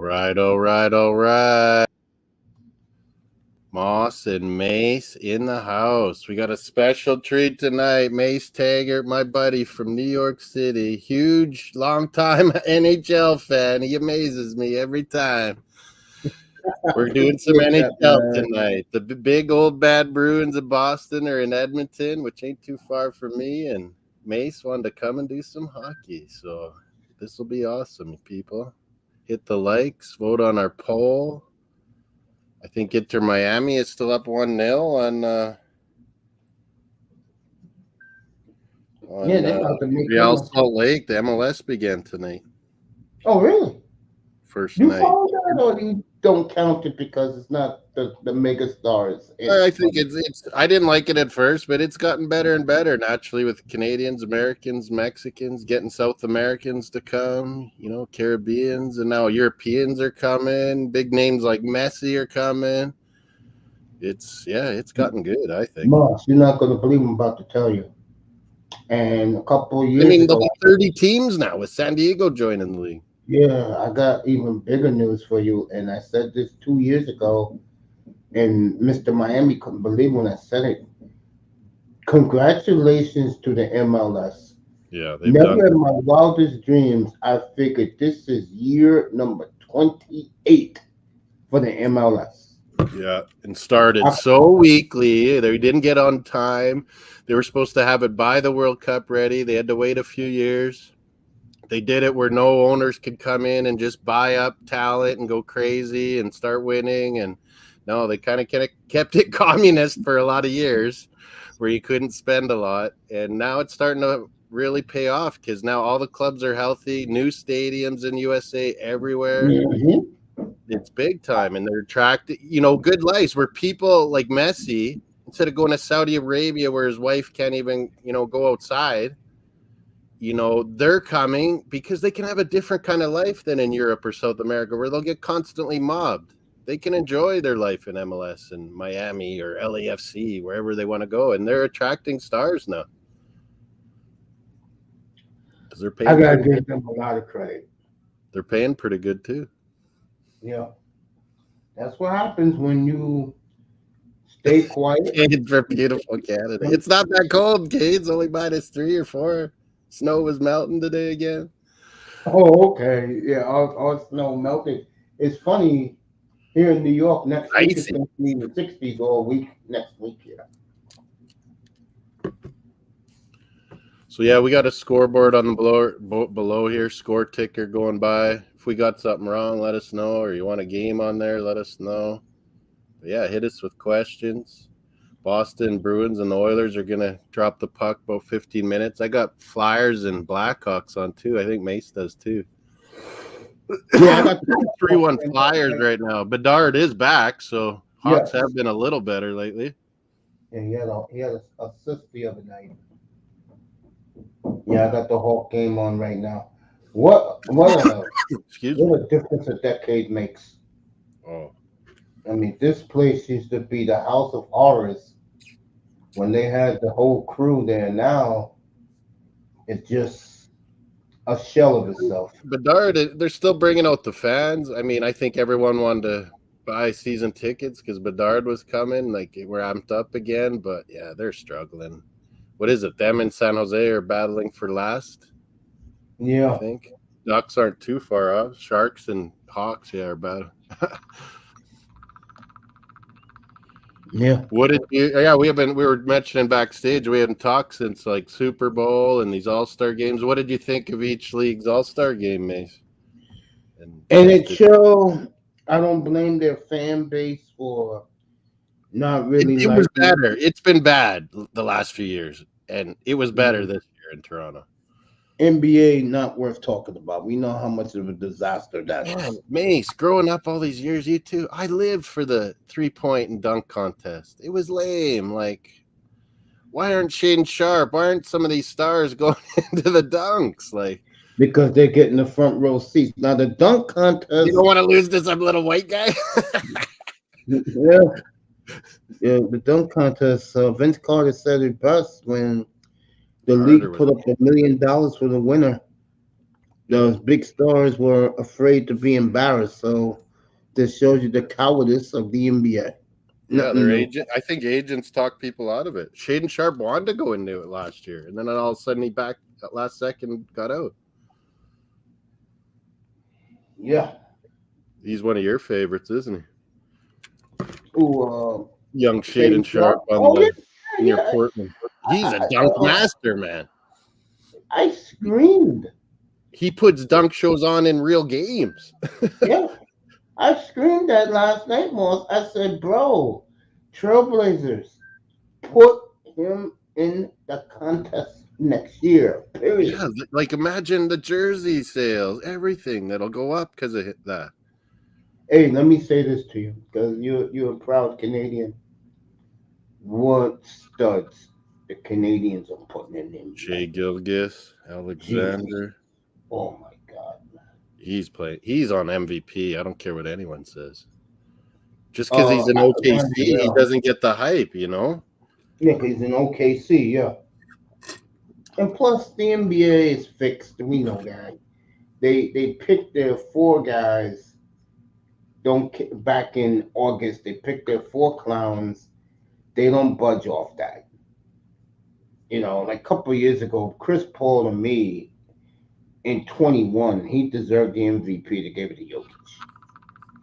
All right. Moss and Mace in the house. We got a special treat tonight. MaceTaggart, my buddy from New York City, huge, long-time NHL fan. He amazes me every time. We're doing some NHL tonight. The big old bad Bruins of Boston are in Edmonton, which ain't too far from me, and Mace wanted to come and do some hockey. So this will be awesome, people. Hit the likes, vote on our poll. I think Inter Miami is still up 1-0 on Real Salt Lake. The MLS began tonight. Oh, really? First you night. Follow that, or you don't count it because it's not the mega stars? I think it's. I didn't like it at first, but it's gotten better and better naturally with Canadians, Americans, Mexicans, getting South Americans to come, Caribbeans, and now Europeans are coming. Big names like Messi are coming. It's gotten good, I think. Moss, you're not going to believe I'm about to tell you. And a couple of years ago, the whole 30 teams now with San Diego joining the league. Yeah, I got even bigger news for you. And I said this 2 years ago, and Mr. Miami couldn't believe when I said it. Congratulations to the MLS. Yeah, never in my wildest dreams I figured this is year number 28 for the MLS. Yeah, and started so weakly. They didn't get on time. They were supposed to have it by the World Cup ready. They had to wait a few years. They did it where no owners could come in and just buy up talent and go crazy and start winning. And no, they kind of kept it communist for a lot of years where you couldn't spend a lot. And now it's starting to really pay off because now all the clubs are healthy, new stadiums in USA everywhere. Mm-hmm. It's big time, and they're attracting, good lives where people like Messi, instead of going to Saudi Arabia where his wife can't even, go outside, they're coming because they can have a different kind of life than in Europe or South America where they'll get constantly mobbed. They can enjoy their life in MLS and Miami or LAFC, wherever they want to go, and they're attracting stars now. I got to give them a lot of credit. They're paying pretty good, too. Yeah. That's what happens when you stay quiet. It's for beautiful Canada. It's not that cold, Kate. It's only -3 or 4. Snow was melting today again. Oh, okay. Yeah, all snow melted. It's funny, here in New York, next week it's going to be in the 60s all week next week. Yeah. So, yeah, we got a scoreboard on the below here, score ticker going by. If we got something wrong, let us know. Or you want a game on there, let us know. But yeah, hit us with questions. Boston Bruins and the Oilers are going to drop the puck about 15 minutes. I got Flyers and Blackhawks on, too. I think Mace does, too. Yeah, I got 3-1 Flyers right now. Bedard is back, so Hawks have been a little better lately. Yeah, he had an assist the other night. Yeah, I got the Hawk game on right now. What a difference a decade makes. Oh. I mean, this place used to be the house of horrors when they had the whole crew there. Now it's just a shell of itself. Bedard, they're still bringing out the fans. I mean, I think everyone wanted to buy season tickets because Bedard was coming. Like, we're amped up again. But, yeah, they're struggling. What is it? Them and San Jose are battling for last? Yeah. I think. Ducks aren't too far off. Sharks and Hawks, are bad. Yeah. What did you? Yeah, we were mentioning backstage. We hadn't talked since like Super Bowl and these All-Star games. What did you think of each league's All-Star game, Mace? And NHL, I don't blame their fan base for not really. It was better. It's been bad the last few years, and it was better this year in Toronto. NBA not worth talking about. We know how much of a disaster that is. Mace, growing up all these years, you too, I lived for the 3-point and dunk contest. It was lame. Like, why aren't Shane Sharp? Why aren't some of these stars going into the dunks? Like, because they're getting the front row seats. Now the dunk contest. You don't want to lose to some little white guy. Yeah, the dunk contest. Vince Carter said it best when the league put up $1 million for the winner. those big stars were afraid to be embarrassed. So this shows you the cowardice of the NBA. Yeah, Nothing their new. agent. I think agents talk people out of it. Shaden Sharp wanted to go into it last year, and then all of a sudden he back at last second got out. Yeah. He's one of your favorites, isn't he? Ooh, Young Shane Shaden Sharp Sharp. on Oh the yeah, near yeah. Portland. He's a I, dunk master, man. I screamed. He puts dunk shows on in real games. Yeah, I screamed that last night, Moss. I said, bro, Trailblazers, put him in the contest next year. Period. Yeah, like imagine the jersey sales, everything that'll go up because of that. Hey, let me say this to you, because you're a proud Canadian. What studs the Canadians are putting in the Shea NBA. Gilgeous, Jesus. Alexander. Oh my God, man. He's playing. He's on MVP. I don't care what anyone says. Just because he's an Alexander, OKC, he yeah. doesn't get the hype, you know? Yeah, 'cause he's in OKC, yeah. And plus, the NBA is fixed. We know that. They picked their four guys. Don't back in August. They picked their four clowns. They don't budge off that. You know, like a couple of years ago, Chris Paul to me in 21, he deserved the MVP. They gave it to Jokic.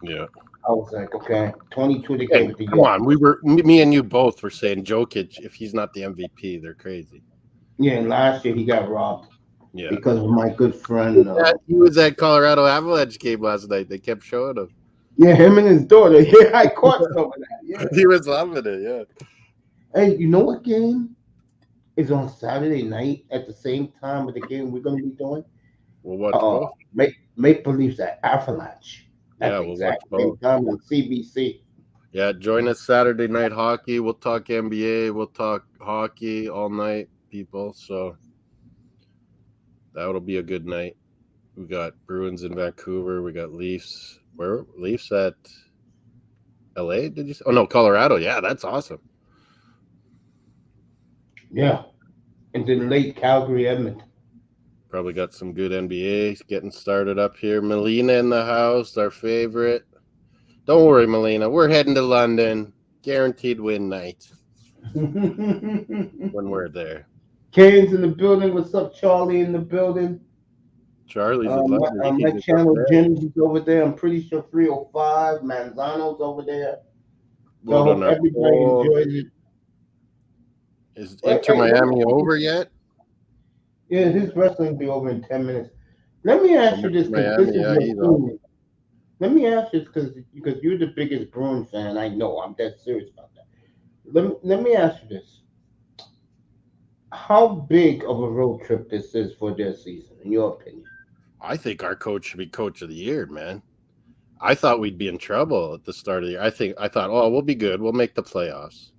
Yeah. I was like, okay, 22, they gave And it to come Jokic. on, me and you both were saying Jokic, if he's not the MVP, they're crazy. Yeah, and last year he got robbed Yeah. because of my good friend. He was at Colorado Avalanche game last night. They kept showing him. Yeah, him and his daughter. Yeah, I caught some of that. Yeah. He was loving it, yeah. Hey, you know what game is on Saturday night at the same time with the game we're going to be doing? We'll watch both. Maple Leafs at Avalanche. At Yeah, the we'll exact watch same both. time on CBC. Yeah, join us Saturday night hockey. We'll talk NBA. We'll talk hockey all night, people. So that'll be a good night. We got Bruins in Vancouver. We got Leafs. Where Leafs at LA? Did you say? Oh no, Colorado. Yeah, that's awesome. Yeah. And then late Calgary, Edmonton. Probably got some good NBA getting started up here. Melina in the house, our favorite. Don't worry, Melina. We're heading to London. Guaranteed win night when we're there. Kane's in the building. What's up, Charlie in the building? Charlie's in London. My channel, Jim's is over there. I'm pretty sure 305. Manzano's over there. So I hope everybody enjoys it. Is Inter Miami over yet? Yeah, his wrestling will be over in 10 minutes. Let me ask you this, because this is your opinion. Let me ask you this, because you're the biggest Bruins fan. I know. I'm dead serious about that. Let me ask you this. How big of a road trip this is for their season, in your opinion? I think our coach should be coach of the year, man. I thought we'd be in trouble at the start of the year. I thought, oh, we'll be good. We'll make the playoffs.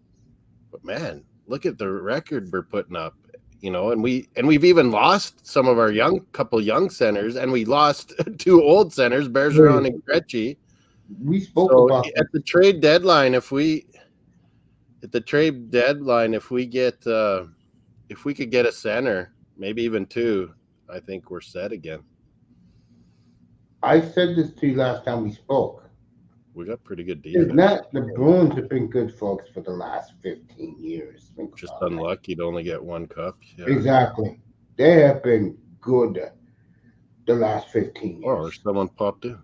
But man, look at the record we're putting up, you know, and we've even lost some of our couple young centers, and we lost two old centers, Bergeron and Krejci. We spoke about at the trade deadline. If we get if we could get a center, maybe even two, I think we're set again. I said this to you last time we spoke. We got pretty good defense. It's not the Bruins have been good, folks, for the last 15 years. Just unlucky to only get one cup. Yeah. Exactly. They have been good the last 15 years. Oh, or someone popped in.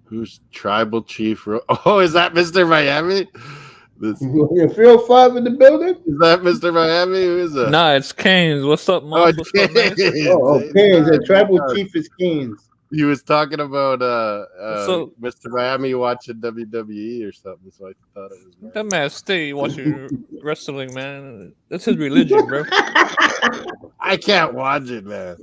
Who's tribal chief? Oh, is that Mr. Miami? This 305 in the building? Is that Mr. Miami? Who is that? Nah, it's Canes. What's up, Mom? Canes. Canes. The tribal chief is Canes. He was talking about Mr. Miami watching WWE or something, so I thought it was. That man stay watching wrestling, man. That's his religion, bro. I can't watch it, man.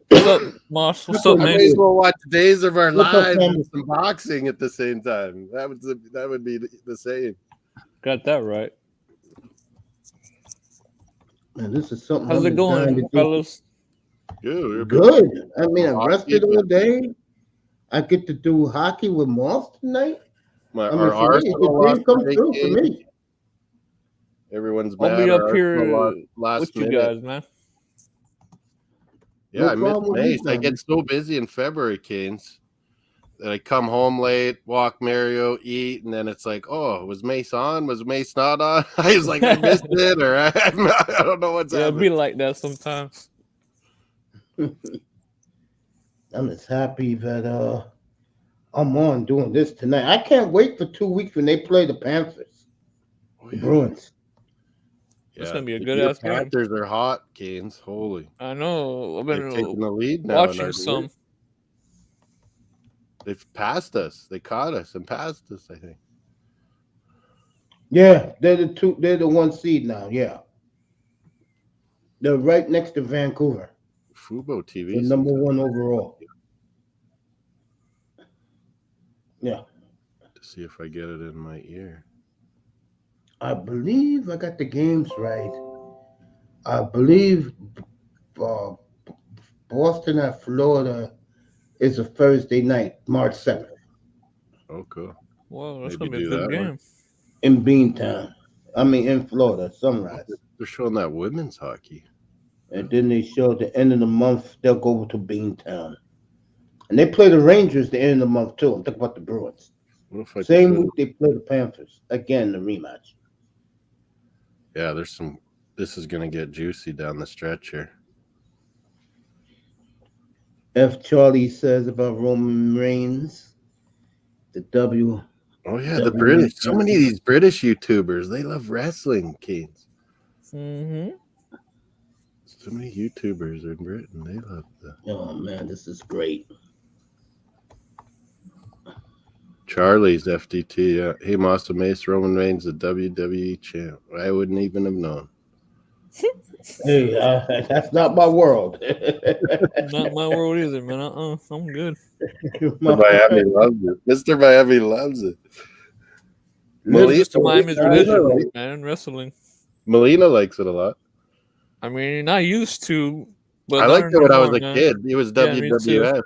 What's up, Moss? What's up, man? I may as well watch Days of Our Lives and some boxing at the same time. That would be the same. Got that right. Man, this is something. How's it going, fellas? Good. I mean, I rested all day. I get to do hockey with Moss tonight. Our come through for me. Everyone's mad. I'll be up here with you guys, man. Yeah, I miss Mace. I get so busy in February, Canes, that I come home late, walk Mario, eat, and then it's like, oh, was Mace on? Was Mace not on? I was like, I missed it, or I don't know what's Yeah, happening. it'd be like that sometimes. I'm just happy that I'm on doing this tonight. I can't wait for 2 weeks when they play the Panthers, the Bruins. It's gonna be a good ass game. Panthers are hot, Canes. Holy, I know. I've they've been taken the lead now. watching some. They've passed us. They caught us and passed us, I think. Yeah, they're the 1 seed now. Yeah, they're right next to Vancouver. Fubo TV, the number 1 overall. Yeah. To see if I get it in my ear. I believe I got the games right. I believe Boston at Florida is a Thursday night, March 7th. Oh, cool. Whoa, that's going to be a good game. In Beantown. I mean, in Florida, Sunrise. They're showing that women's hockey. And then they show at the end of the month, they'll go over to Beantown. And they play the Rangers the end of the month, too. I'm talking about the Bruins. Same week they play the Panthers. Again, the rematch. Yeah, this is going to get juicy down the stretch here. F. Charlie says about Roman Reigns, the W. Oh, yeah, the British. So many of these British YouTubers, they love wrestling, Canes. Mm-hmm. So many YouTubers in Britain, they love that. Oh, man, this is great. Charlie's FDT. Yeah. Hey, Master Mace, Roman Reigns, the WWE champ. I wouldn't even have known. Hey, that's not my world. Not my world either, man. I'm good. Miami loves it. Mr. Miami loves it. Mr. Miami's religion, man, wrestling. Melina likes it a lot. I mean, I used to, but I liked it when I was a kid. It was WWF.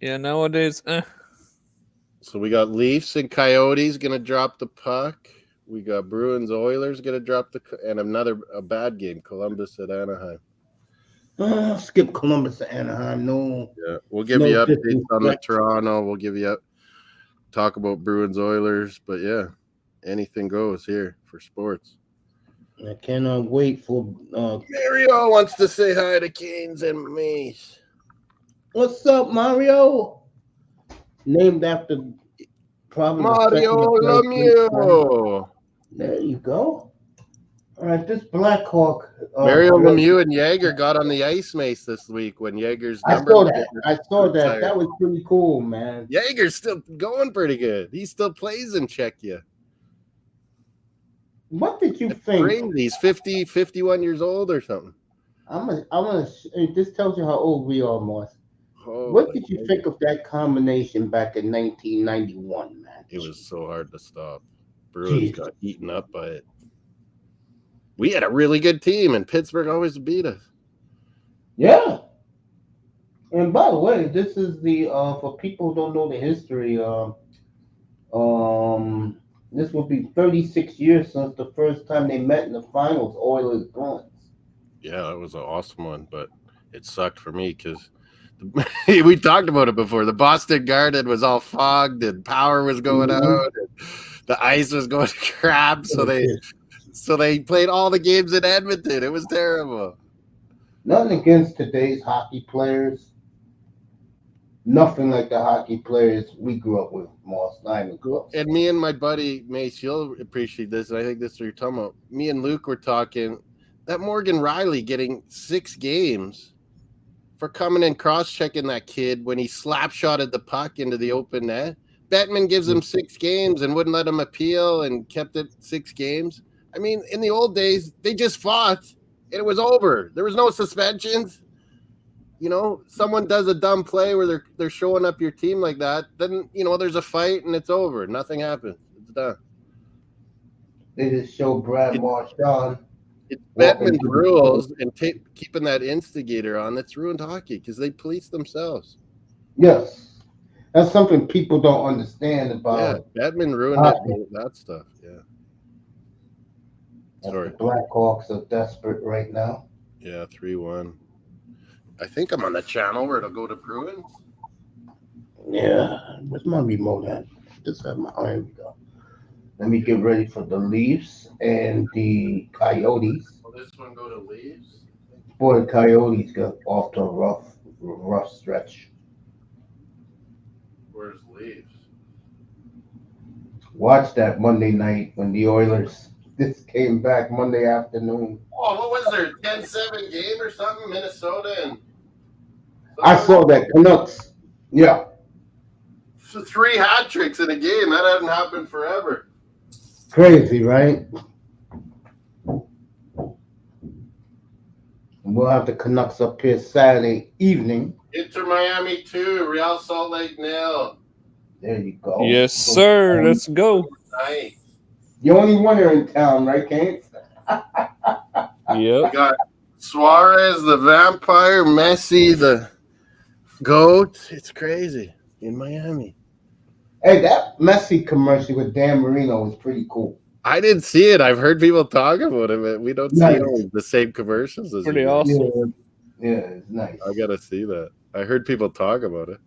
Yeah, nowadays, So we got Leafs and Coyotes going to drop the puck. We got Bruins Oilers going to drop and a bad game, Columbus at Anaheim. Skip Columbus to Anaheim. No. Yeah, we'll give you updates on the Toronto. We'll give you talk about Bruins Oilers, but yeah, anything goes here for sports. I cannot wait for Mario wants to say hi to Canes and Mace. What's up, Mario? Named after probably Mario Lemieux. There you go. All right, this Blackhawk. Mario Lemieux and Jaeger got on the ice, Mace, this week when Jaeger's number. I saw that. That was pretty cool, man. Jaeger's still going pretty good. He still plays in Czechia. What did you think? Crazy. He's 50, 51 years old or something. This tells you how old we are, Moss. Oh, what did you think of that combination back in 1991, man? It was so hard to stop. Bruins got eaten up by it. We had a really good team, and Pittsburgh always beat us. Yeah. And by the way, this is the for people who don't know the history. This will be 36 years since the first time they met in the finals. Oilers Bruins. Yeah, that was an awesome one, but it sucked for me because we talked about it before. The Boston Garden was all fogged, and power was going out, and the ice was going to crap. So they played all the games in Edmonton. It was terrible. Nothing against today's hockey players. Nothing like the hockey players we grew up with, Moss. And me and my buddy Mace, you'll appreciate this, and I think this is what you're talking about. Me and Luke were talking that Morgan Riley getting 6 games for coming and cross-checking that kid when he slap-shotted the puck into the open net. Bettman gives him 6 games and wouldn't let him appeal and kept it 6 games. I mean, in the old days, they just fought, and it was over. There was no suspensions. You know, someone does a dumb play where they're showing up your team like that, then, you know, there's a fight and it's over. Nothing happens. It's done. They just show Brad Marchand. It's Bettman's rules and keeping that instigator on that's ruined hockey because they police themselves. Yes. That's something people don't understand about. Yeah, Bettman ruined that stuff. Yeah. Sorry. The Blackhawks are desperate right now. Yeah, 3-1. I think I'm on the channel where it'll go to Bruins. Yeah. Where's my remote at? Just have my. Oh, here we go. Let me get ready for the Leafs and the Coyotes. Will this one go to Leaves? Boy, the Coyotes got off to a rough stretch. Where's Leaves? Watch that Monday night when the Oilers this came back Monday afternoon. Oh, what was there? 10-7 game or something? Minnesota and I saw that Canucks. Yeah. 3 hat tricks in a game. That hadn't happened forever. Crazy, right? We'll have the Canucks up here Saturday evening. Inter Miami 2, Real Salt Lake 0. There you go. Yes, sir. Let's go. Nice. The only winner in town, right, Kane? We Yep. got Suarez, the vampire, Messi, the goat. It's crazy in Miami. Hey, that Messi commercial with Dan Marino was pretty cool. I didn't see it. I've heard people talk about it, but we don't see Nice. always the same commercials as Pretty you guys. awesome. Yeah, it's nice. I gotta see that. I heard people talk about it.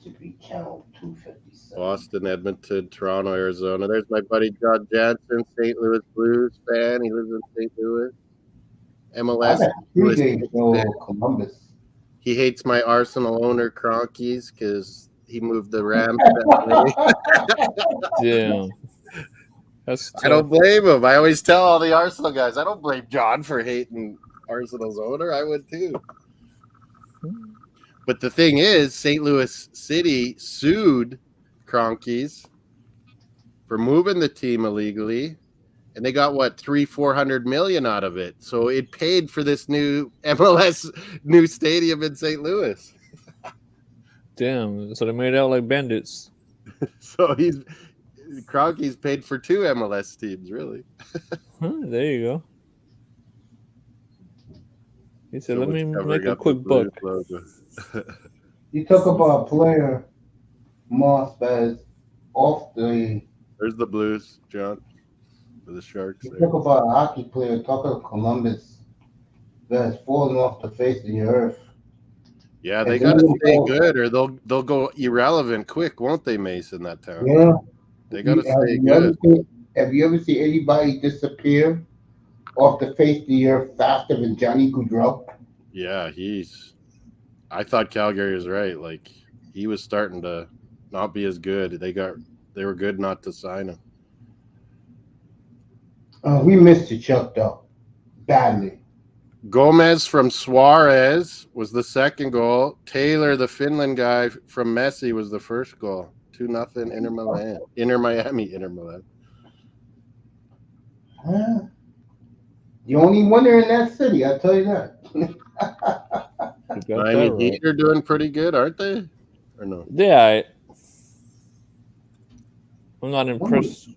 Should be channel 257. Boston, Edmonton, Toronto, Arizona. There's my buddy John Jansen, St. Louis Blues fan. He lives in St. Louis. I MLS. got 3 games for Columbus. He hates my Arsenal owner Kroenkes because he moved the Rams that way. Damn. That's I don't blame him. I always tell all the Arsenal guys, I don't blame John for hating Arsenal's owner. I would too. But the thing is, St. Louis City sued Kroenkes for moving the team illegally, and they got what, 300-400 million out of it. So it paid for this new MLS new stadium in St. Louis. Damn. So they made out like bandits. So Kroenkes paid for 2 MLS teams, really. There you go. He said, "Let me Someone's make covering a up the quick buck." Blues logo. You talk about a player, Moss, that is off the. There's the Blues, John, for the Sharks. You There. talk about a hockey player, talk about Columbus, that has fallen off the face of the earth. Yeah, they And got to then- stay good, or they'll go irrelevant quick, won't they, Mace? In that town, Yeah. they got to Have stay you ever good. have you ever seen anybody disappear off the face of the earth faster than Johnny Gaudreau? Yeah, I thought Calgary was right. Like he was starting to not be as good. They were good not to sign him. We missed you, Chuck, though, badly. Gomez from Suarez was the second goal. Taylor, the Finland guy from Messi, was the first goal. 2-0 Inter Miami. The only winner in that city, I'll tell you that. You got Miami that Heat right. are doing pretty good, aren't they? Or no? Yeah. I'm not impressed.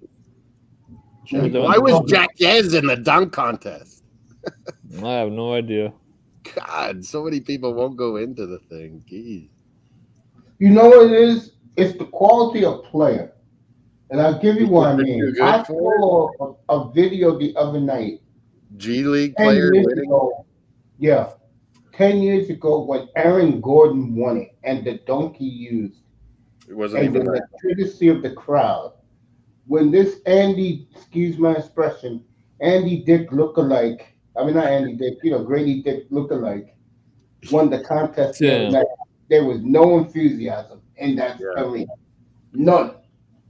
Why was Jack Yez in the dunk contest? I have no idea. God, so many people won't go into the thing. Jeez. You know what it is? It's the quality of player. And I'll give you what I They're mean. too good I for saw a video the other night. G League 10 player years winning. ago. Yeah. 10 years ago when Aaron Gordon won it and the dunk he used. It wasn't And the even that. courtesy of the crowd. When this Andy, excuse my expression, Andy Dick lookalike, I mean not Andy Dick, Grady Dick lookalike, won the contest the other night. There was no enthusiasm in that arena. None.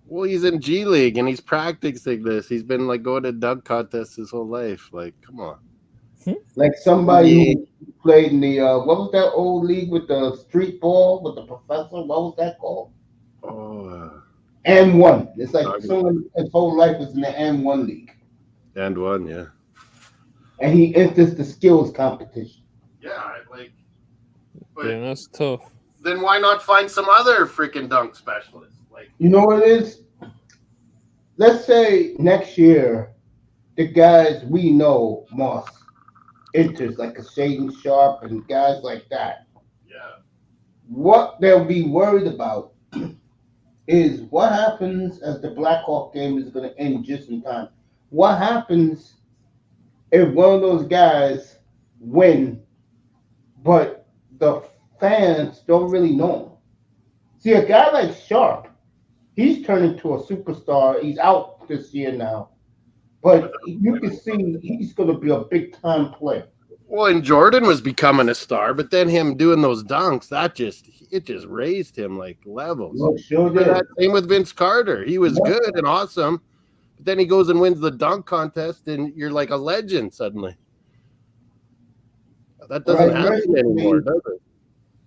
Well, he's in G League and he's practicing this. He's been like going to dunk contests his whole life. Like, come on. Like somebody who played in the what was that old league with the street ball with the professor? What was that called? Oh, And one. It's like someone his whole life was in the N1 league. and one, yeah. And he enters the skills competition. Yeah, like. Damn, that's tough. Then why not find some other freaking dunk specialist? Like, You know what it is? Let's say next year, the guys we know, Moss, enters like a Shaden Sharp and guys like that. yeah. What they'll be worried about is what happens as the Blackhawk game is going to end just in time. what happens if one of those guys win, but the fans don't really know him? See, a guy like Sharp, he's turned into a superstar. He's out this year now, but you can see he's going to be a big time player. Well, and Jordan was becoming a star, but then him doing those dunks, it just raised him like levels. Well, sure Remember did. that same with Vince Carter. He was Yeah. good and awesome, but then he goes and wins the dunk contest, and you're like a legend suddenly. That doesn't happen anymore, does it?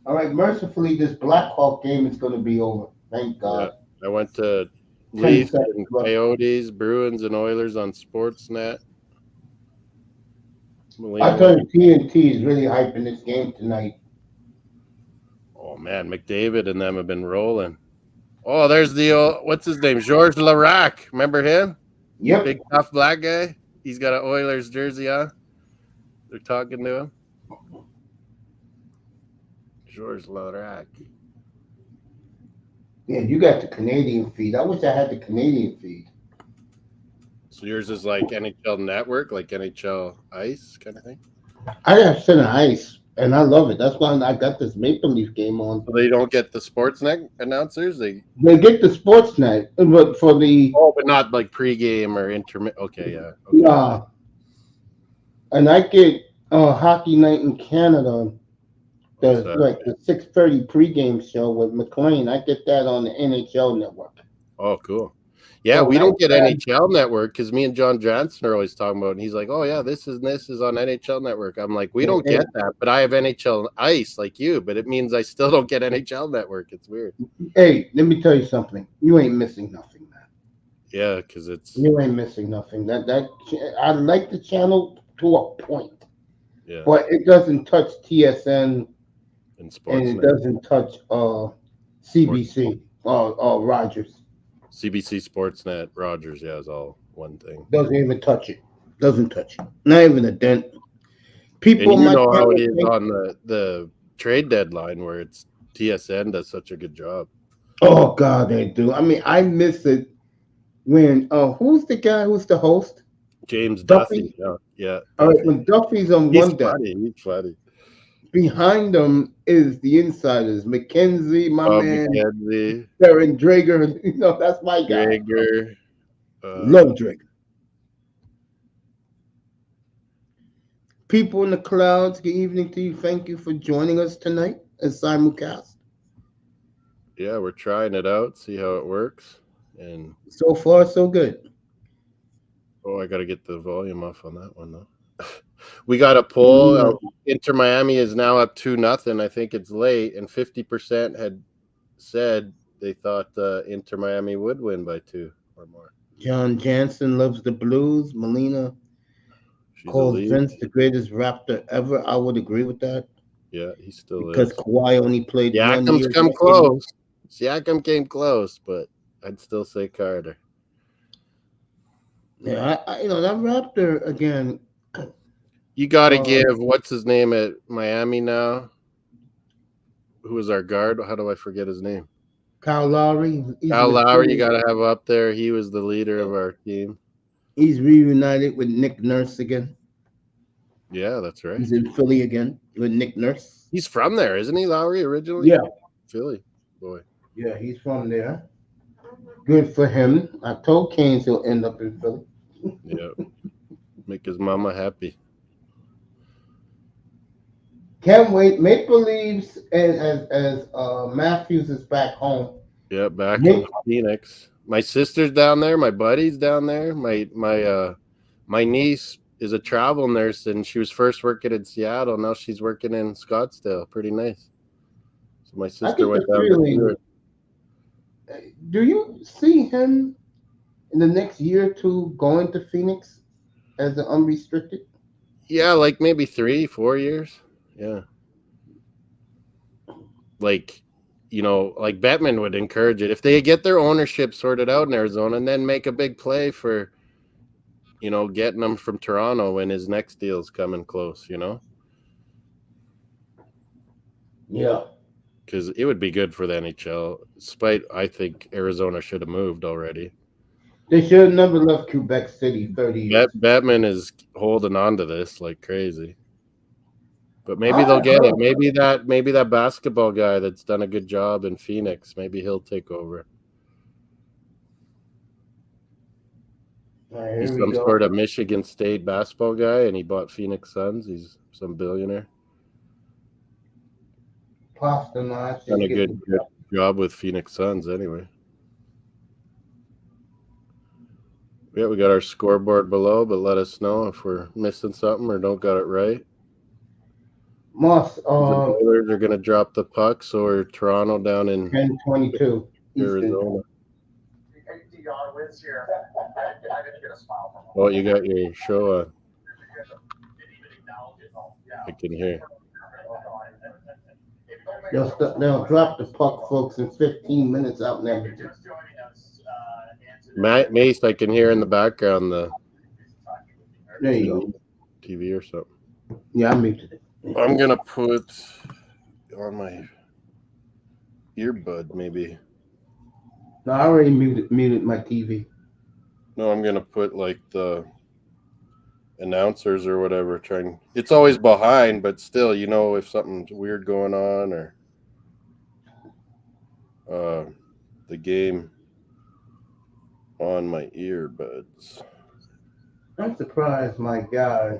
All right, mercifully, this Blackhawk game is going to be over. Thank God. I went to 10 Leafs seconds and left. Coyotes, Bruins and Oilers on Sportsnet. I tell you, TNT is really hyping this game tonight. Oh man, McDavid and them have been rolling. Oh, there's the what's his name, Georges Larac. Remember him? Yep. Big tough black guy. He's got an Oilers jersey on. They're talking to him. Georges Larac. Yeah, you got the Canadian feed. I wish I had the Canadian feed. So yours is like NHL Network, like NHL Ice kind of thing? I got Center Ice, and I love it. That's why I got this Maple Leaf game on. So they don't get the Sportsnet announcers? They get the Sportsnet, but for the... Oh, but not like pregame or intermittent. Okay, yeah. Okay. Yeah. And I get Hockey Night in Canada. The 6:30 pregame show with McLean. I get that on the NHL Network. Oh, cool. Yeah, we don't get NHL Network because me and John Johnson are always talking about it. And he's like, oh, yeah, this is on NHL Network. I'm like, we don't get that, but I have NHL Ice like you, but it means I still don't get NHL Network. It's weird. Hey, let me tell you something. You ain't missing nothing, man. Yeah, because you ain't missing nothing. That I like the channel to a point. Yeah. But it doesn't touch TSN and it doesn't touch CBC or Rogers. CBC Sportsnet, Rogers, yeah, is all one thing. Doesn't even touch it. Doesn't touch it. Not even a dent. People and you know how it is on the trade deadline where it's TSN does such a good job. Oh God, they do. I mean, I miss it when who's the guy who's the host? James Duffy. Yeah. All right, when Duffy's on one deck. He's funny. Behind them is the insiders, Mackenzie, my man, Darren Drager. You know, that's my guy. Drager. Love Drager. People in the clouds, good evening to you. Thank you for joining us tonight at Simulcast. Yeah, we're trying it out, see how it works. And so far, so good. Oh, I got to get the volume off on that one, though. We got a poll. Inter Miami is now up 2-0. I think it's late, and 50% had said they thought Inter Miami would win by 2 or more. John Jansen loves the Blues. Melina calls Vince the greatest Raptor ever. I would agree with that. Yeah, he still is. Because Kawhi only played 1 year. Come close. Siakam came close, but I'd still say Carter. Yeah, I that Raptor again. You got to give what's his name at Miami now? Who was our guard? How do I forget his name? Kyle Lowry. Kyle Lowry, you got to have up there. He was the leader of our team. He's reunited with Nick Nurse again. Yeah, that's right. He's in Philly again with Nick Nurse. He's from there, isn't he, Lowry, originally? Yeah. Philly boy. Yeah, he's from there. Good for him. I told Canes he'll end up in Philly. Yeah. Make his mama happy. Can't wait. Maple Leafs as Matthews is back home. Yeah, back in Phoenix. My sister's down there. My buddy's down there. My niece is a travel nurse, and she was first working in Seattle. Now she's working in Scottsdale. Pretty nice. So my sister went down there. Do you see him in the next year or two going to Phoenix as an unrestricted? Yeah, like maybe 3-4 years. Yeah. Like, like Bettman would encourage it. If they get their ownership sorted out in Arizona and then make a big play for, getting him from Toronto when his next deal's coming close, Yeah. Because it would be good for the NHL. Despite, I think Arizona should have moved already. They should have never left Quebec City 30 years. Batman is holding on to this like crazy. But maybe I they'll get it. heard- Maybe that basketball guy that's done a good job in Phoenix, maybe he'll take over. All right, He's here we some go. sort of Michigan State basketball guy, and he bought Phoenix Suns. He's some billionaire. Pasternak Done is a getting good job with Phoenix Suns anyway. Yeah, we got our scoreboard below, but let us know if we're missing something or don't got it right. Moss. The Oilers are going to drop the pucks, or Toronto down in 10:22 Eastern. Arizona. Oh, you got your show on. I can hear. They'll drop the puck, folks, in 15 minutes out in Edmonton. Mace, I can hear in the background the There you go. TV or something. Yeah, I muted it. I'm going to put on my earbud, maybe. No, I already muted my TV. No, I'm going to put like the announcers or whatever. It's always behind, but still, you know, if something's weird going on or the game on my earbuds. I'm surprised my guy,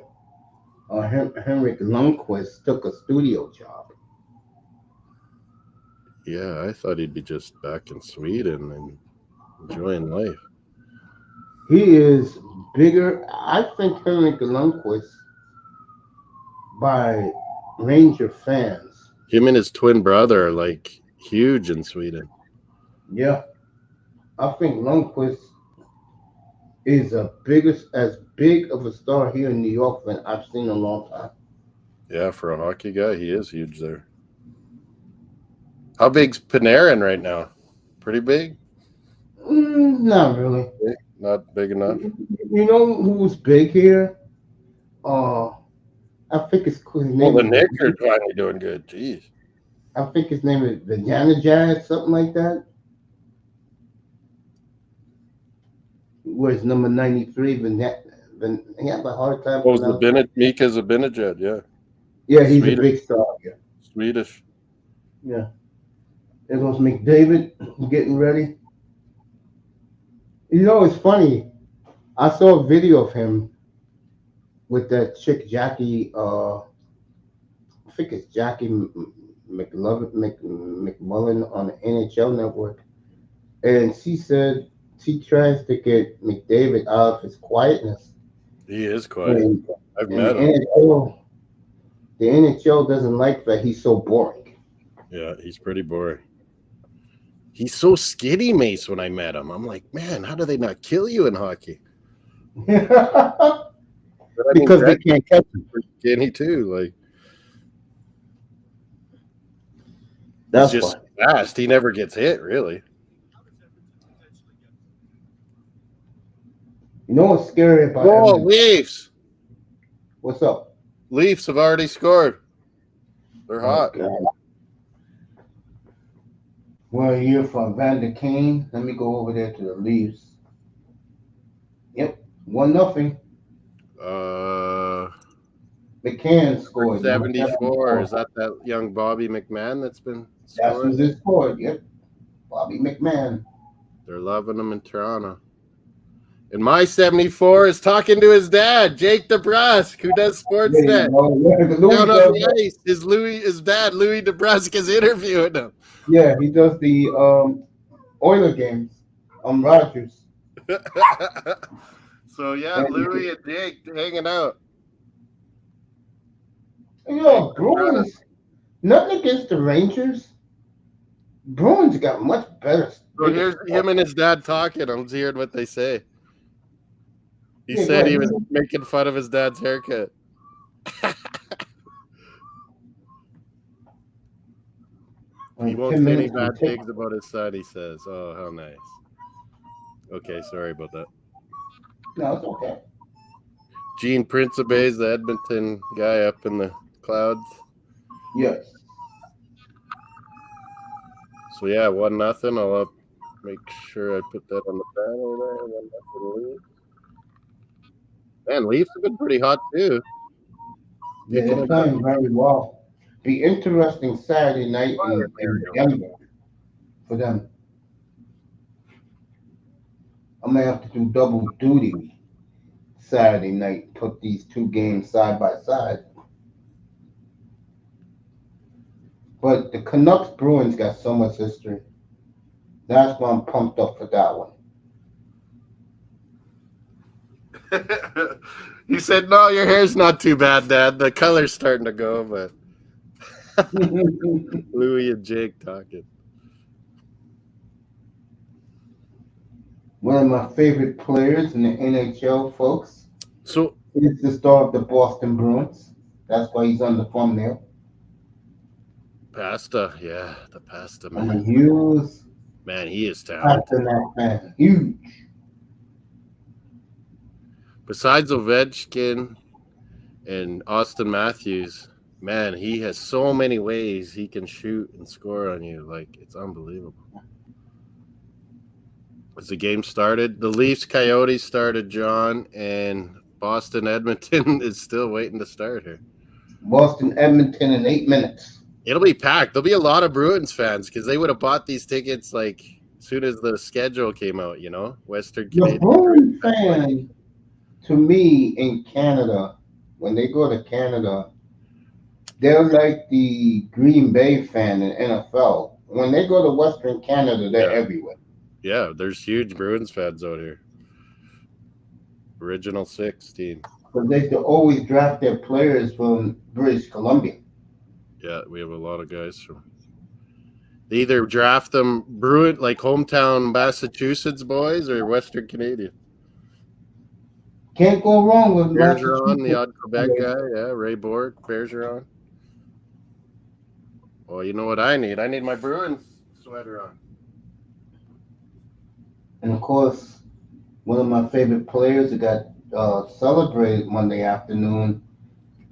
Henrik Lundqvist, took a studio job. Yeah, I thought he'd be just back in Sweden and enjoying life. He is bigger. I think Henrik Lundqvist, by Ranger fans. Him and his twin brother are like huge in Sweden. Yeah. I think Lundqvist is as big of a star here in New York than I've seen in a long time. Yeah, for a hockey guy, he is huge there. How big's Panarin right now? Pretty big? Not really. Not big enough? You know who's big here? I think his name. Well, the Knicks are finally doing good. Jeez. I think his name is Jazz, something like that. Where's number 93? He had a hard time. Oh, Mika Zibanejad, yeah. Yeah, he's Swedish. a big star. Yeah. Swedish. Yeah. There goes McDavid getting ready. You know, it's funny. I saw a video of him with that chick Jackie. I think it's Jackie McMullen on the NHL Network, and she said she tries to get McDavid out of his quietness. He is quiet. I've met the him. The NHL doesn't like that he's so boring. Yeah, he's pretty boring. He's so skinny, Mace, when I met him. I'm like, man, how do they not kill you in hockey? Because they can't catch him. Skinny too, like that's just why. fast. He never gets hit, really. You know what's scary about Oh, Leafs! What's up? Leafs have already scored. They're hot. God. We're here from Vander Kane. Let me go over there to the Leafs. Yep, 1-0. McCann scored 74. Is that young Bobby McMahon that's been That's scoring? who's it scored. Yep, Bobby McMahon. They're loving him in Toronto. And my 74 is talking to his dad, Jake DeBrusk, who does Sportsnet. Down on the ice, his dad, Louis DeBrusk, is interviewing him. Yeah, he does the Oiler games on Rogers. So yeah, Louis and Jake hanging out. You know, Bruins. Nothing against the Rangers. Bruins got much better. So here's him and his dad talking. I'm hearing what they say. He Yeah, said he was making fun of his dad's haircut. He won't say any bad things about his son, he says. Oh, how nice. Okay, sorry about that. No, it's okay. Gene Principe is the Edmonton guy up in the clouds. Yes. So yeah, 1-0. Make sure I put that on the panel there. And then nothing Leafs. Man, Leafs have been pretty hot too. Yeah, they're playing very well. Be interesting Saturday night in Denver for them. I'm gonna have to do double duty Saturday night. Put these two games side by side. But the Canucks Bruins got so much history. That's why I'm pumped up for that one. You said, no, your hair's not too bad, Dad. The color's starting to go, but Louie and Jake talking. One of my favorite players in the NHL, folks, So is the star of the Boston Bruins. That's why he's on the thumbnail. Pasta, yeah, the Pasta I'm a man. huge Man, he is talented. Pasternak fan. Huge. Besides Ovechkin and Austin Matthews, man, he has so many ways he can shoot and score on you. Like, it's unbelievable. As the game started, the Leafs Coyotes started, John, and Boston Edmonton is still waiting to start here. Boston Edmonton in 8 minutes. It'll be packed. There'll be a lot of Bruins fans because they would have bought these tickets like as soon as the schedule came out, you know, Western The Canadian. Bruins fan, to me, in Canada, when they go to Canada, they're like the Green Bay fan in NFL. When they go to Western Canada, they're everywhere. Yeah, there's huge Bruins fans out here. Original 16. Because they always draft their players from British Columbia. Yeah, we have a lot of guys from. They either draft them Bruin, like hometown Massachusetts boys, or Western Canadian. Can't go wrong with Bergeron, the odd Quebec guy. Yeah, Ray Bork, Bergeron. Well, you know what I need? I need my Bruins sweater on. And of course, one of my favorite players that got celebrated Monday afternoon,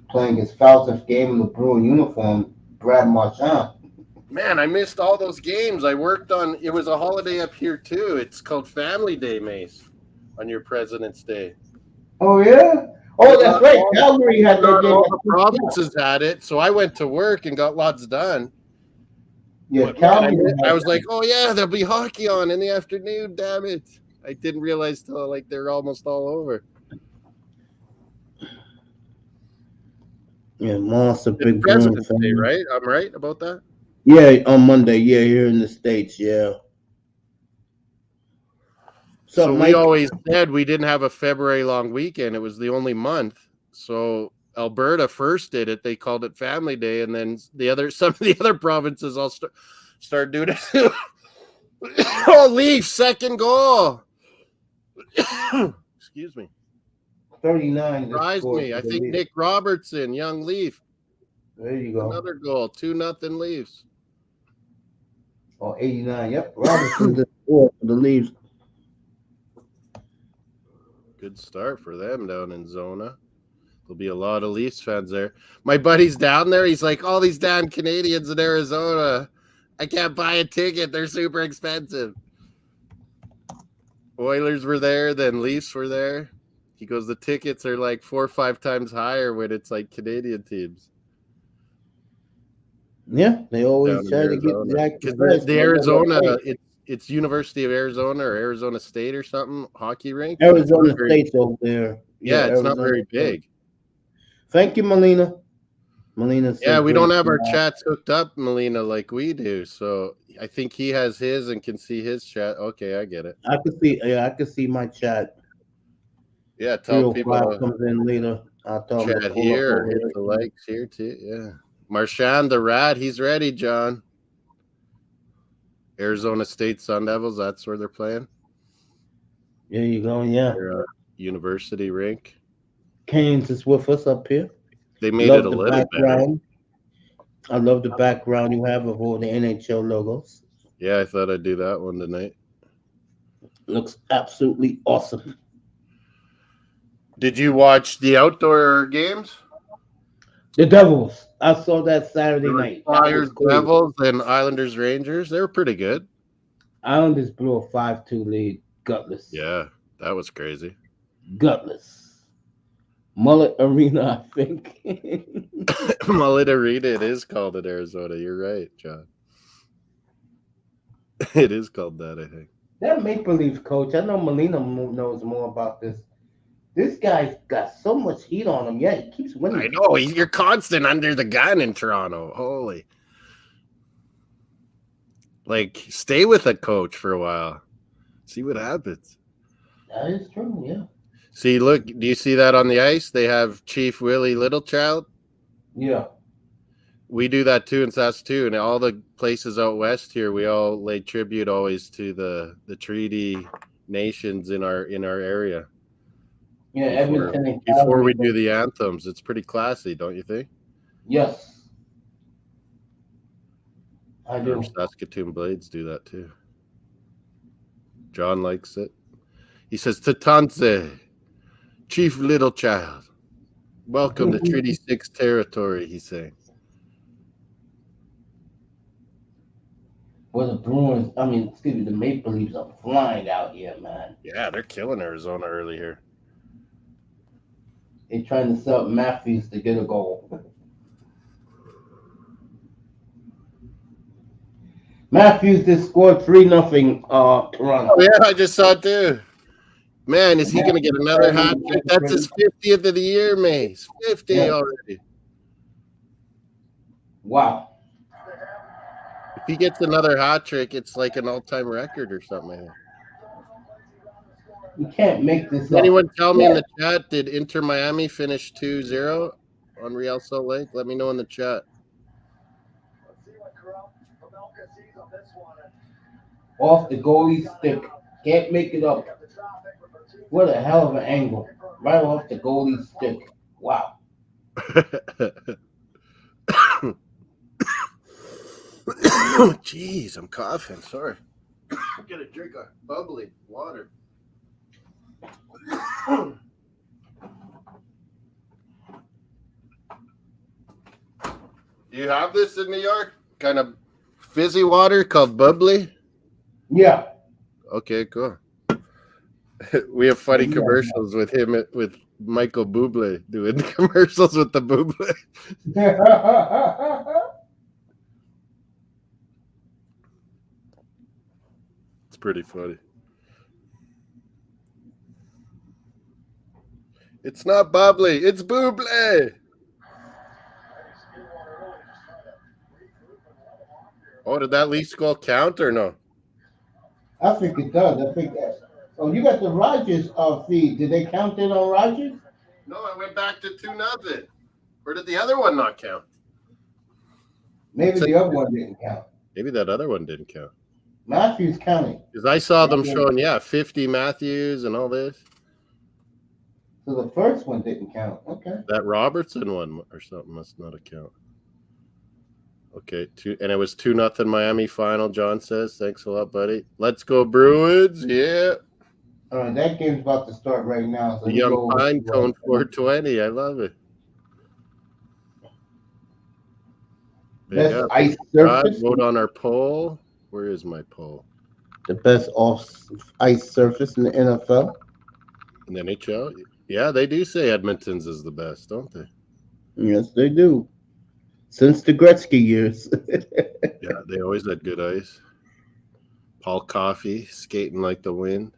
playing his 1000th game in the Bruin uniform, Brad Marchand. Man, I missed all those games. I worked on. It was a holiday up here too. It's called Family Day, Mace, on your President's Day. Oh yeah. Oh, that's right. Calgary had their game. All the provinces had it, so I went to work and got lots done. Yeah, Calgary. I was like, oh yeah, there'll be hockey on in the afternoon. Damn it! I didn't realize till like they're almost all over. Yeah, Moss a big President's Day, right? I'm right about that. Yeah, on Monday. Yeah, here in the States. Yeah. So we always said we didn't have a February long weekend. It was the only month. So Alberta first did it. They called it Family Day, and then some of the other provinces all start doing it too. Oh, Leafs second goal. Excuse me. 39. Surprised me. I think Nick Robertson, young Leaf. There you go. Another goal. 2-0 Leafs. Oh, 89. Yep. Robertson did score for the Leafs. Good start for them down in Zona. There'll be a lot of Leafs fans there. My buddy's down there. He's like, all these damn Canadians in Arizona. I can't buy a ticket. They're super expensive. Oilers were there, then Leafs were there. He goes, the tickets are like 4 or 5 times higher when it's like Canadian teams. Yeah, they always try to get Jack. Because the Arizona, it's University of Arizona or Arizona State or something, hockey rink. Arizona State's over there. Yeah, it's not very big. Thank you, Melina. Melina. Yeah, we don't have our chats hooked up, Melina, like we do. So I think he has his and can see his chat. Okay, I get it. I can see. Yeah, I can see my chat. Yeah, tell people comes in later. I'll tell chat here or hit the likes here too. Yeah, Marchand the Rat, he's ready, John. Arizona State Sun Devils, that's where they're playing. There you go. Yeah, their, university rink. Canes is with us up here. They made it a little better. I love the background you have of all the NHL logos. Yeah, I thought I'd do that one tonight. Looks absolutely awesome. Did you watch the outdoor games? The Devils. I saw that Saturday night. Flyers, Devils, and Islanders, Rangers. They were pretty good. Islanders blew a 5-2 lead. Gutless. Yeah, that was crazy. Gutless. Mullet Arena, I think. Mullet Arena, it is called in Arizona. You're right, John. It is called that, I think. That Maple Leafs coach, I know Molina knows more about this. This guy's got so much heat on him. Yeah, he keeps winning. I know. You're constant under the gun in Toronto. Holy. Like, stay with a coach for a while. See what happens. That is true, yeah. See, look, do you see that on the ice? They have Chief Willie Littlechild. Yeah. We do that too in Saskatoon. All the places out west here, we all lay tribute always to the treaty nations in our area. Yeah, Edmonton and before we do the anthems. It's pretty classy, don't you think? Yes. I do. Saskatoon Blades do that too. John likes it. He says, Tatanse, Chief Littlechild, welcome to Treaty 6 territory, he's saying. Well, the Bruins, the Maple Leafs are flying out here, man. Yeah, they're killing Arizona early here. They're trying to sell Matthews to get a goal. Matthews just scored 3-0 Toronto. Oh, yeah, I just saw it too. Man, is he going to get another hat trick? That's his 50th of the year, Mace. 50 already. Wow. If he gets another hat trick, it's like an all-time record or something. You can't make this up. Anyone tell me in the chat, did Inter Miami finish 2-0 on Real Salt Lake? Let me know in the chat. Off the goalie stick. Can't make it up. What a hell of an angle. Right off the goalie stick. Wow. Jeez, I'm coughing. Sorry. I'm going to drink a bubbly water. Do you have this in New York? Kind of fizzy water called bubbly? Yeah. Okay, cool. We have funny commercials with him, with Michael Bublé doing commercials with the Bublé. It's pretty funny. It's not bubbly, it's Bublé. Oh, did that Leafs goal count or no? I think it does. I think that. Oh, you got the Rogers feed. Did they count it on Rogers? No, I went back to 2-0. Or did the other one not count? Maybe the other one didn't count. Maybe that other one didn't count. Matthews counting. Because I saw them showing, 50 Matthews and all this. So the first one didn't count. Okay. That Robertson one or something must not have counted. Okay, and it was 2-0 Miami final, John says. Thanks a lot, buddy. Let's go, Bruins. Yeah. All right, that game's about to start right now. So the young pine cone 420. I love it. Best ice surface. Vote on our poll. Where is my poll? The best off-ice surface in the NFL. In the NHL? Yeah, they do say Edmonton's is the best, don't they? Yes, they do. Since the Gretzky years. Yeah, they always had good ice. Paul Coffey skating like the wind.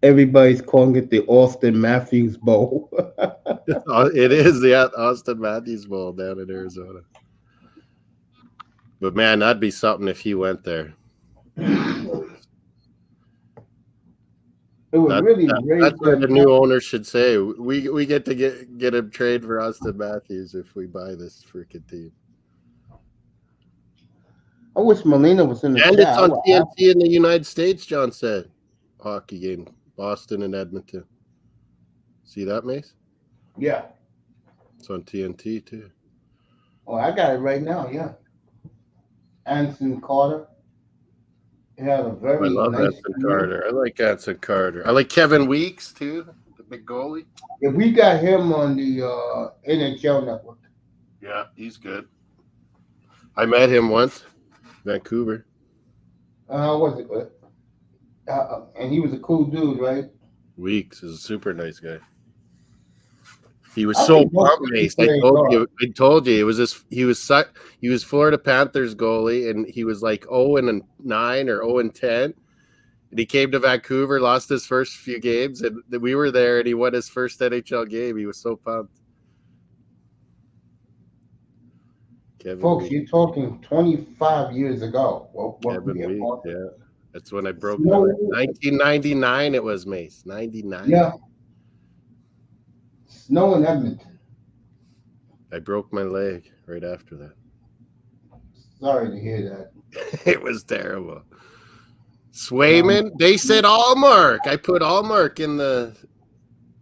Everybody's calling it the Austin Matthews Bowl. It is the Austin Matthews Bowl down in Arizona. But man, that'd be something if he went there. It was that's what the new owner should say. We get to get him trade for Austin Matthews if we buy this freaking team. I wish Molina was in the And it's on TNT in the United States, John said. Hockey game, Boston and Edmonton. See that, Mace? Yeah. It's on TNT too. Oh, I got it right now, yeah. Anson Carter. He had a very I love nice Anson Carter. I like Anson Carter. I like Kevin Weeks too, the big goalie. Yeah, we got him on the NHL network. Yeah, he's good. I met him once, Vancouver. Was it? And he was a cool dude, right? Weeks is a super nice guy. He was I so think most pumped, Mace. I players told are. you. I told you it was this. He was Florida Panthers goalie, and he was like 0-9 or 0-10. And he came to Vancouver, lost his first few games, and we were there, and he won his first NHL game. He was so pumped. Kevin Folks, Week. you're talking 25 years ago. Kevin Week, yeah. That's when I broke Snow. my leg. 1999 it was, Mace. 99. Yeah. Snow in Edmonton. I broke my leg right after that. Sorry to hear that. It was terrible. Swayman, they said Allmark. I put Allmark in the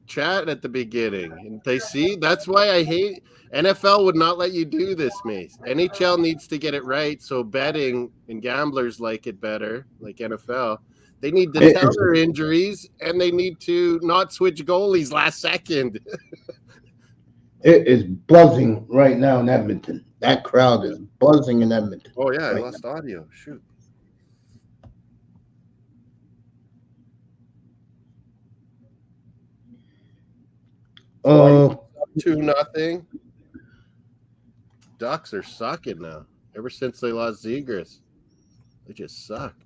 chat at the beginning. And they see, that's why I hate NFL would not let you do this, Mace. NHL needs to get it right so betting and gamblers like it better, like NFL. They need to tell their injuries and they need to not switch goalies last second. It is buzzing right now in Edmonton. That crowd is buzzing in Edmonton. Oh, yeah, right I lost audio. Shoot. 2-0. Ducks are sucking now. Ever since they lost Zegras, they just suck.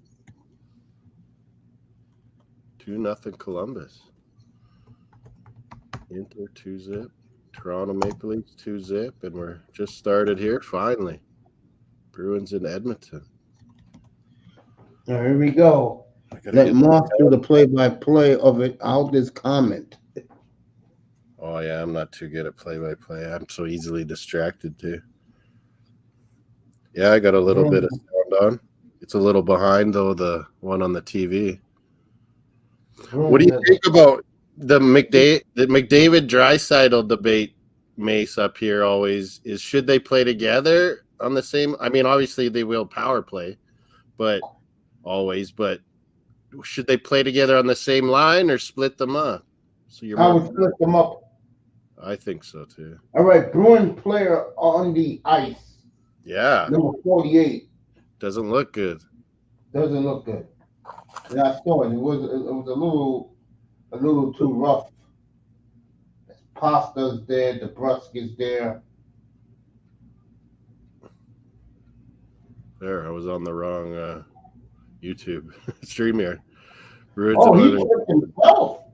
2-0 Columbus. Inter 2-0. Toronto Maple Leafs 2-0, and we're just started here finally. Bruins in Edmonton. Here we go. Let Moss do the play-by-play of it. I'll just comment. Oh, yeah, I'm not too good at play-by-play. I'm so easily distracted, too. Yeah, I got a little bit of sound on. It's a little behind, though, the one on the TV. What do you think about the McDavid Draisaitl debate, Mace, up here always? Should they play together on the same? I mean, obviously they will power play, but should they play together on the same line or split them up? So I would split them up. I think so too. All right, Bruin player on the ice. Yeah. Number 48. Doesn't look good. Doesn't look good. Yeah, I saw it. It was a little too rough. Pasta's there, the brusque is there. There, I was on the wrong YouTube stream here. Bruins he tripped himself.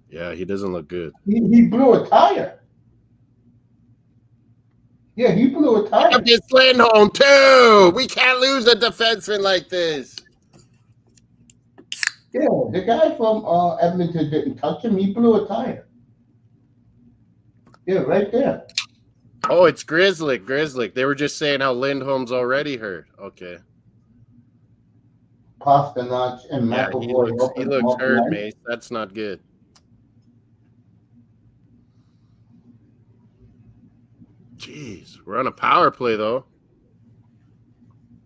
Yeah, he doesn't look good. He blew a tire. Yeah, he blew a tire. It's Lindholm too. We can't lose a defenseman like this. Yeah, the guy from Edmonton didn't touch him. He blew a tire. Yeah, right there. Oh, it's Grizzly. They were just saying how Lindholm's already hurt. Okay. Pasternak and McAvoy. He looks hurt, Mace. That's not good. Jeez, we're on a power play, though.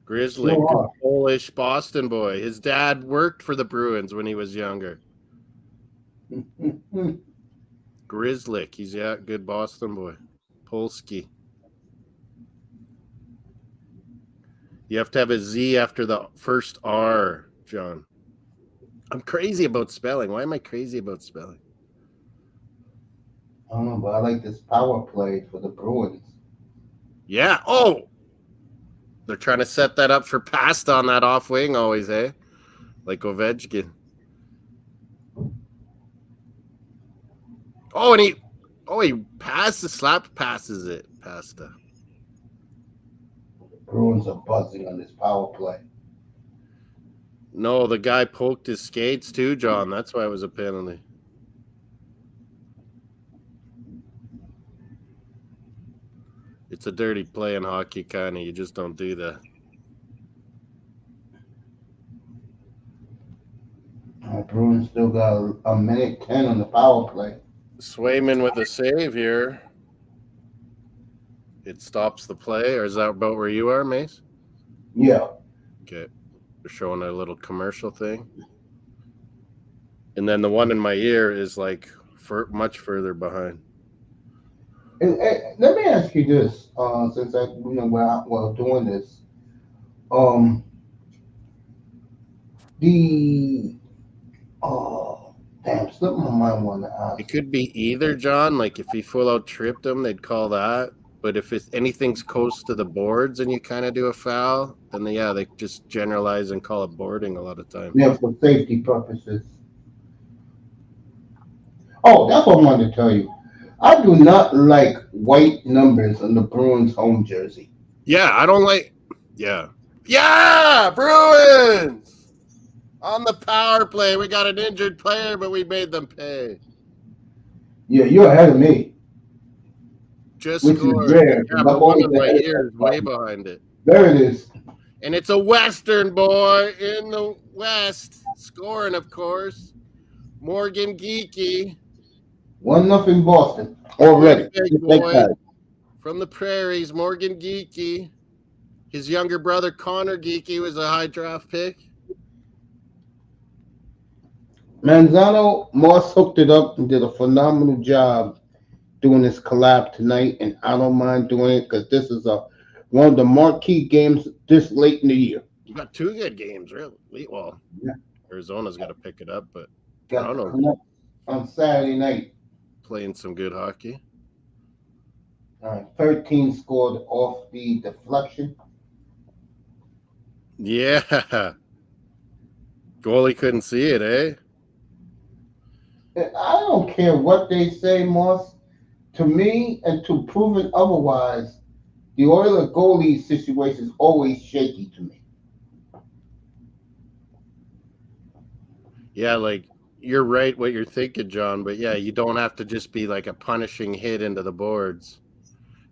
Grizzly, Polish Boston boy. His dad worked for the Bruins when he was younger. Grizzly, he's good Boston boy. Polski. You have to have a Z after the first R, John. I'm crazy about spelling. Why am I crazy about spelling? I don't know, but I like this power play for the Bruins. Yeah. Oh, they're trying to set that up for Pasta on that off wing always, eh? Like Ovechkin. Oh, and he passes it, Pasta. Bruins are buzzing on this power play. No, the guy poked his skates too, John. That's why it was a penalty. It's a dirty play in hockey, kind of. You just don't do that. Bruins still got a minute 10 on the power play. Swayman with a save here. It stops the play, or is that about where you are, Mace? Yeah. Okay. They're showing a little commercial thing. And then the one in my ear is like much further behind. Let me ask you this, since we're doing this. The damn, slipped my mind one to ask. It could be either, John. Like if he full out tripped him, they'd call that. But if it's anything's close to the boards and you kind of do a foul, then they just generalize and call it boarding a lot of times. Yeah, for safety purposes. Oh, that's what I wanted to tell you. I do not like white numbers on the Bruins home jersey. Yeah, I don't like. Yeah, Bruins on the power play. We got an injured player, but we made them pay. Yeah, you're ahead of me. Just Which scored. is rare. Yeah, but one of my ears way behind it. There it is. And it's a Western boy in the West scoring, of course. Morgan Geeky. 1-0 Boston. Already. Big boy from the prairies, Morgan Geeky. His younger brother, Connor Geeky, was a high draft pick. Manzano, Moss hooked it up and did a phenomenal job doing this collab tonight, and I don't mind doing it because this is one of the marquee games this late in the year. You got two good games, really. Well, yeah. Arizona's got to pick it up, but Toronto on Saturday night playing some good hockey. 13 scored off the deflection. Yeah. Goalie couldn't see it, eh? I don't care what they say, Moss. To me, and to prove it otherwise, the Oilers goalie situation is always shaky to me. Yeah, like you're right what you're thinking, John, but yeah, you don't have to just be like a punishing hit into the boards.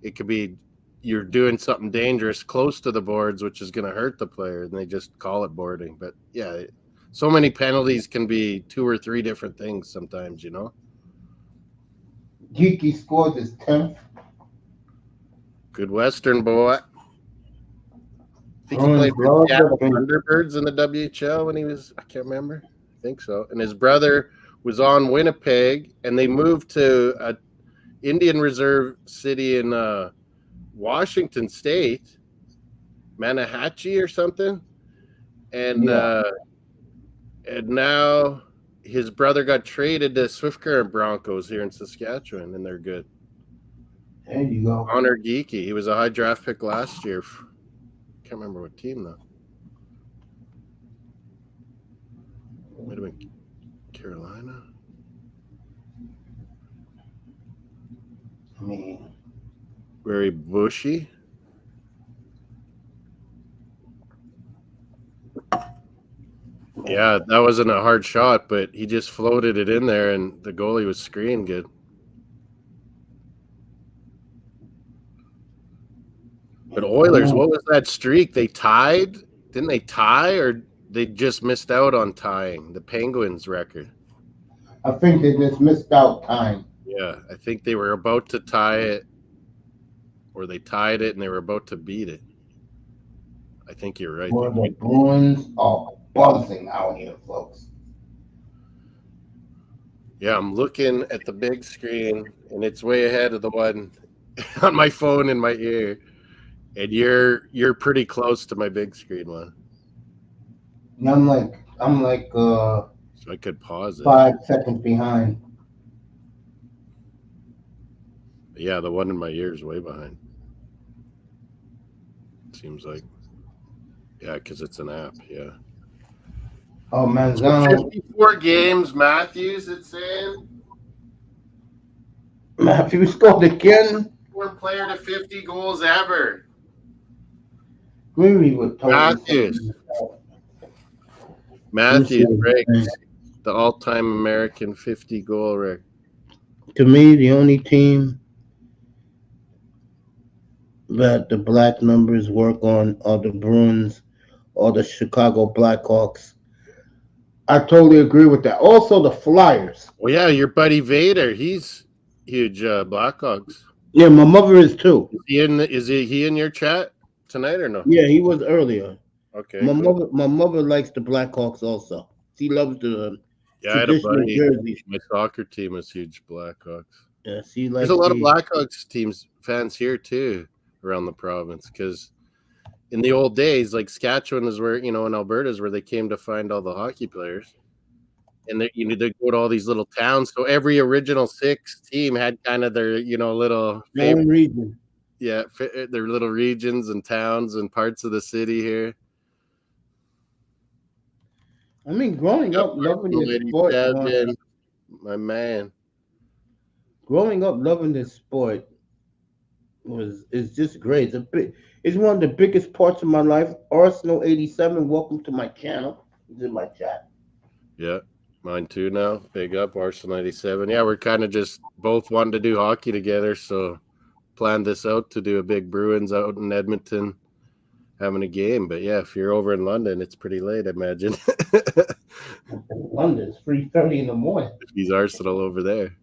It could be you're doing something dangerous close to the boards, which is going to hurt the player, and they just call it boarding. But yeah, so many penalties can be 2 or 3 different things sometimes, you know? Geeky scored his 10th. Good Western boy. I think he played for the Thunderbirds in the WHL when he was, I can't remember. I think so. And his brother was on Winnipeg, and they moved to a Indian Reserve city in Washington State, Manatee or something. And now his brother got traded to Swift Current Broncos here in Saskatchewan, and they're good. There you go. Connor Geeky. He was a high draft pick last year. Can't remember what team, though. Might have been Carolina. I mean, very bushy. Yeah, that wasn't a hard shot, but he just floated it in there, and the goalie was screened good. But Oilers, what was that streak? They tied? Didn't they tie, or they just missed out on tying the Penguins record? I think they just missed out time. Yeah, I think they were about to tie it, or they tied it, and they were about to beat it. I think you're right. Well, the Bruins are buzzing out here, folks. Yeah, I'm looking at the big screen, and it's way ahead of the one on my phone in my ear. And you're pretty close to my big screen one. And I'm like so I could pause it. 5 seconds behind. But yeah, the one in my ear is way behind. Seems like. Yeah, because it's an app, yeah. Oh, man. 54 games, Matthews, it's saying. Matthews scored again. One player to 50 goals ever. Greeley with Matthews breaks the all-time American 50-goal record. To me, the only team that the black numbers work on are the Bruins or the Chicago Blackhawks. I totally agree with that. Also, the Flyers. Well, yeah, your buddy Vader, he's huge Blackhawks. Yeah, my mother is too. Is he in your chat tonight or no? Yeah, he was earlier. Okay. My mother likes the Blackhawks also. She loves the I had a buddy. Jerseys. My soccer team is huge Blackhawks. Yeah, there's a lot of Blackhawks teams fans here too around the province because in the old days, like Saskatchewan is where, in Alberta is where they came to find all the hockey players. And they go to all these little towns. So every original 6 team had kind of their, little Your own favorite, region. their little regions and towns and parts of the city here. I mean, growing up loving this sport, 87, my man. is just great. It's one of the biggest parts of my life. Arsenal 87. Welcome to my channel. It's in my chat. Yeah, mine too now. Big up, Arsenal 97. Yeah, we're kind of just both wanting to do hockey together, so planned this out to do a big Bruins out in Edmonton having a game. But yeah, if you're over in London, it's pretty late, I imagine. London, it's 3:30 in the morning. He's Arsenal over there.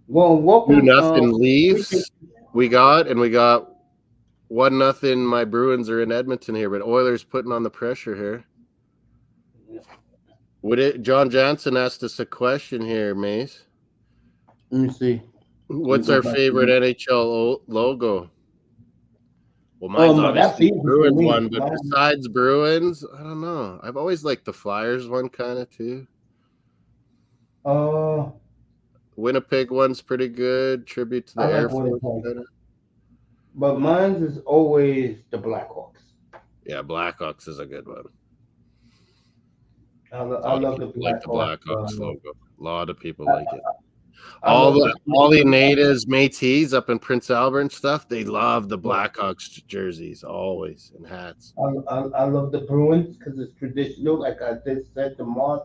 Well, welcome. 2-0 Leafs. We got 1-0. My Bruins are in Edmonton here, but Oilers putting on the pressure here. John Johnson asked us a question here, Mace. Let me see. What's our favorite NHL logo? Well, mine's obviously the Bruins one, but besides Bruins, I don't know. I've always liked the Flyers one kind of too. Winnipeg one's pretty good. Tribute to the Air Force. But mine's is always the Blackhawks. Yeah, Blackhawks is a good one. I love the Blackhawks logo. A lot of people like it. All the natives, Métis up in Prince Albert and stuff, they love the Blackhawks jerseys always and hats. I love the Bruins because it's traditional, like I just said to Moss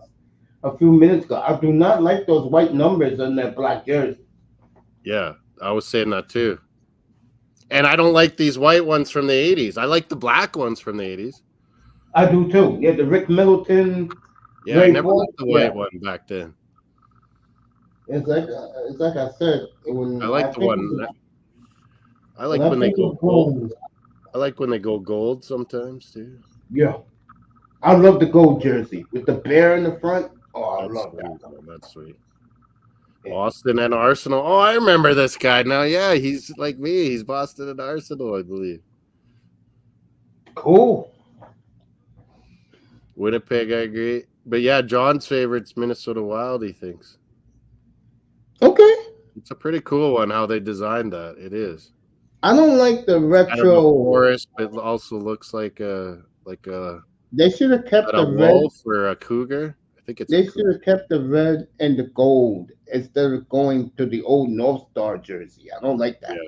a few minutes ago. I do not like those white numbers on that black jersey. Yeah, I was saying that too. And I don't like these white ones from the 80s. I like the black ones from the 80s. I do too. Yeah, the Rick Middleton. Yeah, I never liked the white one back then. It's like I said. I like the one. I like when they go gold. I like when they go gold sometimes too. Yeah, I love the gold jersey with the bear in the front. Oh, I love that. That's sweet. Boston and Arsenal. Oh, I remember this guy now. Yeah, he's like me. He's Boston and Arsenal, I believe. Cool. Winnipeg, I agree. But yeah, John's favorite's Minnesota Wild, he thinks. Okay. It's a pretty cool one how they designed that. It is. I don't like the retro forest, but it also looks like a they should have kept the wolf or a cougar. I think it's they should have kept the red and the gold instead of going to the old North Star jersey. I don't like that.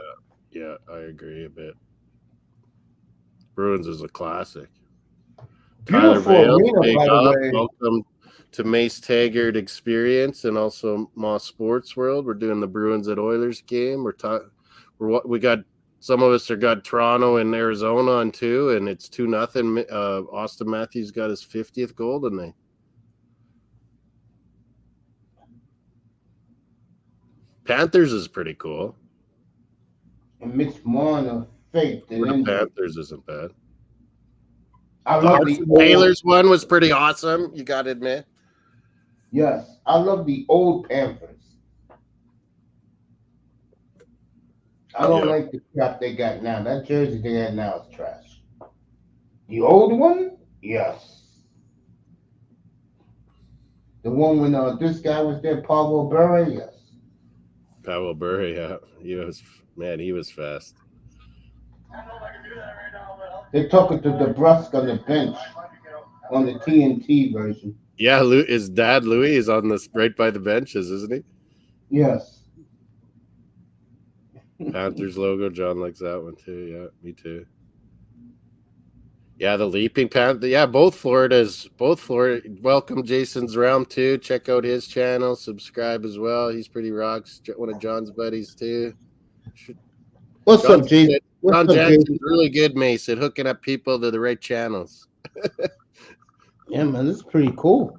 Yeah, I agree a bit. Bruins is a classic. Beautiful arena, by the way. Welcome to MaceTaggart Experience and also Mossdsports World. We're doing the Bruins at Oilers game. We got some of us are got Toronto and Arizona on 2, and it's 2-0. Austin Matthews got his 50th goal tonight. Panthers is pretty cool. And Mitch Marner faked it. The Panthers isn't bad. I love the Taylor's one was pretty awesome. You got to admit. Yes, I love the old Panthers. I don't like the crap they got now. That jersey they got now is trash. The old one, yes. The one when this guy was there, Pavel Bure, yes. Pavel Bure, yeah, he was fast. They're talking to DeBrusque on the bench on the TNT version. Yeah, his dad Louis is on this right by the benches, isn't he? Yes. Panthers logo, John likes that one too. Yeah, me too. Yeah, the Leaping Panther. Yeah, both Florida. Welcome Jason's Realm too. Check out his channel. Subscribe as well. He's pretty rocks. One of John's buddies too. What's up, Jason? John Jackson's really good, Mace, at hooking up people to the right channels. Yeah, man, this is pretty cool.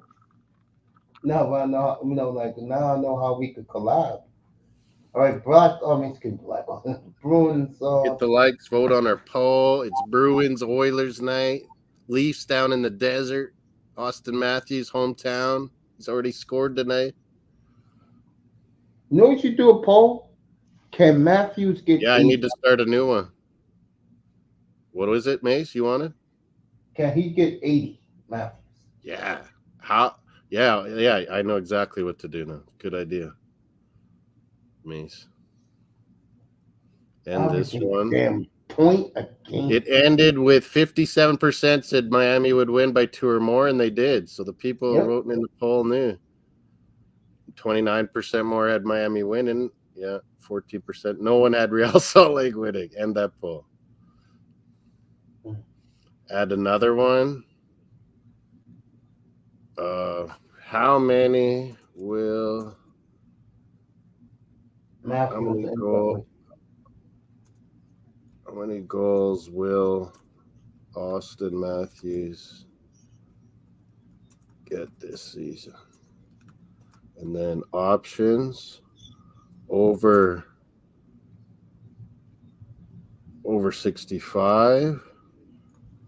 Now I know, now I know how we could collab. All right, Bruins. Hit the likes, vote on our poll. It's Bruins Oilers night. Leafs down in the desert. Austin Matthews hometown. He's already scored tonight. You know what you do a poll? Can Matthews get? Yeah, I need to start a new one. What was it, Mace? You wanted? Can he get 80, Matthews? Yeah. How? Yeah. I know exactly what to do now. Good idea, Mace. And this one. Damn point a game. It ended with 57% said Miami would win by 2 or more, and they did. So the people voting in the poll knew. 29% more had Miami winning. Yeah, 14%. No one had Real Salt Lake winning. End that poll. Add another one. How many will? How many goals will Austin Matthews get this season? And then options over 65,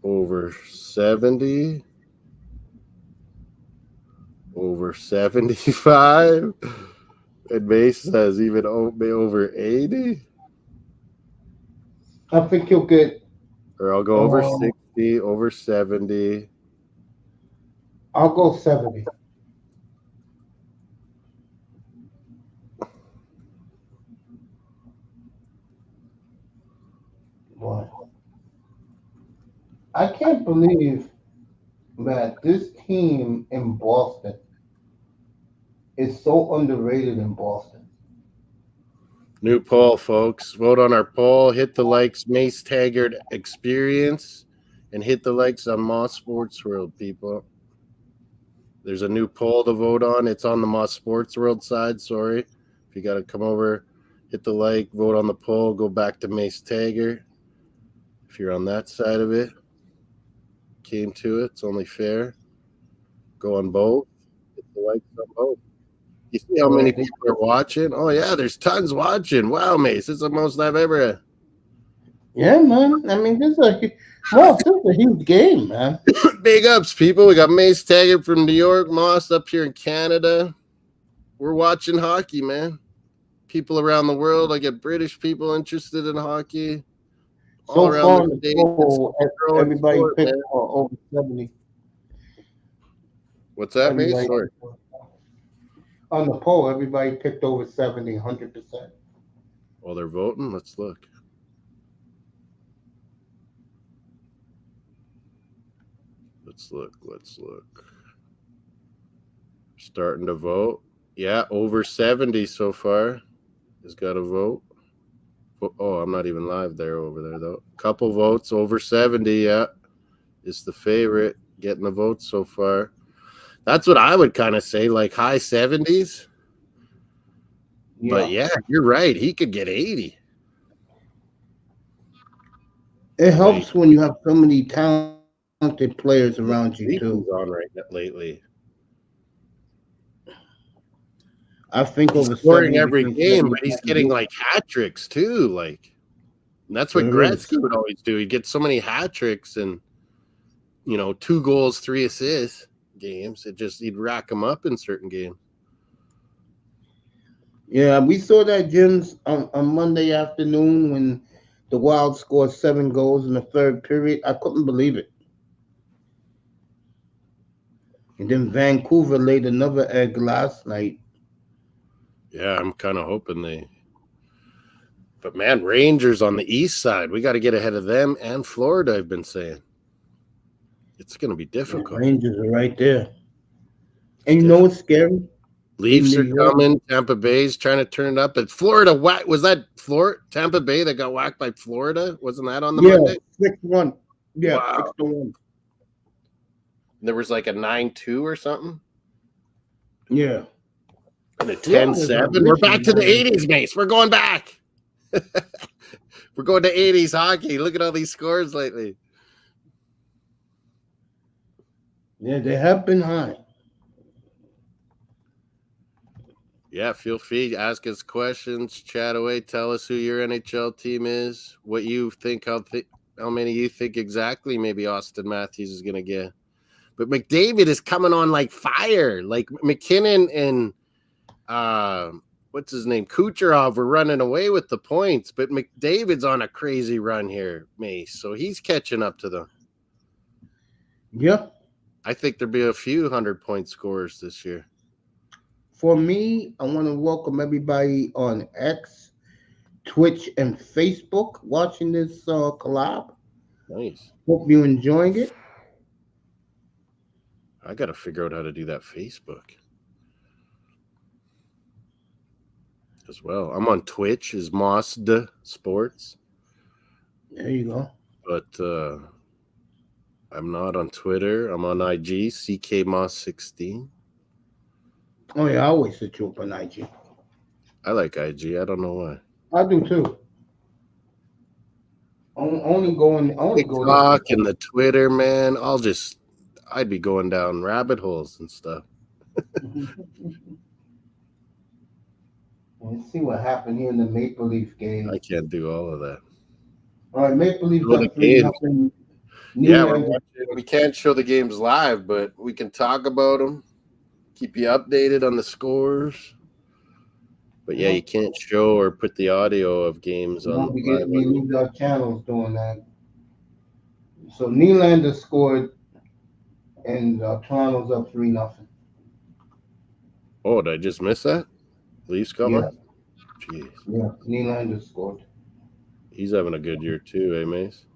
over 70, over 75, and Mace says even over 80. I think he'll get. Or I'll go over 60, over 70. I'll go 70. What? I can't believe that this team in Boston is so underrated in Boston. New poll, folks. Vote on our poll. Hit the likes, MaceTaggart Experience, and hit the likes on Mosssports World, people. There's a new poll to vote on. It's on the Mosssports World side. Sorry. If you got to come over, hit the like, vote on the poll, go back to MaceTaggart. If you're on that side of it, came to it. It's only fair. Go on both. Hit the likes on both. You see how many people are watching? Oh, yeah, there's tons watching. Wow, Mace, this is the most I've ever had. Yeah, man. I mean, this is a huge game, man. Big ups, people. We got MaceTaggart from New York, Moss up here in Canada. We're watching hockey, man. People around the world. I get British people interested in hockey. All around the States. Everybody picked over 70. What's that, Mace? Sorry. On the poll, everybody picked over 70, 100%. While they're voting, let's look. Let's look. Starting to vote. Yeah, over 70 so far has got a vote. Oh, I'm not even live there over there, though. Couple votes over 70, yeah, is the favorite getting the votes so far. That's what I would kind of say, like high 70s. Yeah. But, yeah, you're right. He could get 80. It helps when you have so many talented players around you, too. He's on right lately. I think he's scoring every game, but he's getting like hat tricks too. Like, and that's what Gretzky would always do. He'd get so many hat tricks and 2 goals, 3 assists games. He'd rack them up in certain games. Yeah, we saw that, Jim's on Monday afternoon when the Wild scored 7 goals in the third period. I couldn't believe it. And then Vancouver laid another egg last night. Yeah, I'm kind of hoping But, man, Rangers on the east side, we got to get ahead of them and Florida, I've been saying. It's going to be difficult. Yeah, Rangers are right there. And you know what's scary? Leafs are coming. Tampa Bay's trying to turn it up. But Florida, was that Tampa Bay that got whacked by Florida? Wasn't that on the Monday? 6-1. Yeah, wow. 6-1. There was like a 9-2 or something? Yeah. And a 10-7. We're back to the 80s, Mace. We're going back. We're going to 80s hockey. Look at all these scores lately. Yeah, they have been high. Yeah, feel free to ask us questions, chat away, tell us who your NHL team is, what you think, how many you think exactly maybe Austin Matthews is going to get. But McDavid is coming on like fire. Like McKinnon and what's his name? Kucherov were running away with the points, but McDavid's on a crazy run here, Mace. So he's catching up to them. Yep. I think there'll be a few 100-point scorers this year. For me, I want to welcome everybody on X, Twitch, and Facebook watching this collab. Nice. Hope you're enjoying it. I got to figure out how to do that Facebook as well. I'm on Twitch as Mossdsports. There you go. But I'm not on Twitter. I'm on IG, CKMoss16. Oh, yeah, I always hit you up on IG. I like IG. I don't know why. I do too. Only go TikTok and the Twitter, man. I'd be going down rabbit holes and stuff. Let's see what happened here in the Maple Leaf game. I can't do all of that. All right, Maple Leafs Show the up 3-0. Yeah, we can't show the games live, but we can talk about them, keep you updated on the scores. But yeah, you can't show or put the audio of games on. We moved our channels doing that. So Nylander scored, and Toronto's up 3-0. Oh, did I just miss that? Leafs got one? Jeez. Yeah, Nylander scored. He's having a good year too, eh, Mace?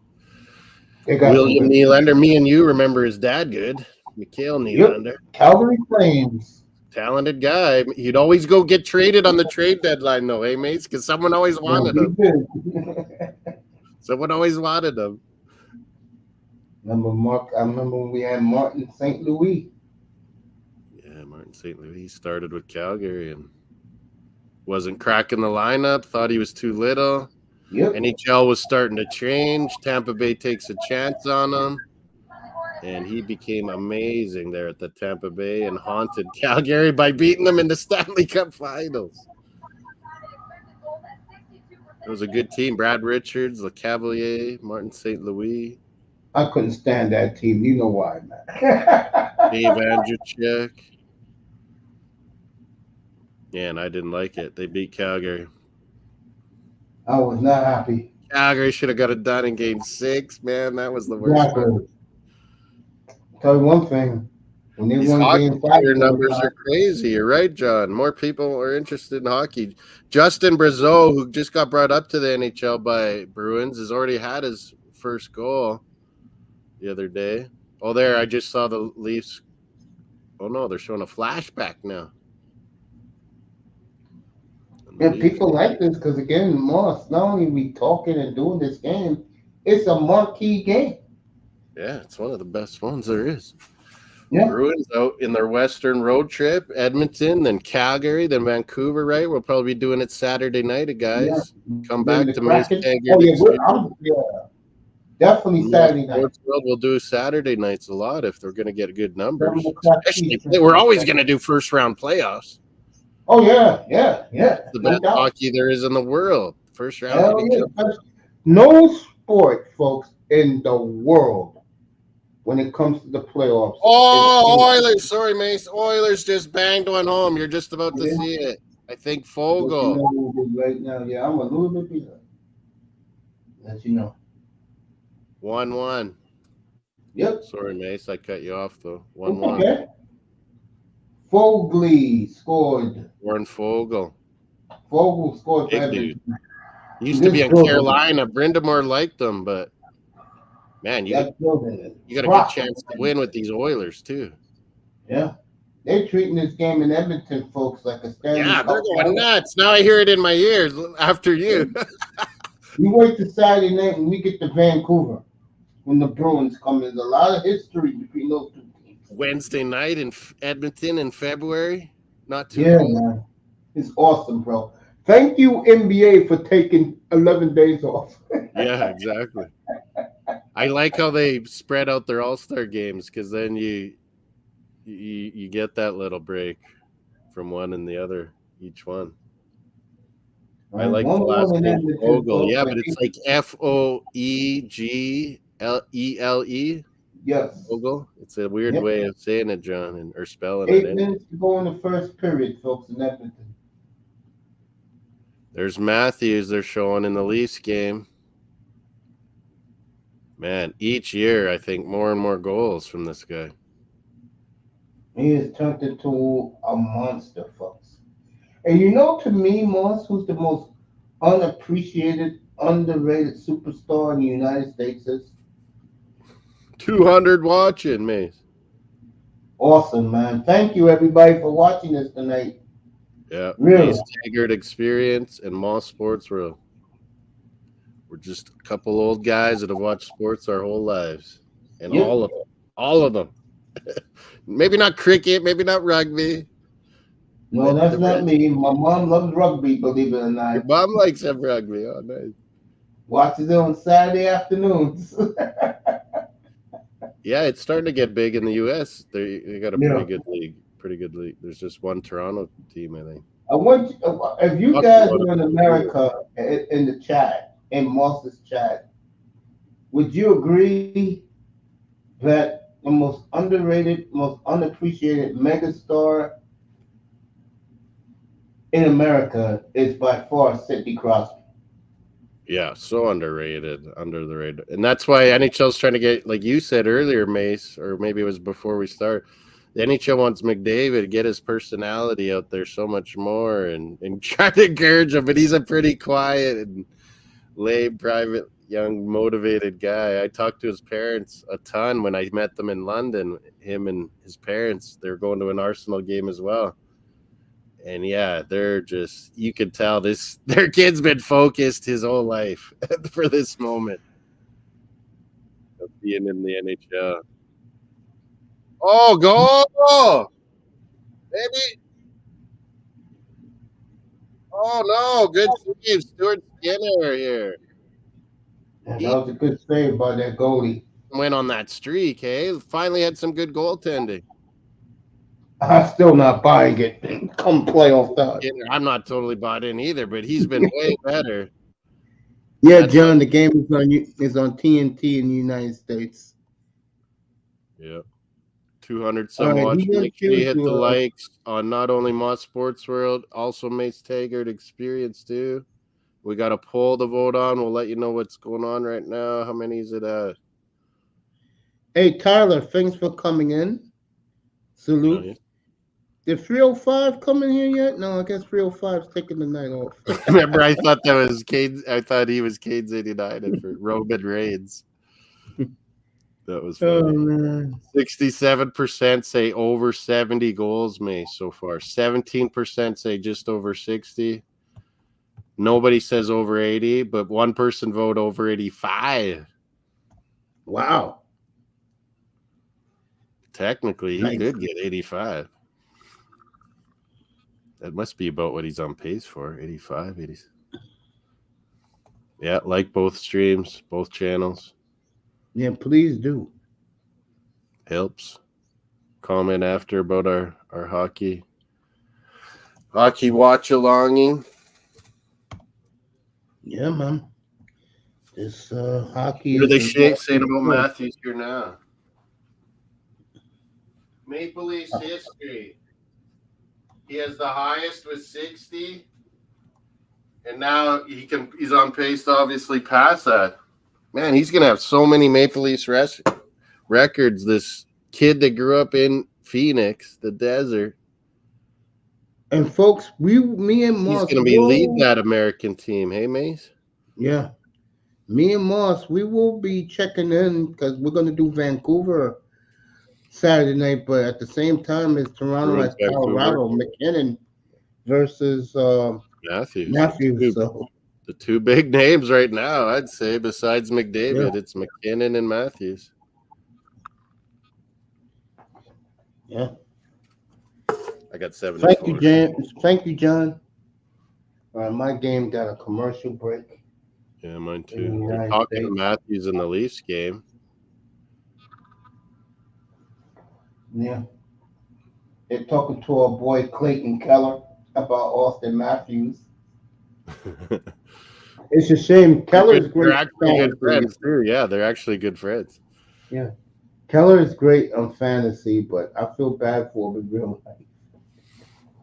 William Nylander, me and you remember his dad good. Mikael Nylander. Yep. Calgary Flames. Talented guy. He'd always go get traded on the trade deadline, though, eh, Mace? Because someone always wanted him. Someone always wanted him. I remember when we had Martin St. Louis. Yeah, Martin St. Louis started with Calgary and wasn't cracking the lineup. Thought he was too little. Yep. NHL was starting to change. Tampa Bay takes a chance on him. And he became amazing there at the Tampa Bay and haunted Calgary by beating them in the Stanley Cup Finals. It was a good team. Brad Richards, LeCavalier, Martin St. Louis. I couldn't stand that team. You know why, man. Dave Andreychuk. Yeah, and I didn't like it. They beat Calgary. I was not happy. Calgary should have got it done in Game 6, man. That was the worst part. Tell you one thing. When they These won hockey Game 5, player numbers are crazy. You're right, John. More people are interested in hockey. Justin Brazeau, who just got brought up to the NHL by Bruins, has already had his first goal the other day. Oh, there, I just saw the Leafs. Oh, no, they're showing a flashback now. Yeah, people like this because, again, Moss, not only we talking and doing this game, it's a marquee game. Yeah, it's one of the best ones there is. Yeah. Bruins out in their Western road trip, Edmonton, then Calgary, then Vancouver, right? We'll probably be doing it Saturday night, guys. Yeah. Come back to MaceTaggart. MaceTaggart. Definitely Saturday night. Sports World will do Saturday nights a lot if they're going to get good numbers. Especially we're always going to do first-round playoffs. Oh, yeah. It's the best hockey there is in the world. First round. No sport, folks, in the world when it comes to the playoffs. Oh, Oilers. Sorry, Mace. Oilers just banged one home. You're just about to see it. I think Fogle. Right now, yeah, I'm a little bit behind. As you know. 1-1. Yep. Sorry, Mace. I cut you off, though. 1-1. Okay. Fogley scored. Warren Fogle. Fogle scored. Big dude. He used to be in Carolina. Brindamore liked him, but man, you got a good chance to win with these Oilers too. Yeah, they're treating this game in Edmonton, folks, like a Stanley Cup. Yeah, they're going nuts. Now I hear it in my ears after you. You wait till Saturday night when we get to Vancouver when the Bruins come. There's a lot of history between those two teams. Wednesday night in Edmonton in February. Not too cold. Man. It's awesome, bro. Thank you, NBA, for taking 11 days off. Yeah, exactly. I like how they spread out their All-Star games because then you get that little break from one and the other, each one. I like the last name, Fogle. Yeah, but it's like Foeglele. Yes. Fogle. It's a weird way of saying it, John, or spelling 8 it. 8 minutes to go in the first period, folks, in Edmonton. There's Matthews they're showing in the Leafs game. Man, each year I think more and more goals from this guy. He has turned into a monster, folks. And you know, to me, Moss, who's the most unappreciated, underrated superstar in the United States is? 200 watching, Mace. Awesome, man. Thank you, everybody, for watching this tonight. Yeah, Really? MaceTaggart Experience and Mossdsports World. We're just a couple old guys that have watched sports our whole lives. And Yep. all of them. Maybe not cricket, maybe not rugby. No, that's not me. My mom loves rugby, believe it or Your not. mom likes some rugby. Oh, nice. Watches it on Saturday afternoons. Yeah, it's starting to get big in the U.S. They got a Yeah. pretty good league. Pretty good league. There's just one Toronto team, I think. I want if you guys are in America in the chat, in Moss's chat, would you agree that the most underrated, most unappreciated megastar in America is by far Sidney Crosby? Yeah, so underrated, under the radar. And that's why NHL's trying to get, like you said earlier, Mace, or maybe it was before we start, the NHL wants McDavid to get his personality out there so much more and try to encourage him, but he's a pretty quiet and lame, private, young, motivated guy. I talked to his parents a ton when I met them in London, him and his parents. They were going to an Arsenal game as well. And yeah, they're just, you could tell their kid's been focused his whole life for this moment of being in the NHL. Oh, goal! Baby! Oh, no, good save. Stuart Skinner here. And that was a good save by that goalie. Went on that streak, hey? Finally had some good goaltending. I'm still not buying it. Come playoff time. I'm not totally bought in either, but he's been way better. Yeah, John, the game is on TNT in the United States. Yeah. 200 some watch. Make sure you hit the likes on not only Mosssports World, also MaceTaggart Experience too. We got a poll to vote on. We'll let you know what's going on right now. How many is it at? Hey, Tyler, thanks for coming in. Salute. Oh, yeah. Did 305 come in here yet? No, I guess 305 is taking the night off. Remember, I thought that was Cade's. I thought he was Cade's 89 and for Roman Reigns. That was funny. Oh, man. 67% say over 70 goals made so far. 17% say just over 60. Nobody says over 80, but one person vote over 85. Wow. Technically, he could get 85. That must be about what he's on pace for, 85, 80. Yeah, like both streams, both channels. Yeah, please do. Helps. Comment after about our hockey watch-alonging. Yeah, man. This hockey. What are they saying about Matthews here now? Maple Leafs history. He has the highest with 60, and now he's on pace to obviously pass that. Man, he's gonna have so many Maple Leafs records. This kid that grew up in Phoenix, the desert. And folks, me and Moss, he's gonna be leading that American team. Hey, Mace. Yeah, me and Moss, we will be checking in because we're gonna do Vancouver Saturday night, but at the same time, it's Toronto at Colorado. McKinnon versus Matthews. So the two big names right now, I'd say, besides McDavid, it's McKinnon and Matthews. Yeah. I got 74. Thank you, James. Thank you, John. All right, my game got a commercial break. Yeah, mine too. They're talking to Matthews in the Leafs game. Yeah. They're talking to our boy Clayton Keller about Austin Matthews. It's a shame. Keller's great. They're actually good friends too. Yeah, they're actually good friends. Yeah. Keller is great on fantasy, but I feel bad for him in real life.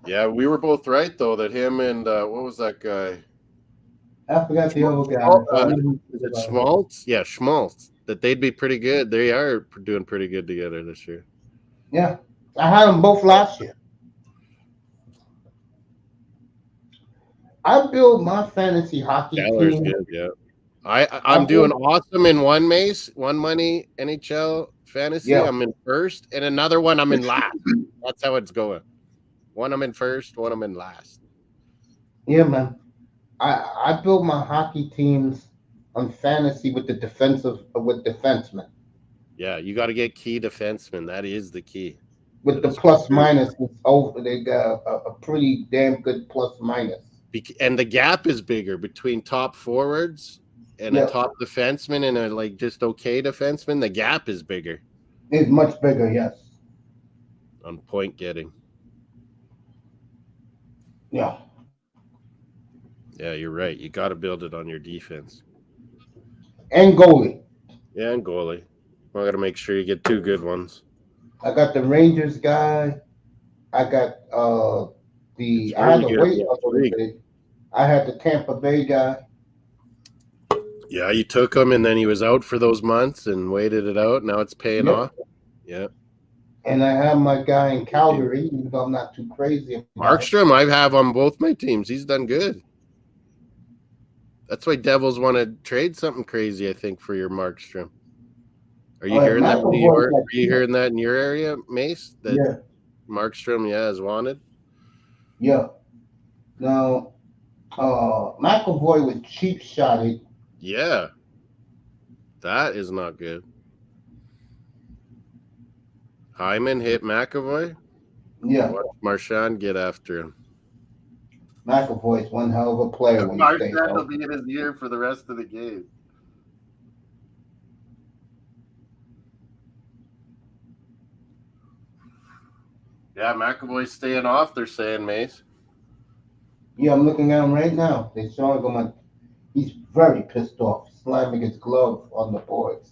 Yeah, we were both right though that him and what was that guy? I forgot the other guy. Is it Schmaltz? Yeah, Schmaltz. That they'd be pretty good. They are doing pretty good together this year. Yeah, I had them both last year. I built my fantasy hockey Galler's team. good, yeah. I'm doing awesome in one Mace, one money NHL fantasy. Yeah. I'm in first, and another one I'm in last. That's how it's going. One I'm in first, one I'm in last. Yeah, man. I built my hockey teams on fantasy with defensemen. Yeah, you got to get key defensemen. That is the key. With the plus minus, it's over. They got a pretty damn good plus minus. And the gap is bigger between top forwards and a top defenseman and a like just okay defenseman. The gap is bigger. It's much bigger, yes. On point getting. Yeah. Yeah, you're right. You got to build it on your defense. And goalie. Yeah, and goalie. I got to make sure you get two good ones. I got the Rangers guy. I got I had to wait a little bit. I had the Tampa Bay guy. Yeah, you took him, and then he was out for those months and waited it out. Now it's paying off. Yeah. And I have my guy in Calgary, even though I'm not too crazy. Markstrom, I have on both my teams. He's done good. That's why Devils want to trade something crazy, I think, for your Markstrom. Are you hearing that in New York? Are you hearing that in your area, Mace? That Markstrom, is wanted? Yeah. Now, McAvoy was cheap shotted. Yeah. That is not good. Hyman hit McAvoy? Yeah. Watch Marchand get after him. McAvoy's one hell of a player. Marchand will be in his ear for the rest of the game. Yeah, McAvoy's staying off, they're saying, Mace. Yeah, I'm looking at him right now. They're showing him he's very pissed off, slamming his glove on the boards.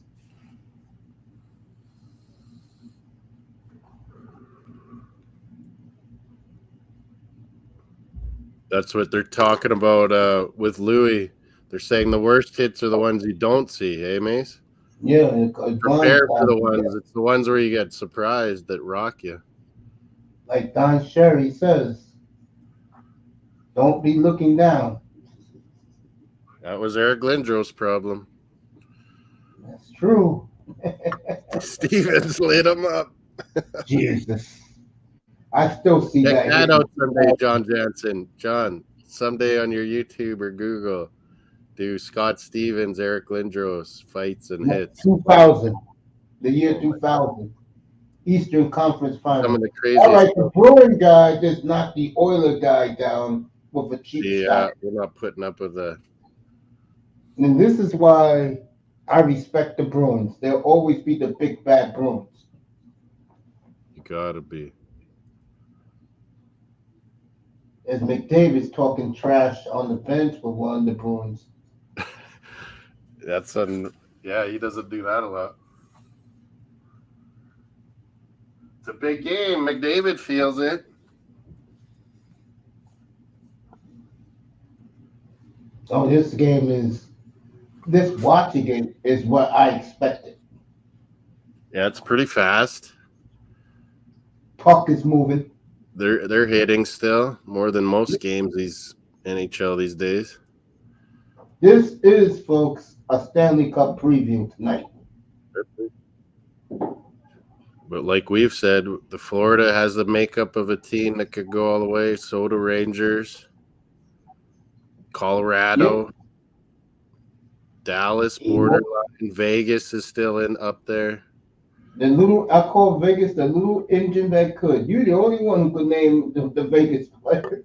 That's what they're talking about with Louis. They're saying the worst hits are the ones you don't see, hey, Mace? Yeah. Prepare for the ones. Yeah. It's the ones where you get surprised that rock you. Like Don Sherry says, don't be looking down. That was Eric Lindros' problem. That's true. Stevens lit him up. Jesus. I still see Check that out someday, John Jansen. John, someday on your YouTube or Google, do Scott Stevens, Eric Lindros fights and hits. 2000. The year 2000. Eastern Conference Finals. Some of the craziest. All right, the Bruin guy just knocked the Oiler guy down with a cheap shot. Yeah, we're not putting up with that. And this is why I respect the Bruins. They'll always be the big bad Bruins. You gotta be. As McDavid's talking trash on the bench for one of the Bruins. Yeah, he doesn't do that a lot. It's a big game. McDavid feels it. Oh, this watching game is what I expected. Yeah, it's pretty fast. Puck is moving. They're hitting still more than most games these NHL these days. This is, folks, a Stanley Cup preview tonight. But like we've said, the Florida has the makeup of a team that could go all the way. So do Rangers, Colorado, Dallas, borderline. Vegas is still up there. I call Vegas the little engine that could. You're the only one who could name the Vegas players.